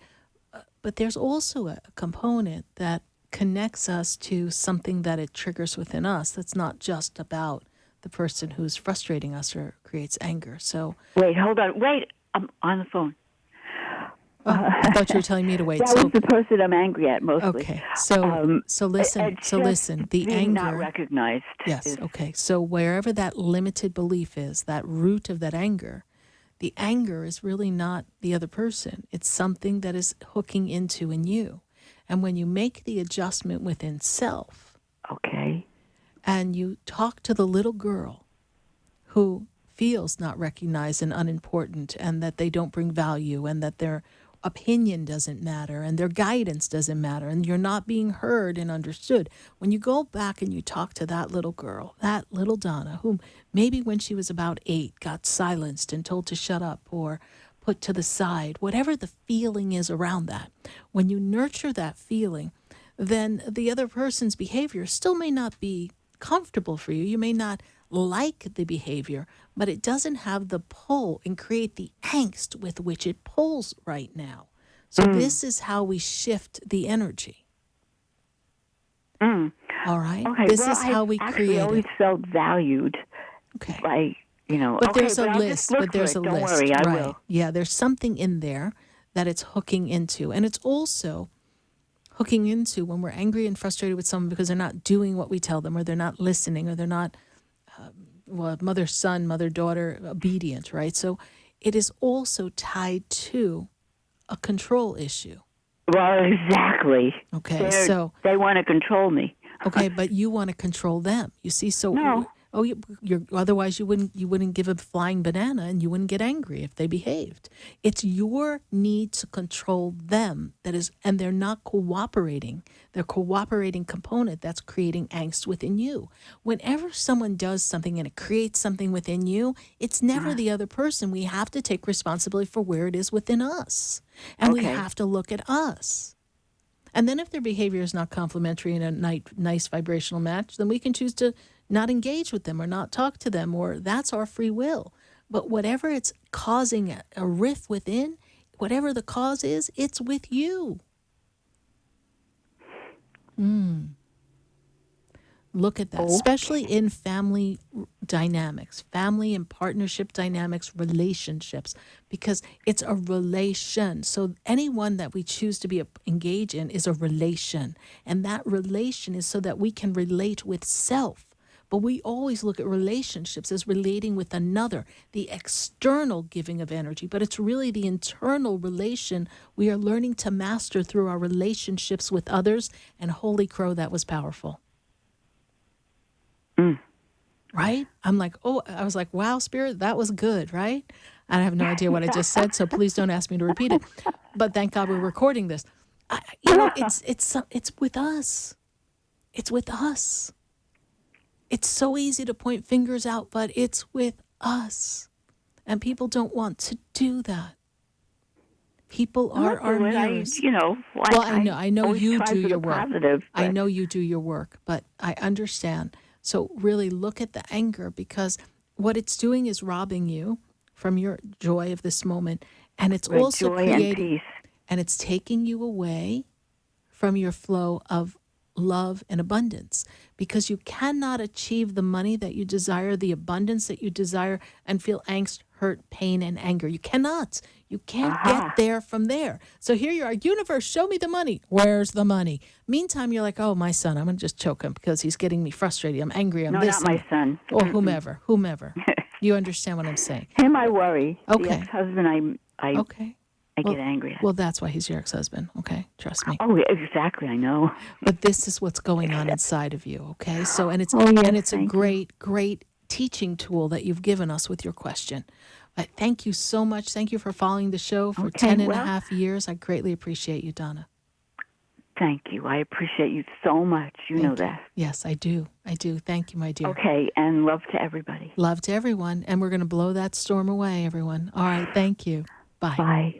But there's also a component that connects us to something that it triggers within us that's not just about the person who's frustrating us or creates anger. So Wait, hold on. Wait, I'm on the phone. I thought you were telling me to wait. That was the person I'm angry at mostly. Okay, so listen. it's So just listen. The being anger. not recognized. Yes. Okay. So wherever that limited belief is, that root of that anger, the anger is really not the other person. It's something that is hooking into in you, and when you make the adjustment within self, okay, and you talk to the little girl who feels not recognized and unimportant, and that they don't bring value, and that their opinion doesn't matter and their guidance doesn't matter, and you're not being heard and understood. When you go back and you talk to that little girl, that little Donna, whom maybe when she was about 8 got silenced and told to shut up or put to the side, whatever the feeling is around that, when you nurture that feeling, then the other person's behavior still may not be comfortable for you. You may not like the behavior, but it doesn't have the pull and create the angst with which it pulls right now. So this is how we shift the energy. All right? Okay, This well, is how we I create always it. felt valued by, But okay, there's a I'll list. just look But there's for a it. Don't list. worry, I right. will. Yeah, there's something in there that it's hooking into. And it's also hooking into when we're angry and frustrated with someone because they're not doing what we tell them, or they're not listening, or they're not mother, son, mother, daughter, obedient, right? So it is also tied to a control issue. Well, exactly. Okay, so they want to control me. Okay, but you want to control them. You see, so No. you're otherwise you wouldn't give a flying banana, and you wouldn't get angry if they behaved. It's your need to control them that is, and they're not cooperating. They're cooperating component that's creating angst within you. Whenever someone does something and it creates something within you, it's never the other person. We have to take responsibility for where it is within us, and we Okay. have to look at us. And then if their behavior is not complimentary in a nice vibrational match, then we can choose to not engage with them or not talk to them, or that's our free will. But whatever it's causing a rift within, whatever the cause is, it's with you. Look at that, especially in family dynamics, family and partnership dynamics, relationships, because it's a relation. So anyone that we choose to be engaged in is a relation. And that relation is so that we can relate with self. But we always look at relationships as relating with another, the external giving of energy, but it's really the internal relation we are learning to master through our relationships with others. And holy crow, that was powerful. Right? I was like, wow, Spirit, that was good, right? I have no idea what I just said, so please don't ask me to repeat it. But thank God we're recording this. It's with us. It's with us. It's so easy to point fingers out, but it's with us. And people don't want to do that. People are our mirrors. I know you do your work. I know you do your work, but I understand. So really look at the anger, because what it's doing is robbing you from your joy of this moment. And it's also creating, and it's taking you away from your flow of love and abundance, because you cannot achieve the money that you desire, the abundance that you desire, and feel angst, hurt, pain, and anger. You cannot. You can't get there from there. So here you are, universe, show me the money. Where's the money? Meantime, you're like, oh, my son, I'm going to just choke him because he's getting me frustrated. I'm angry. I'm No, this. not my son. Or whomever. You understand what I'm saying? Him, I worry. Okay. The ex-husband, I get angry at. Well, that's why he's your ex-husband, okay? Trust me. Oh, exactly, I know. But this is what's going on inside of you, okay? So, and it's a great, great teaching tool that you've given us with your question. Thank you so much. Thank you for following the show for 10 and a half years. I greatly appreciate you, Donna. Thank you. I appreciate you so much. You know that. Yes, I do. I do. Thank you, my dear. Okay, and love to everybody. Love to everyone. And we're going to blow that storm away, everyone. All right, thank you. Bye. Bye.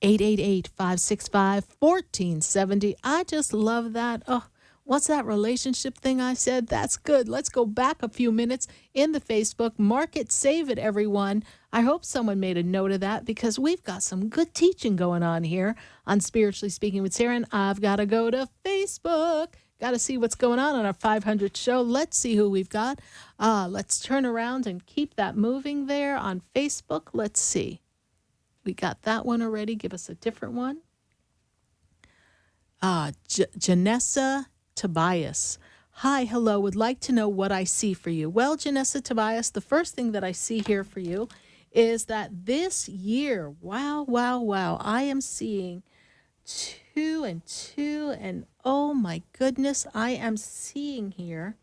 888-565-1470. I just love that. Oh, What's that relationship thing I said? That's good. Let's go back a few minutes in the Facebook. Mark it, save it, everyone. I hope someone made a note of that because we've got some good teaching going on here on Spiritually Speaking with Sarah, and I've got to go to Facebook. Got to see what's going on our 500 show. Let's see who we've got. Let's turn around and keep that moving there on Facebook. Let's see. We got that one already. Give us a different one. Janessa Tobias. Hi, hello. Would like to know what I see for you. Well, Janessa Tobias, the first thing that I see here for you is that this year, wow, I am seeing 2 and 2, and oh my goodness, I am seeing here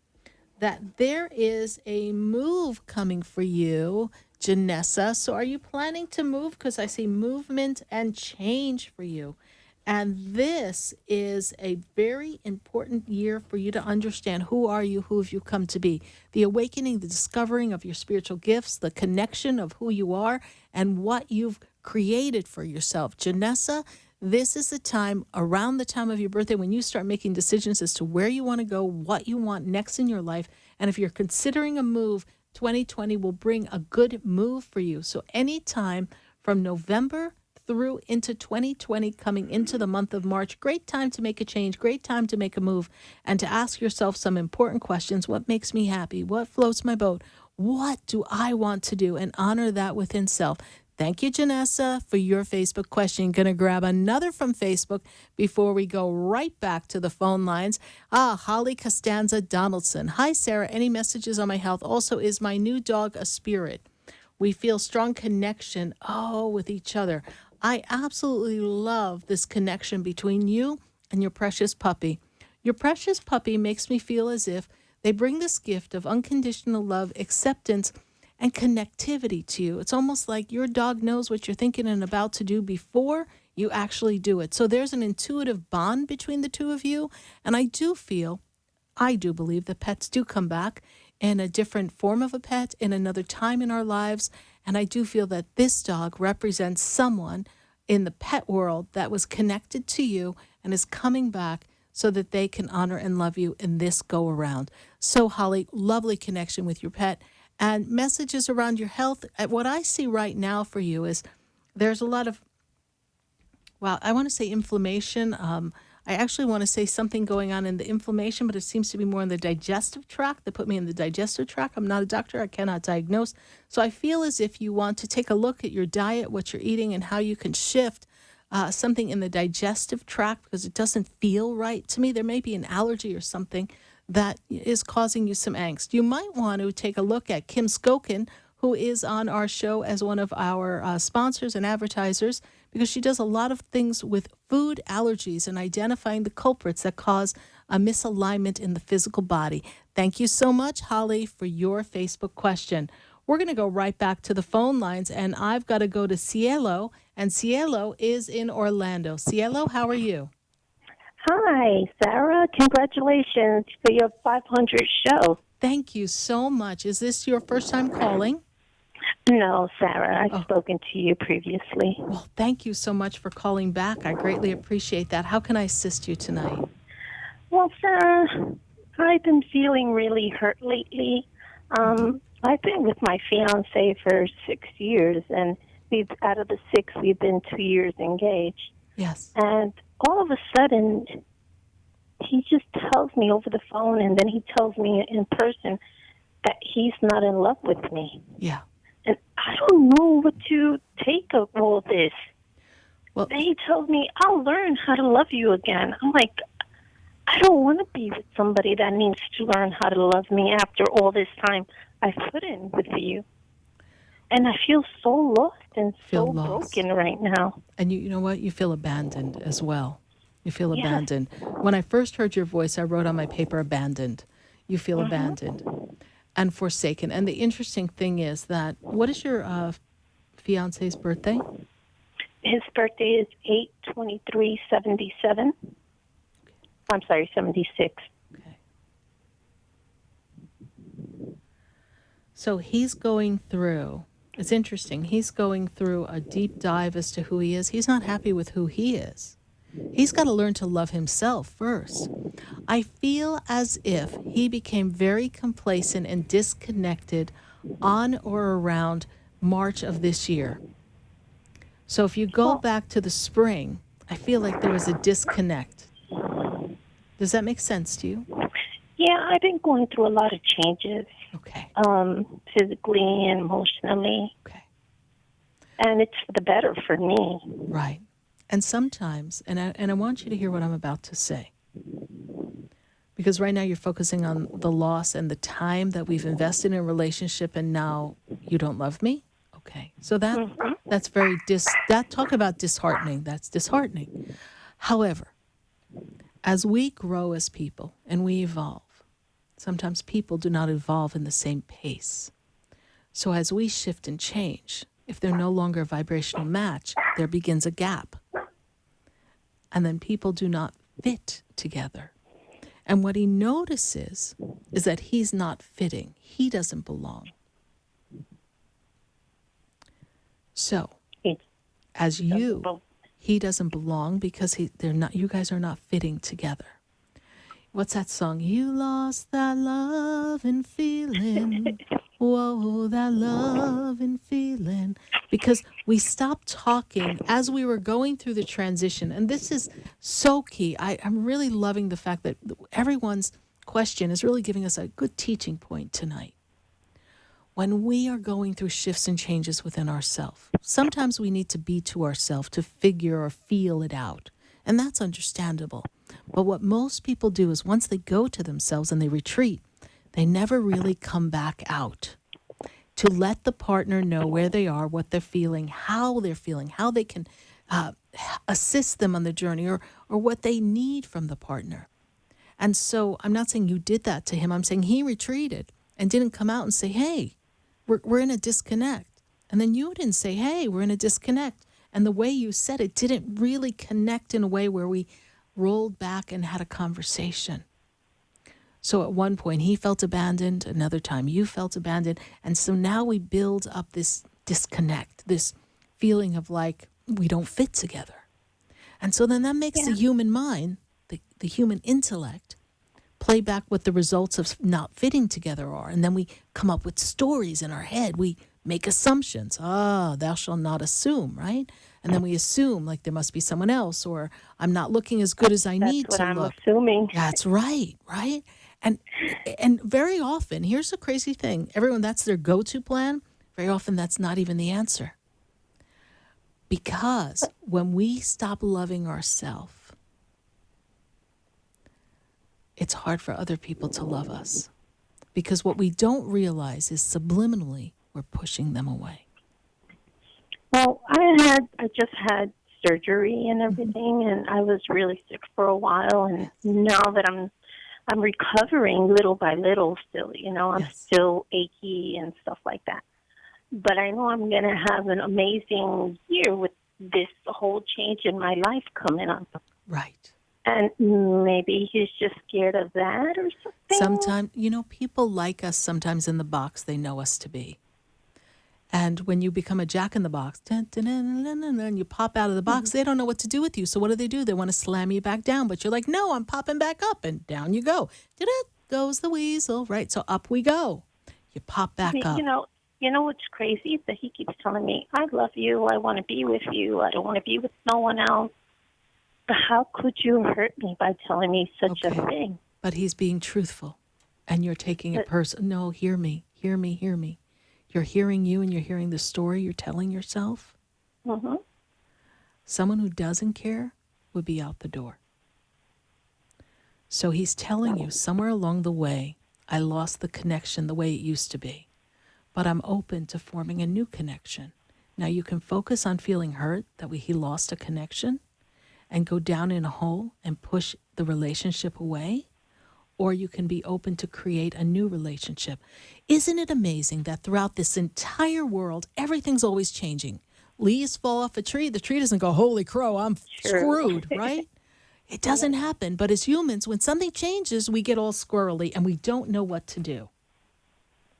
that there is a move coming for you, Janessa. So are you planning to move? Because I see movement and change for you. And this is a very important year for you to understand who are you, who have you come to be. The awakening, the discovering of your spiritual gifts, the connection of who you are and what you've created for yourself. Janessa, this is the time, around the time of your birthday, when you start making decisions as to where you want to go, what you want next in your life. And if you're considering a move, 2020 will bring a good move for you. So anytime from November through into 2020, coming into the month of March, great time to make a change, great time to make a move, and to ask yourself some important questions. What makes me happy? What floats my boat? What do I want to do? And honor that within self. Thank you, Janessa, for your Facebook question. Going to grab another from Facebook before we go right back to the phone lines. Holly Costanza Donaldson. Hi, Sarah. Any messages on my health? Also, is my new dog a spirit? We feel strong connection, with each other. I absolutely love this connection between you and your precious puppy. Your precious puppy makes me feel as if they bring this gift of unconditional love, acceptance, and connectivity to you. It's almost like your dog knows what you're thinking and about to do before you actually do it. So there's an intuitive bond between the two of you. And I do believe that pets do come back in a different form of a pet in another time in our lives. And I do feel that this dog represents someone in the pet world that was connected to you and is coming back so that they can honor and love you in this go around. So, Holly, lovely connection with your pet. And messages around your health. What I see right now for you is there's a lot of, I want to say inflammation. I actually want to say something going on in the inflammation, but it seems to be more in the digestive tract. They put me in the digestive tract. I'm not a doctor. I cannot diagnose. So I feel as if you want to take a look at your diet, what you're eating, and how you can shift something in the digestive tract because it doesn't feel right to me. There may be an allergy or something that is causing you some angst. You might want to take a look at Kim Skokin, who is on our show as one of our sponsors and advertisers, because she does a lot of things with food allergies and identifying the culprits that cause a misalignment in the physical body. Thank you so much, Holly, for your Facebook question. We're going to go right back to the phone lines, and I've got to go to Cielo, and Cielo is in Orlando. Cielo, how are you? Hi, Sarah. Congratulations for your 500 show. Thank you so much. Is this your first time calling? No, Sarah. I've spoken to you previously. Well, thank you so much for calling back. I greatly appreciate that. How can I assist you tonight? Well, Sarah, I've been feeling really hurt lately. I've been with my fiancé for 6 years, and out of the 6, we've been 2 years engaged. Yes. And all of a sudden, he just tells me over the phone, and then he tells me in person that he's not in love with me. Yeah. And I don't know what to take of all this. Well, then he tells me, I'll learn how to love you again. I'm like, I don't want to be with somebody that needs to learn how to love me after all this time I've put in with you. And I feel so lost and so broken right now. And you know what? You feel abandoned as well. You feel abandoned. When I first heard your voice, I wrote on my paper, abandoned. You feel abandoned and forsaken. And the interesting thing is that, what is your fiancé's birthday? His birthday is 8/23/77. I'm sorry, 76. Okay. So he's going through, it's interesting, he's going through a deep dive as to who he is. He's not happy with who he is. He's got to learn to love himself first. I feel as if he became very complacent and disconnected on or around March of this year. So if you go back to the spring, I feel like there was a disconnect. Does that make sense to you? Yeah, I've been going through a lot of changes. Okay. Physically and emotionally. Okay. And it's for the better for me. Right. And sometimes, and I want you to hear what I'm about to say, because right now you're focusing on the loss and the time that we've invested in a relationship, and now you don't love me. Okay, so that's very talk about disheartening. That's disheartening. However, as we grow as people and we evolve, sometimes people do not evolve in the same pace. So as we shift and change, if they're no longer a vibrational match, there begins a gap. And then people do not fit together. And what he notices is that he's not fitting. He doesn't belong. So, as you, he doesn't belong because they're not. You guys are not fitting together. What's that song? You lost that love and feeling. Whoa, that love and feeling. Because we stopped talking as we were going through the transition. And this is so key. I'm really loving the fact that everyone's question is really giving us a good teaching point tonight. When we are going through shifts and changes within ourselves, sometimes we need to be to ourselves to figure or feel it out. And that's understandable. But what most people do is once they go to themselves and they retreat, they never really come back out to let the partner know where they are, what they're feeling, how they can assist them on the journey or what they need from the partner. And so I'm not saying you did that to him. I'm saying he retreated and didn't come out and say, hey, we're in a disconnect. And then you didn't say, hey, we're in a disconnect. And the way you said it didn't really connect in a way where we rolled back and had a conversation. So at one point he felt abandoned, another time you felt abandoned. And so now we build up this disconnect, this feeling of like we don't fit together. And so then that makes the human mind, the human intellect, play back what the results of not fitting together are. And then we come up with stories in our head. We make assumptions. Thou shalt not assume, right? And then we assume like there must be someone else, or I'm not looking as good as I need to look. That's what I'm assuming. That's right, right? And very often, here's the crazy thing. Everyone, that's their go-to plan. Very often, that's not even the answer. Because when we stop loving ourselves, it's hard for other people to love us. Because what we don't realize is subliminally, we're pushing them away. Well, I just had surgery and everything, and I was really sick for a while. And now that I'm recovering little by little still, I'm still achy and stuff like that. But I know I'm going to have an amazing year with this whole change in my life coming up. Right. And maybe he's just scared of that or something. Sometimes, people like us sometimes in the box they know us to be. And when you become a jack in the box, and you pop out of the box, they don't know what to do with you. So what do? They want to slam you back down. But you're like, no, I'm popping back up. And down you go. Goes the weasel. Right. So up we go. You pop back up. You know what's crazy? That he keeps telling me, I love you. I want to be with you. I don't want to be with no one else. But how could you hurt me by telling me such a thing? But he's being truthful. And you're taking it personal. No, hear me. You're hearing you and you're hearing the story you're telling yourself. Mm-hmm. Someone who doesn't care would be out the door. So he's telling you somewhere along the way, I lost the connection the way it used to be. But I'm open to forming a new connection. Now you can focus on feeling hurt that he lost a connection and go down in a hole and push the relationship away. Or you can be open to create a new relationship. Isn't it amazing that throughout this entire world, everything's always changing? Leaves fall off a tree. The tree doesn't go, holy crow, I'm screwed, right? It doesn't happen. But as humans, when something changes, we get all squirrely and we don't know what to do.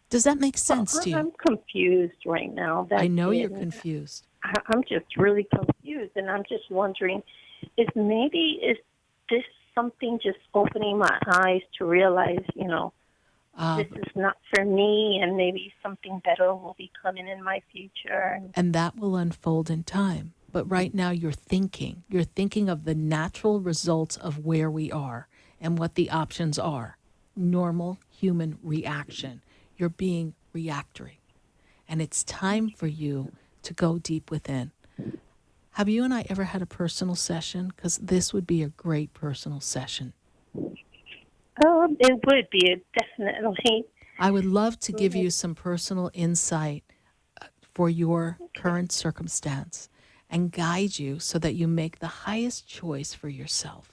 Does that make sense to you? I'm confused right now. I know you're confused. I'm just really confused, and I'm just wondering, is this something just opening my eyes to realize, this is not for me, and maybe something better will be coming in my future. And that will unfold in time. But right now you're thinking of the natural results of where we are and what the options are. Normal human reaction. You're being reactory. And it's time for you to go deep within. Have you and I ever had a personal session? Because this would be a great personal session. It would be, definitely. I would love to give you some personal insight for your current circumstance and guide you so that you make the highest choice for yourself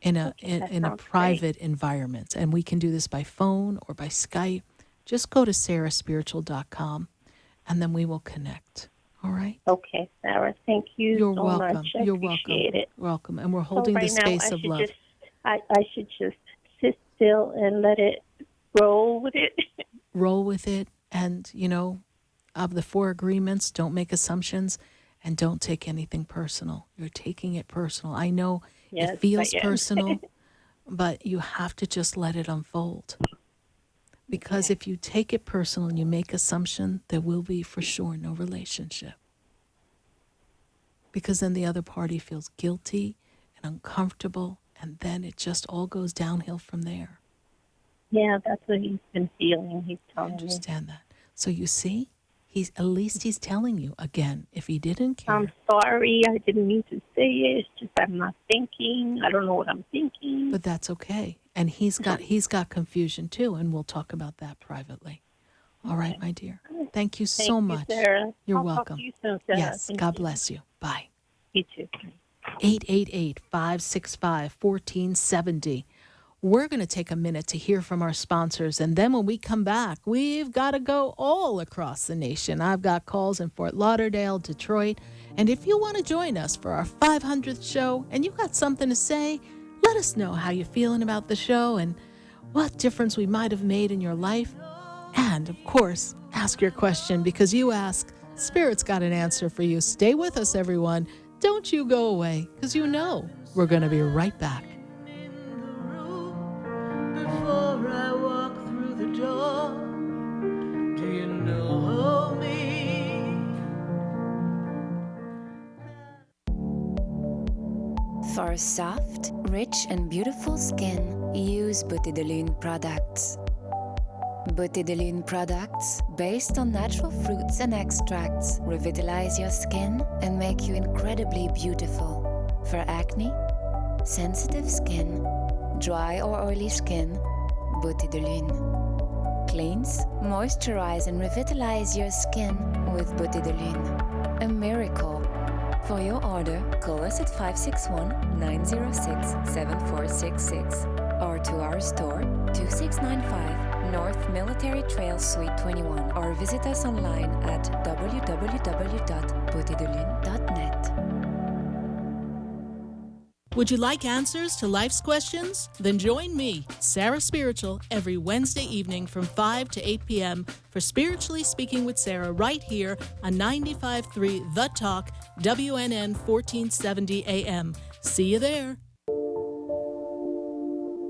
in a private environment. And we can do this by phone or by Skype. Just go to sarahspiritual.com and then we will connect. All right? Okay, Sarah. Thank you You're so welcome. much. You're appreciate welcome. it. Welcome. And we're holding right the space now, of love. I should just sit still and let it roll with it. Roll with it. And, of the 4 agreements, don't make assumptions and don't take anything personal. You're taking it personal. I know it feels personal, but you have to just let it unfold. Because if you take it personal and you make assumption, there will be for sure no relationship. Because then the other party feels guilty and uncomfortable, and then it just all goes downhill from there. Yeah, that's what he's been feeling. He's telling me. I understand that. So you see, at least he's telling you again. If he didn't care, I'm sorry. I didn't mean to say it. It's just I'm not thinking. I don't know what I'm thinking. But that's okay. And he's got confusion too, and we'll talk about that privately. All right, my dear. Thank you so much. Sarah. You're I'll welcome. Talk to you soon, Sarah. Yes, Thank God you. bless you. Bye. You too. 888-565-1470. We're going to take a minute to hear from our sponsors, and then when we come back, we've got to go all across the nation. I've got calls in Fort Lauderdale, Detroit, and if you want to join us for our 500th show and you've got something to say, let us know how you're feeling about the show and what difference we might have made in your life. And, of course, ask your question, because you ask, Spirit's got an answer for you. Stay with us, everyone. Don't you go away, because we're going to be right back. Before I walk through the door, do you know me? For a soft, rich and beautiful skin, use Beauté de Lune products. Beauté de Lune products, based on natural fruits and extracts, revitalize your skin and make you incredibly beautiful. For acne, sensitive skin, dry or oily skin, Beauté de Lune. Cleanse, moisturize and revitalize your skin with Beauté de Lune. A miracle. For your order, call us at 561-906-7466 or to our store, 2695 North Military Trail Suite 21, or visit us online at www.beautédelune.net. Would you like answers to life's questions? Then join me, Sarah Spiritual, every Wednesday evening from 5 to 8 p.m. for Spiritually Speaking with Sarah right here on 95.3 The Talk, WNN 1470 AM. See you there.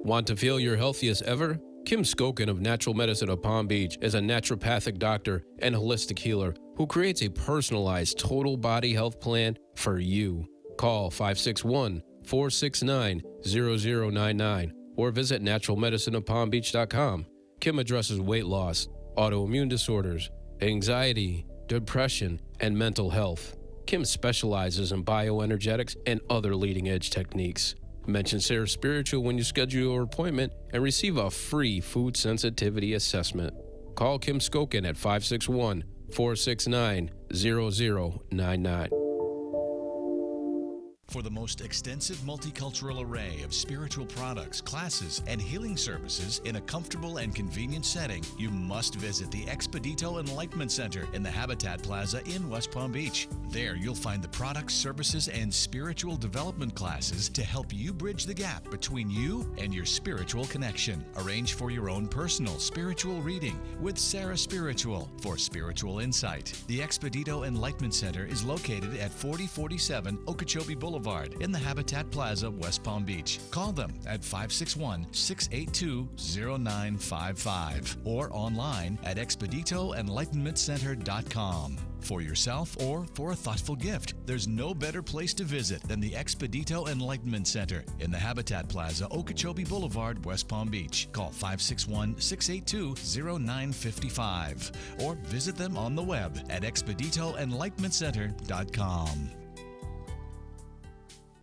Want to feel your healthiest ever? Kim Skokin of Natural Medicine of Palm Beach is a naturopathic doctor and holistic healer who creates a personalized total body health plan for you. Call 561-469-0099 or visit naturalmedicineofpalmbeach.com. Kim addresses weight loss, autoimmune disorders, anxiety, depression, and mental health. Kim specializes in bioenergetics and other leading-edge techniques. Mention Sarah Spiritual when you schedule your appointment and receive a free food sensitivity assessment. Call Kim Skokin at 561-469-0099. For the most extensive multicultural array of spiritual products, classes, and healing services in a comfortable and convenient setting, you must visit the Expedito Enlightenment Center in the Habitat Plaza in West Palm Beach. There, you'll find the products, services, and spiritual development classes to help you bridge the gap between you and your spiritual connection. Arrange for your own personal spiritual reading with Sarah Spiritual for spiritual insight. The Expedito Enlightenment Center is located at 4047 Okeechobee Boulevard Boulevard in the Habitat Plaza, West Palm Beach. Call them at 561-682-0955 or online at ExpeditoEnlightenmentCenter.com. For yourself or for a thoughtful gift, there's no better place to visit than the Expedito Enlightenment Center in the Habitat Plaza, Okeechobee Boulevard, West Palm Beach. Call 561-682-0955 or visit them on the web at ExpeditoEnlightenmentCenter.com.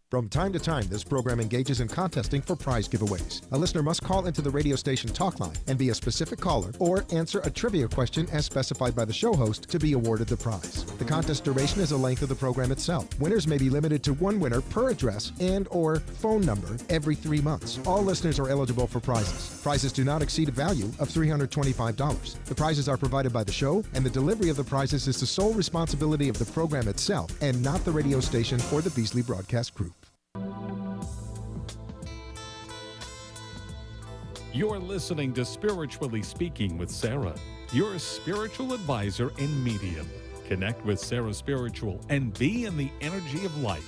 From time to time, this program engages in contesting for prize giveaways. A listener must call into the radio station talk line and be a specific caller or answer a trivia question as specified by the show host to be awarded the prize. The contest duration is the length of the program itself. Winners may be limited to one winner per address and or phone number every 3 months. All listeners are eligible for prizes. Prizes do not exceed a value of $325. The prizes are provided by the show, and the delivery of the prizes is the sole responsibility of the program itself and not the radio station or the Beasley Broadcast Group. You're listening to Spiritually Speaking with Sarah, your spiritual advisor and medium. Connect with Sarah Spiritual and be in the energy of light.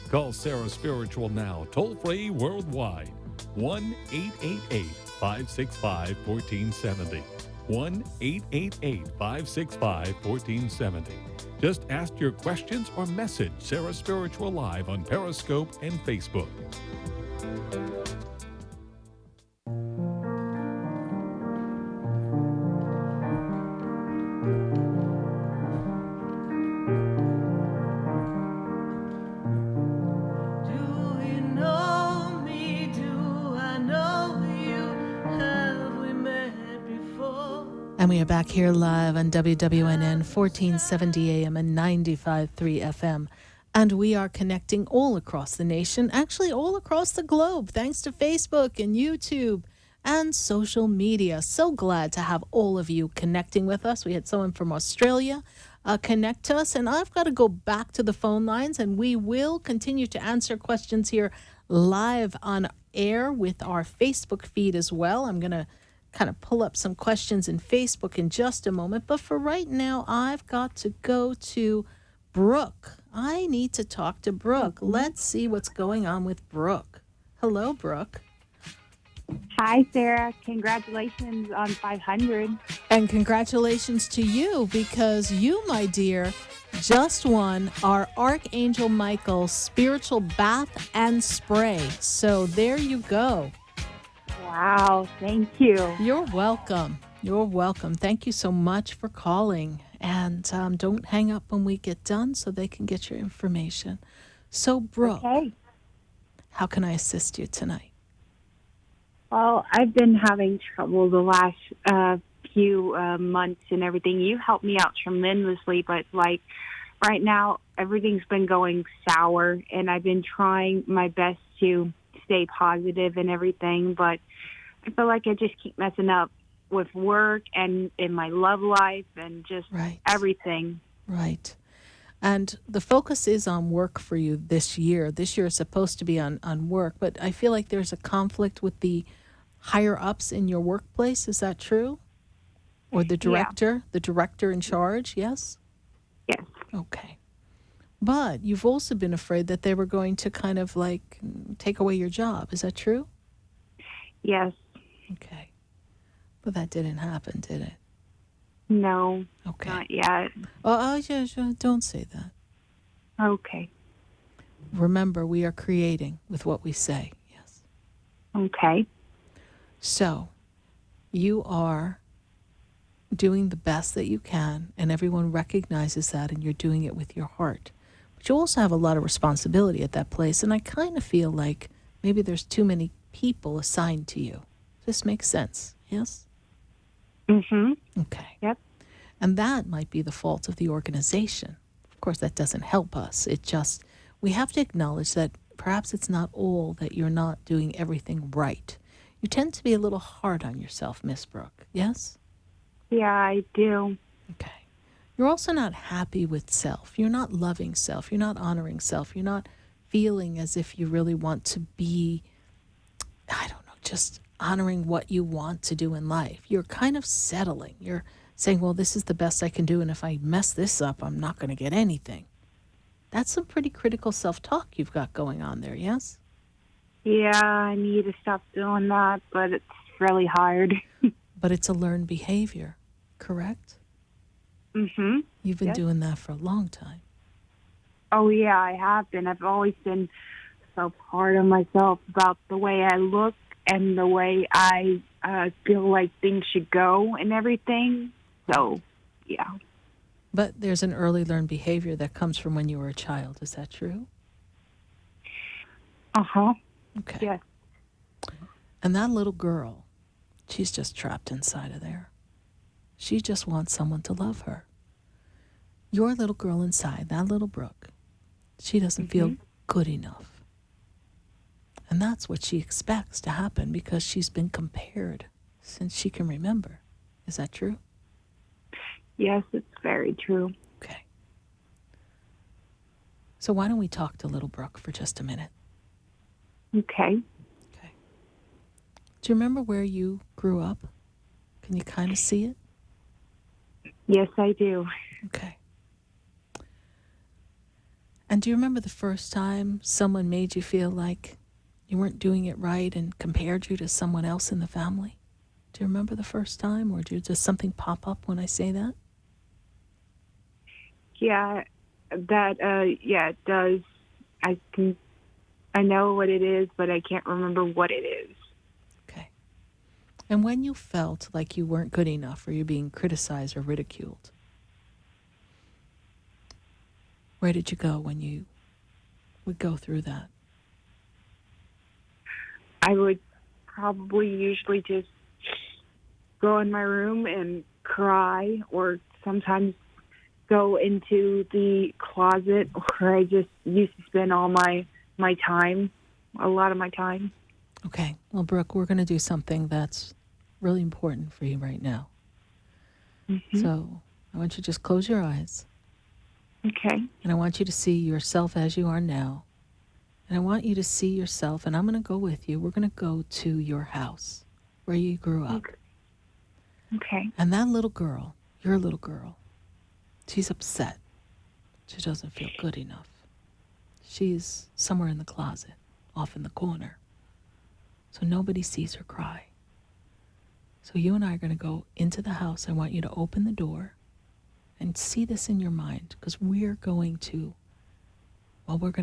Call Sarah Spiritual now, toll-free worldwide. 1-888-565-1470. 1-888-565-1470. Just ask your questions or message Sarah Spiritual live on Periscope and Facebook. And we are back here live on WWNN 1470 AM and 95.3 FM. And we are connecting all across the nation, actually all across the globe, thanks to Facebook and YouTube and social media. So glad to have all of you connecting with us. We had someone from Australia connect to us, and I've got to go back to the phone lines, and we will continue to answer questions here live on air with our Facebook feed as well. I'm going to kind of pull up some questions in Facebook in just a moment. But for right now, I've got to go to Brooke. I need to talk to Brooke. Let's see what's going on with Brooke. Hello, Brooke. Hi, Sarah. Congratulations on 500. And congratulations to you, because you, my dear, just won our Archangel Michael spiritual bath and spray. So there you go. Wow, thank you. You're welcome. You're welcome. Thank you so much for calling. And don't hang up when we get done so they can get your information. So, Brooke, how can I assist you tonight? Well, I've been having trouble the last few months and everything. You helped me out tremendously, but like right now, everything's been going sour, and I've been trying my best to stay positive and everything, but I feel like I just keep messing up with work and in my love life and just everything. Right. And the focus is on work for you this year. This year is supposed to be on work, but I feel like there's a conflict with the higher ups in your workplace. Is that true? Or the director, the director in charge, yes? Yes. Okay. But you've also been afraid that they were going to kind of like take away your job. Is that true? Yes. Okay. But that didn't happen, did it? No. Okay. Not yet. Oh, yeah, don't say that. Okay. Remember, we are creating with what we say. Yes. Okay. So, you are doing the best that you can, and everyone recognizes that, and you're doing it with your heart. But you also have a lot of responsibility at that place, and I kind of feel like maybe there's too many people assigned to you. This makes sense, yes? Mm-hmm. Okay. Yep. And that might be the fault of the organization. Of course, that doesn't help us. It just, we have to acknowledge that perhaps it's not all that you're not doing everything right. You tend to be a little hard on yourself, Miss Brooke, yes? Yeah, I do. Okay. You're also not happy with self. You're not loving self. You're not honoring self. You're not feeling as if you really want to be, I don't know, just honoring what you want to do in life. You're kind of settling. You're saying, well, this is the best I can do, and if I mess this up, I'm not going to get anything. That's some pretty critical self-talk you've got going on there, yes? Yeah, I need to stop doing that, but it's really hard. But it's a learned behavior, correct? Mm-hmm. You've been Yes. doing that for a long time. Oh, yeah, I have been. I've always been so hard on myself about the way I look and the way I feel like things should go and everything. So, yeah. But there's an early learned behavior that comes from when you were a child. Is that true? Uh-huh. Okay. Yes. And that little girl, she's just trapped inside of there. She just wants someone to love her. Your little girl inside, that little Brooke, she doesn't feel good enough. And that's what she expects to happen because she's been compared since she can remember. Is that true? Yes, it's very true. Okay. So why don't we talk to little Brooke for just a minute? Okay. Do you remember where you grew up? Can you kind of see it? Yes, I do. Okay. And do you remember the first time someone made you feel like you weren't doing it right and compared you to someone else in the family? Do you remember the first time, or does something pop up when I say that? Yeah, yeah, it does. I know what it is, but I can't remember what it is. And when you felt like you weren't good enough or you're being criticized or ridiculed, where did you go when you would go through that? I would probably usually just go in my room and cry, or sometimes go into the closet where I just used to spend all my time, a lot of my time. Okay. Well, Brooke, we're going to do something that's really important for you right now. Mm-hmm. So I want you to just close your eyes. Okay. And I want you to see yourself as you are now. And I want you to see yourself, and I'm going to go with you. We're going to go to your house where you grew up. Okay. And that little girl, your little girl, she's upset. She doesn't feel good enough. She's somewhere in the closet, off in the corner. So nobody sees her cry. So you and I are going to go into the house. I want you to open the door and see this in your mind, because we're going to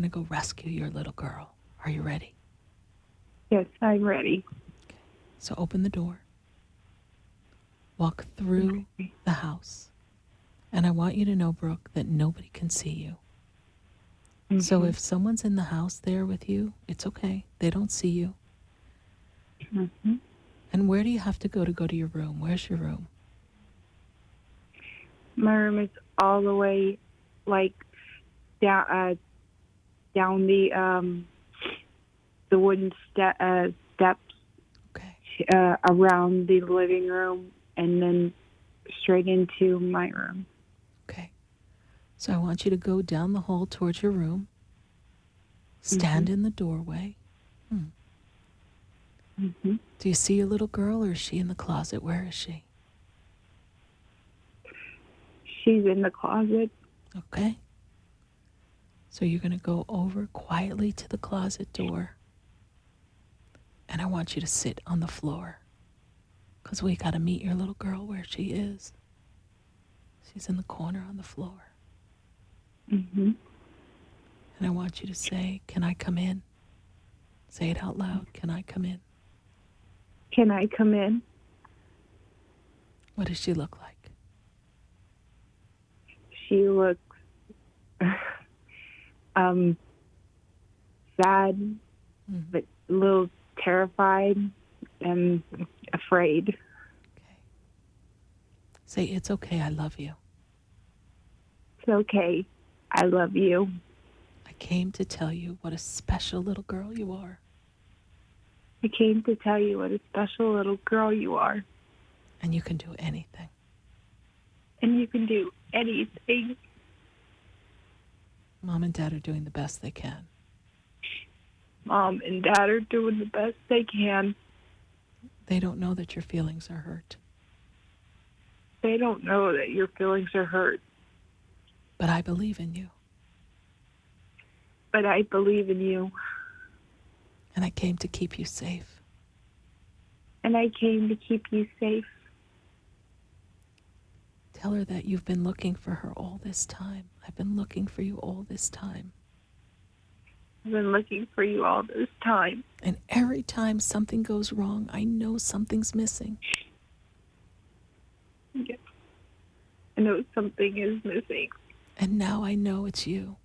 go rescue your little girl. Are you ready? Yes, I'm ready. Okay. So open the door. Walk through the house. And I want you to know, Brooke, that nobody can see you. Mm-hmm. So if someone's in the house there with you, it's okay. They don't see you. Mm-hmm. And where do you have to go to your room? Where's your room? My room is all the way, like, down the wooden steps. Okay. Around the living room, and then straight into my room. Okay. So I want you to go down the hall towards your room. Stand in the doorway. Mm-hmm. Do you see your little girl, or is she in the closet? Where is she? She's in the closet. Okay. So you're going to go over quietly to the closet door. And I want you to sit on the floor, because we got to meet your little girl where she is. She's in the corner on the floor. Mm-hmm. And I want you to say, "Can I come in?" Say it out loud. Can I come in? Can I come in? What does she look like? She looks sad, but a little terrified and afraid. Say, "It's okay, I love you. It's okay, I love you. I came to tell you what a special little girl you are. I came to tell you what a special little girl you are. And you can do anything. And you can do anything." Mom and Dad are doing the best they can. Mom and Dad are doing the best they can. They don't know that your feelings are hurt. They don't know that your feelings are hurt. But I believe in you. but I believe in you. And I came to keep you safe. And I came to keep you safe. Tell her that you've been looking for her all this time. I've been looking for you all this time. I've been looking for you all this time. And every time something goes wrong, I know something's missing. Yes. I know something is missing. And now I know it's you.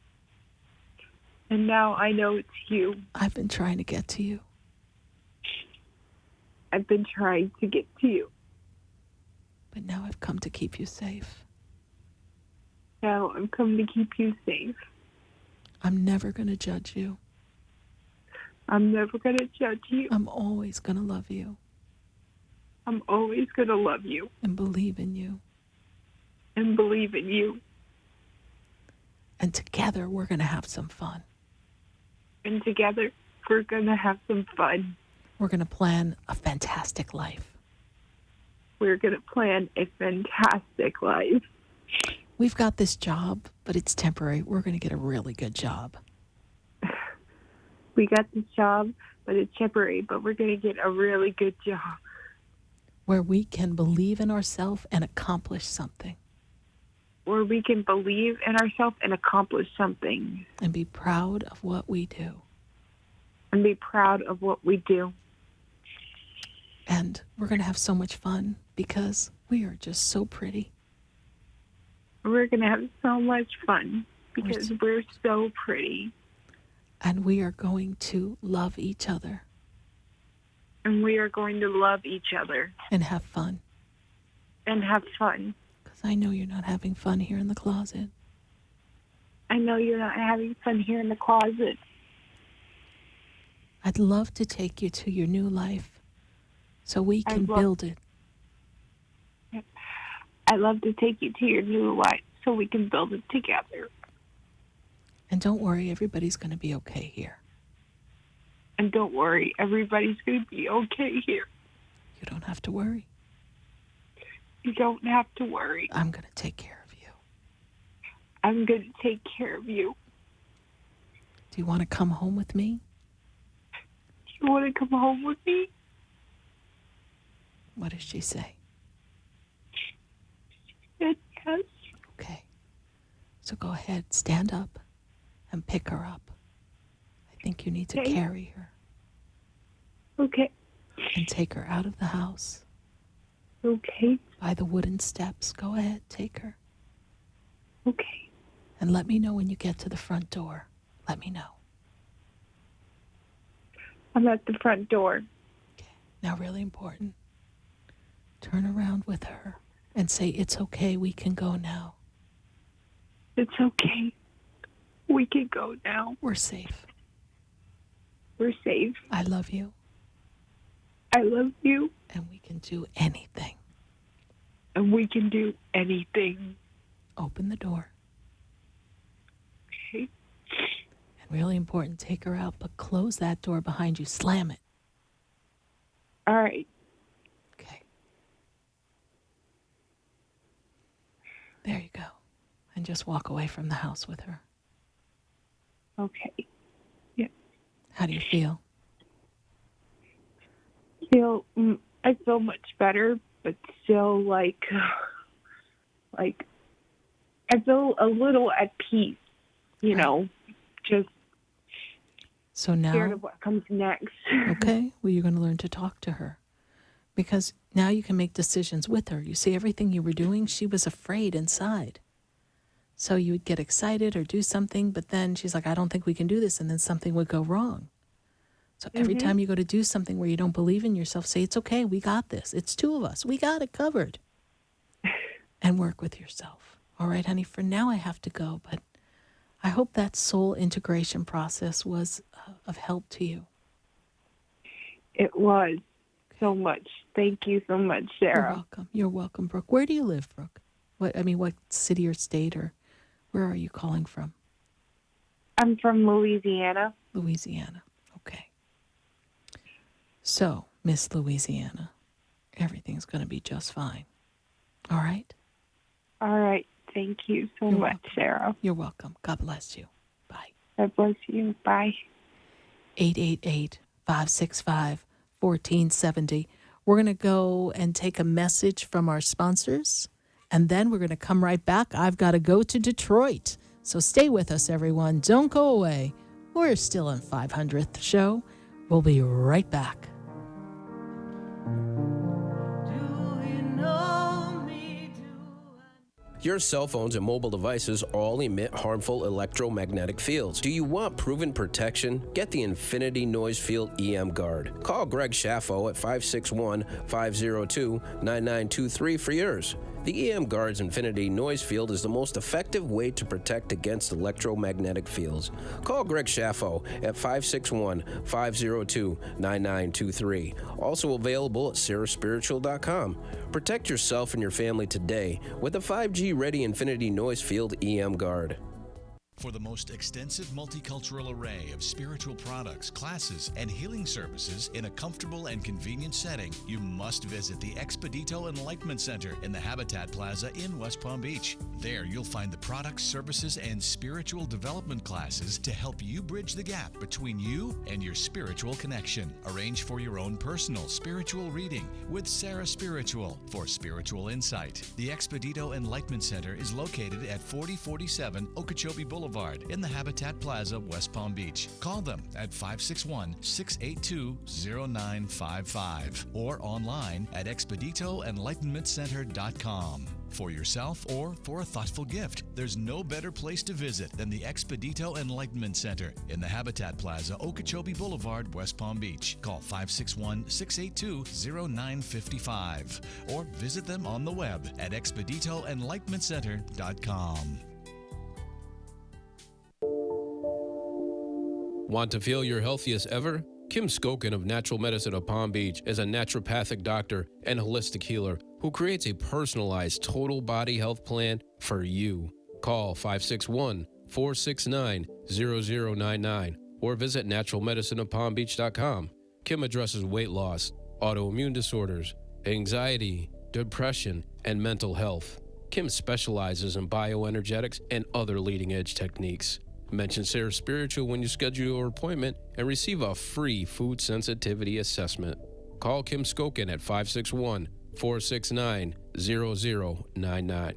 And now I know it's you. I've been trying to get to you. I've been trying to get to you. But now I've come to keep you safe. Now I've come to keep you safe. I'm never going to judge you. I'm never going to judge you. I'm always going to love you. I'm always going to love you. And believe in you. And believe in you. And together we're going to have some fun. And together we're going to have some fun. We're going to plan a fantastic life. We're going to plan a fantastic life. We've got this job, but it's temporary. We're going to get a really good job. We got this job, but it's temporary, but we're going to get a really good job. Where we can believe in ourselves and accomplish something. Where we can believe in ourselves and accomplish something. And be proud of what we do. And be proud of what we do. And we're going to have so much fun because we are just so pretty. We're going to have so much fun because we're so pretty. And we are going to love each other. And we are going to love each other. And have fun. And have fun. Because I know you're not having fun here in the closet. I know you're not having fun here in the closet. I'd love to take you to your new life so we can build it. I'd love to take you to your new life so we can build it together. And don't worry, everybody's going to be okay here. And don't worry, everybody's going to be okay here. You don't have to worry. You don't have to worry. I'm going to take care of you. I'm going to take care of you. Do you want to come home with me? Do you want to come home with me? What does she say? Yes. Okay. So go ahead, stand up and pick her up. I think you need to carry her. Okay. And take her out of the house. Okay. By the wooden steps. Go ahead, take her. Okay. And let me know when you get to the front door. Let me know. I'm at the front door. Okay. Now, really important. Turn around with her and say, it's okay, we can go now. It's okay. We can go now. We're safe. We're safe. I love you. I love you. And we can do anything. And we can do anything. Open the door. Okay. And really important, take her out, but close that door behind you. Slam it. All right. Okay. There you go. And just walk away from the house with her. Okay. Yeah. How do you feel? I feel much better, but still like I feel a little at peace, you know, just so now scared of what comes next. Okay, well, you're going to learn to talk to her because now you can make decisions with her. You see, everything you were doing, she was afraid inside. So you would get excited or do something, but then she's like, I don't think we can do this, and then something would go wrong. So every time you go to do something where you don't believe in yourself, say, it's okay, we got this. It's two of us. We got it covered. And work with yourself. All right, honey, for now I have to go, but I hope that soul integration process was of help to you. It was so much. Thank you so much, Sarah. You're welcome. You're welcome, Brooke. Where do you live, Brooke? What city or state, or where are you calling from? I'm from Louisiana. Louisiana. Okay. So, Miss Louisiana, everything's going to be just fine. All right? All right. Thank you so much, Sarah. You're welcome. God bless you. Bye. God bless you. Bye. 888-565-1470. We're going to go and take a message from our sponsors, and then we're going to come right back. I've got to go to Detroit. So stay with us, everyone. Don't go away. We're still on 500th show. We'll be right back. Your cell phones and mobile devices all emit harmful electromagnetic fields. Do you want proven protection? Get the Infinity Noise Field EM Guard. Call Greg Schaffo at 561-502-9923 for yours. The EM Guard's Infinity Noise Field is the most effective way to protect against electromagnetic fields. Call Greg Schaffo at 561-502-9923. Also available at saraspiritual.com. Protect yourself and your family today with a 5G-ready Infinity Noise Field EM Guard. For the most extensive multicultural array of spiritual products, classes, and healing services in a comfortable and convenient setting, you must visit the Expedito Enlightenment Center in the Habitat Plaza in West Palm Beach. There you'll find the products, services, and spiritual development classes to help you bridge the gap between you and your spiritual connection. Arrange for your own personal spiritual reading with Sarah Spiritual for spiritual insight. The Expedito Enlightenment Center is located at 4047 Okeechobee Boulevard in the Habitat Plaza, West Palm Beach. Call them at 561-682-0955 or online at expeditoenlightenmentcenter.com. For yourself or for a thoughtful gift, there's no better place to visit than the Expedito Enlightenment Center in the Habitat Plaza, Okeechobee Boulevard, West Palm Beach. Call 561-682-0955 or visit them on the web at expeditoenlightenmentcenter.com. Want to feel your healthiest ever? Kim Skokin of Natural Medicine of Palm Beach is a naturopathic doctor and holistic healer who creates a personalized total body health plan for you. Call 561-469-0099 or visit naturalmedicineofpalmbeach.com. Kim addresses weight loss, autoimmune disorders, anxiety, depression, and mental health. Kim specializes in bioenergetics and other leading-edge techniques. Mention Sarah Spiritual when you schedule your appointment and receive a free food sensitivity assessment. Call Kim Skokin at 561-469-0099.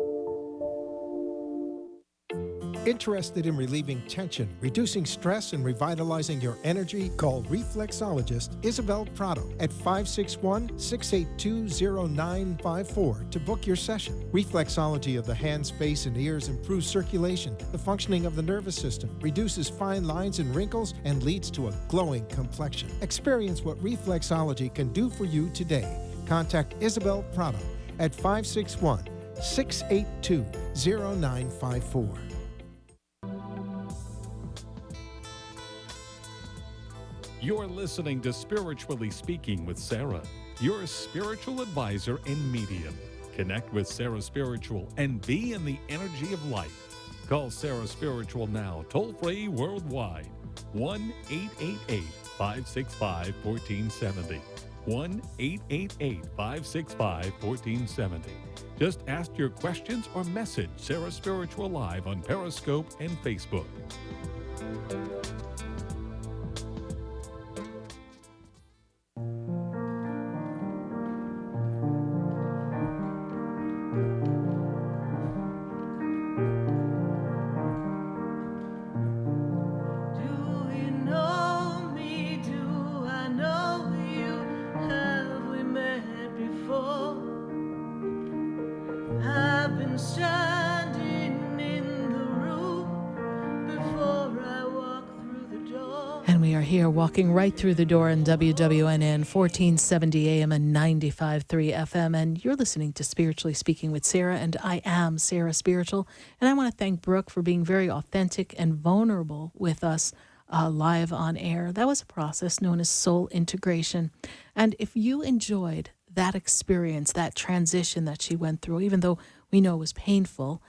Interested in relieving tension, reducing stress, and revitalizing your energy? Call reflexologist Isabel Prado at 561-682-0954 to book your session. Reflexology of the hands, face, and ears improves circulation, the functioning of the nervous system, reduces fine lines and wrinkles, and leads to a glowing complexion. Experience what reflexology can do for you today. Contact Isabel Prado at 561-682-0954. You're listening to Spiritually Speaking with Sarah, your spiritual advisor and medium. Connect with Sarah Spiritual and be in the energy of light. Call Sarah Spiritual now, toll-free worldwide. 1-888-565-1470. 1-888-565-1470. Just ask your questions or message Sarah Spiritual live on Periscope and Facebook. Walking right through the door in WWNN 1470 AM and 95.3 FM. And you're listening to Spiritually Speaking with Sarah, and I am Sarah Spiritual. And I want to thank Brooke for being very authentic and vulnerable with us live on air. That was a process known as soul integration. And if you enjoyed that experience, that transition that she went through, even though we know it was painful,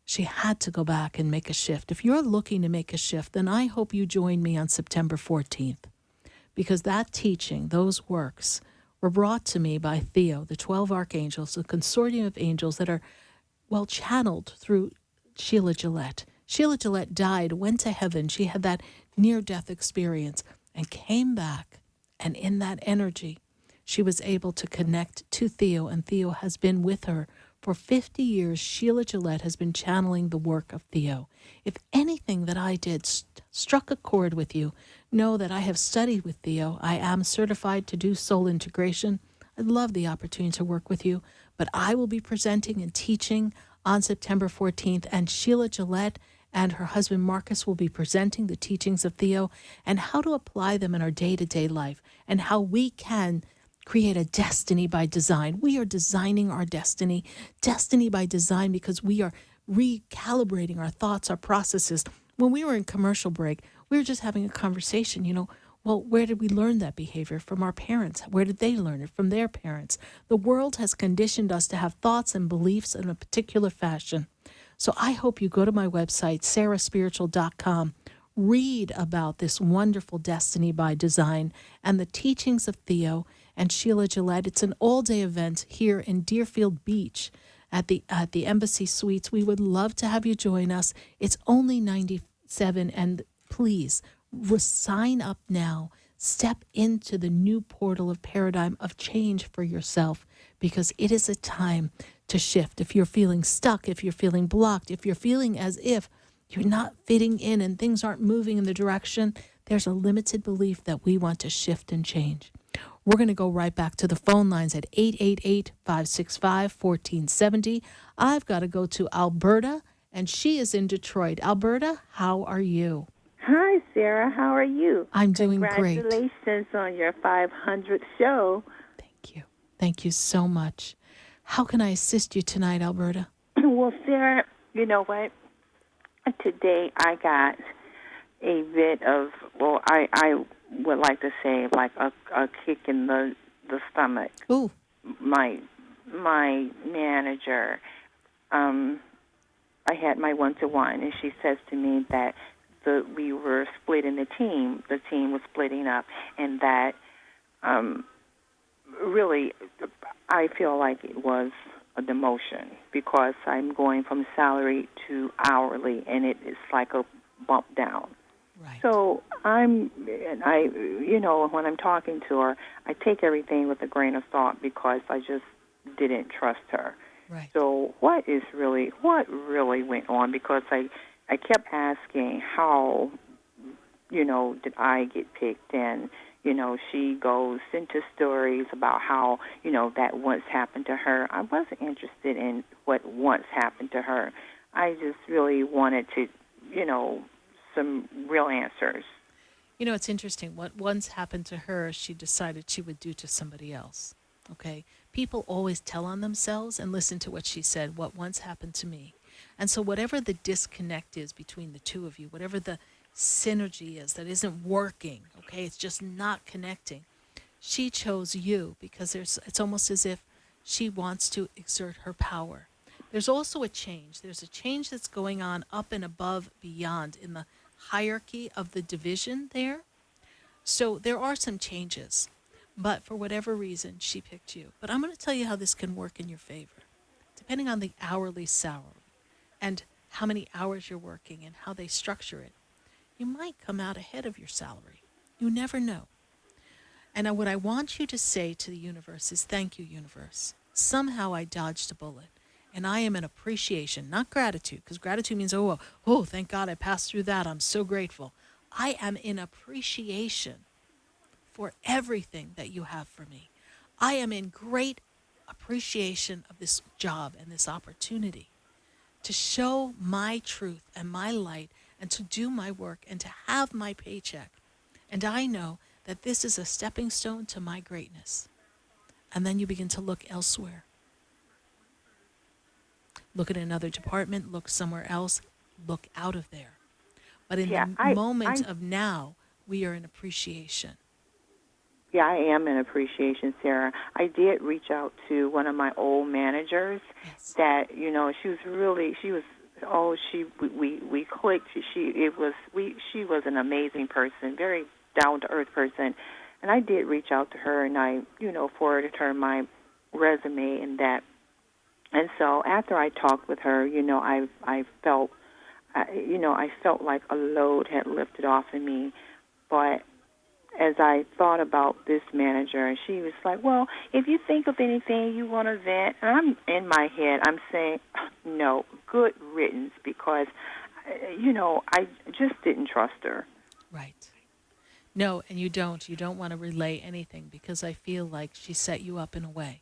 she had to go back and make a shift. If you're looking to make a shift, then I hope you join me on September 14th, because that teaching, those works, were brought to me by Theo, the 12 archangels, a consortium of angels that are, well, channeled through Sheila Gillette. Sheila Gillette died, went to heaven. She had that near-death experience and came back. And in that energy, she was able to connect to Theo, and Theo has been with her. For 50 years, Sheila Gillette has been channeling the work of Theo. If anything that I did struck a chord with you, know that I have studied with Theo. I am certified to do soul integration. I'd love the opportunity to work with you, but I will be presenting and teaching on September 14th, and Sheila Gillette and her husband Marcus will be presenting the teachings of Theo and how to apply them in our day-to-day life and how we can create a destiny by design. We are designing our destiny by design, because we are recalibrating our thoughts, our processes. When we were in commercial break, we were just having a conversation, well, where did we learn that behavior? From our parents. Where did they learn it? From their parents. The world has conditioned us to have thoughts and beliefs in a particular fashion. So I hope you go to my website, sarahspiritual.com, read about this wonderful destiny by design and the teachings of Theo and Sheila Gillette. It's an all-day event here in Deerfield Beach at the Embassy Suites. We would love to have you join us. It's only $97, and please sign up now. Step into the new portal of paradigm of change for yourself, because it is a time to shift. If you're feeling stuck, if you're feeling blocked, if you're feeling as if you're not fitting in and things aren't moving in the direction, there's a limited belief that we want to shift and change. We're going to go right back to the phone lines at 888-565-1470. I've got to go to Alberta, and she is in Detroit. Alberta, how are you? Hi, Sarah. How are you? I'm doing great. Congratulations on your 500th show. Thank you so much. How can I assist you tonight, Alberta? Well, Sarah, you know what? Today I got a bit of, well, I would like to say like a kick in the stomach. Ooh. My manager, I had my one-to-one, and she says to me that we were splitting the team was splitting up, and that really I feel like it was a demotion, because I'm going from salary to hourly, and it's like a bump down. Right. So when I'm talking to her, I take everything with a grain of salt, because I just didn't trust her. Right. So what really went on? Because I kept asking how, did I get picked? And, she goes into stories about how, that once happened to her. I wasn't interested in what once happened to her. I just really wanted to, some real answers. It's interesting. What once happened to her, she decided she would do to somebody else. Okay? People always tell on themselves, and listen to what she said, what once happened to me. And so whatever the disconnect is between the two of you, whatever the synergy is that isn't working, okay, it's just not connecting, she chose you because it's almost as if she wants to exert her power. There's also a change. There's a change that's going on up and above, beyond, in the hierarchy of the division there. So there are some changes, but for whatever reason, she picked you. But I'm going to tell you how this can work in your favor, depending on the hourly salary and how many hours you're working and how they structure it. You might come out ahead of your salary. You never know. And what I want you to say to the universe is, thank you, universe. Somehow I dodged a bullet, and I am in appreciation, not gratitude, because gratitude means, oh, thank God I passed through that. I'm so grateful. I am in appreciation for everything that you have for me. I am in great appreciation of this job and this opportunity to show my truth and my light and to do my work and to have my paycheck. And I know that this is a stepping stone to my greatness. And then you begin to look elsewhere. Look at another department, look somewhere else, look out of there. But in the moment of now, we are in appreciation. Yeah, I am in appreciation, Sarah. I did reach out to one of my old managers that, we clicked. She was an amazing person, very down-to-earth person. And I did reach out to her, and I, forwarded her my resume and that. And so after I talked with her, I felt I felt like a load had lifted off of me. But as I thought about this manager, and she was like, well, if you think of anything you want to vent, and I'm in my head, I'm saying, no, good riddance, because, I just didn't trust her. Right. No, and you don't. You don't want to relay anything, because I feel like she set you up in a way,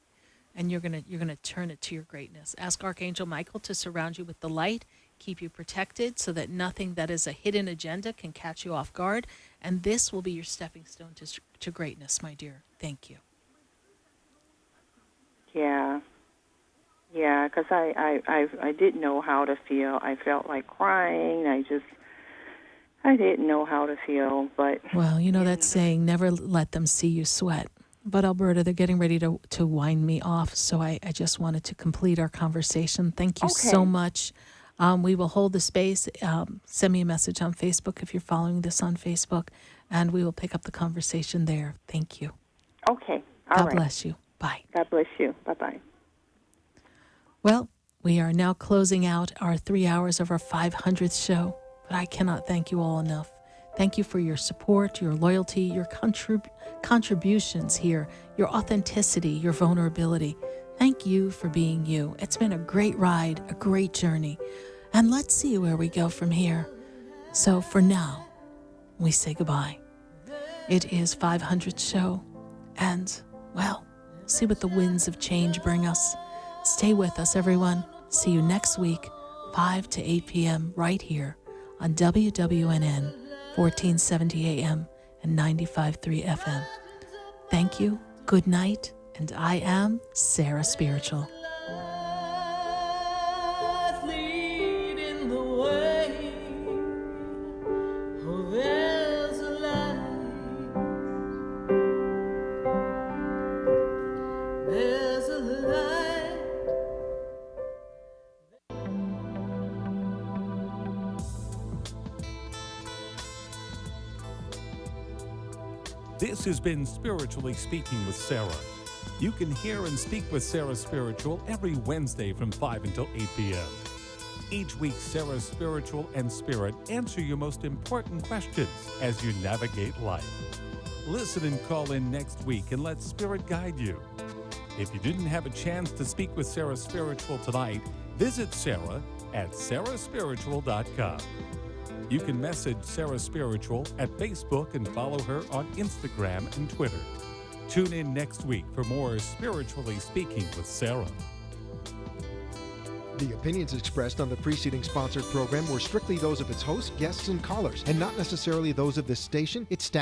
and you're gonna turn it to your greatness. Ask Archangel Michael to surround you with the light, keep you protected so that nothing that is a hidden agenda can catch you off guard. And this will be your stepping stone to greatness, my dear. Thank you. Yeah, because I didn't know how to feel. I felt like crying. I didn't know how to feel. But well, that saying, never let them see you sweat. But Alberta, they're getting ready to wind me off, so I just wanted to complete our conversation. Thank you so much. We will hold the space. Send me a message on Facebook if you're following this on Facebook, and we will pick up the conversation there. Thank you. Okay. All right. God bless you. Bye. God bless you. Bye-bye. Well, we are now closing out our 3 hours of our 500th show, but I cannot thank you all enough. Thank you for your support, your loyalty, your contributions here, your authenticity, your vulnerability. Thank you for being you. It's been a great ride, a great journey, and let's see where we go from here. So for now, we say goodbye. It is 500th show, and, well, see what the winds of change bring us. Stay with us, everyone. See you next week, 5 to 8 p.m. right here on WWNN, 1470 AM and 95.3 FM. Thank you, good night, and I am Sarah Spiritual. This has been Spiritually Speaking with Sarah. You can hear and speak with Sarah Spiritual every Wednesday from 5 until 8 p.m. Each week, Sarah Spiritual and Spirit answer your most important questions as you navigate life. Listen and call in next week and let Spirit guide you. If you didn't have a chance to speak with Sarah Spiritual tonight, visit Sarah at sarahspiritual.com. You can message Sarah Spiritual at Facebook and follow her on Instagram and Twitter. Tune in next week for more Spiritually Speaking with Sarah. The opinions expressed on the preceding sponsored program were strictly those of its hosts, guests, and callers, and not necessarily those of this station, its staff.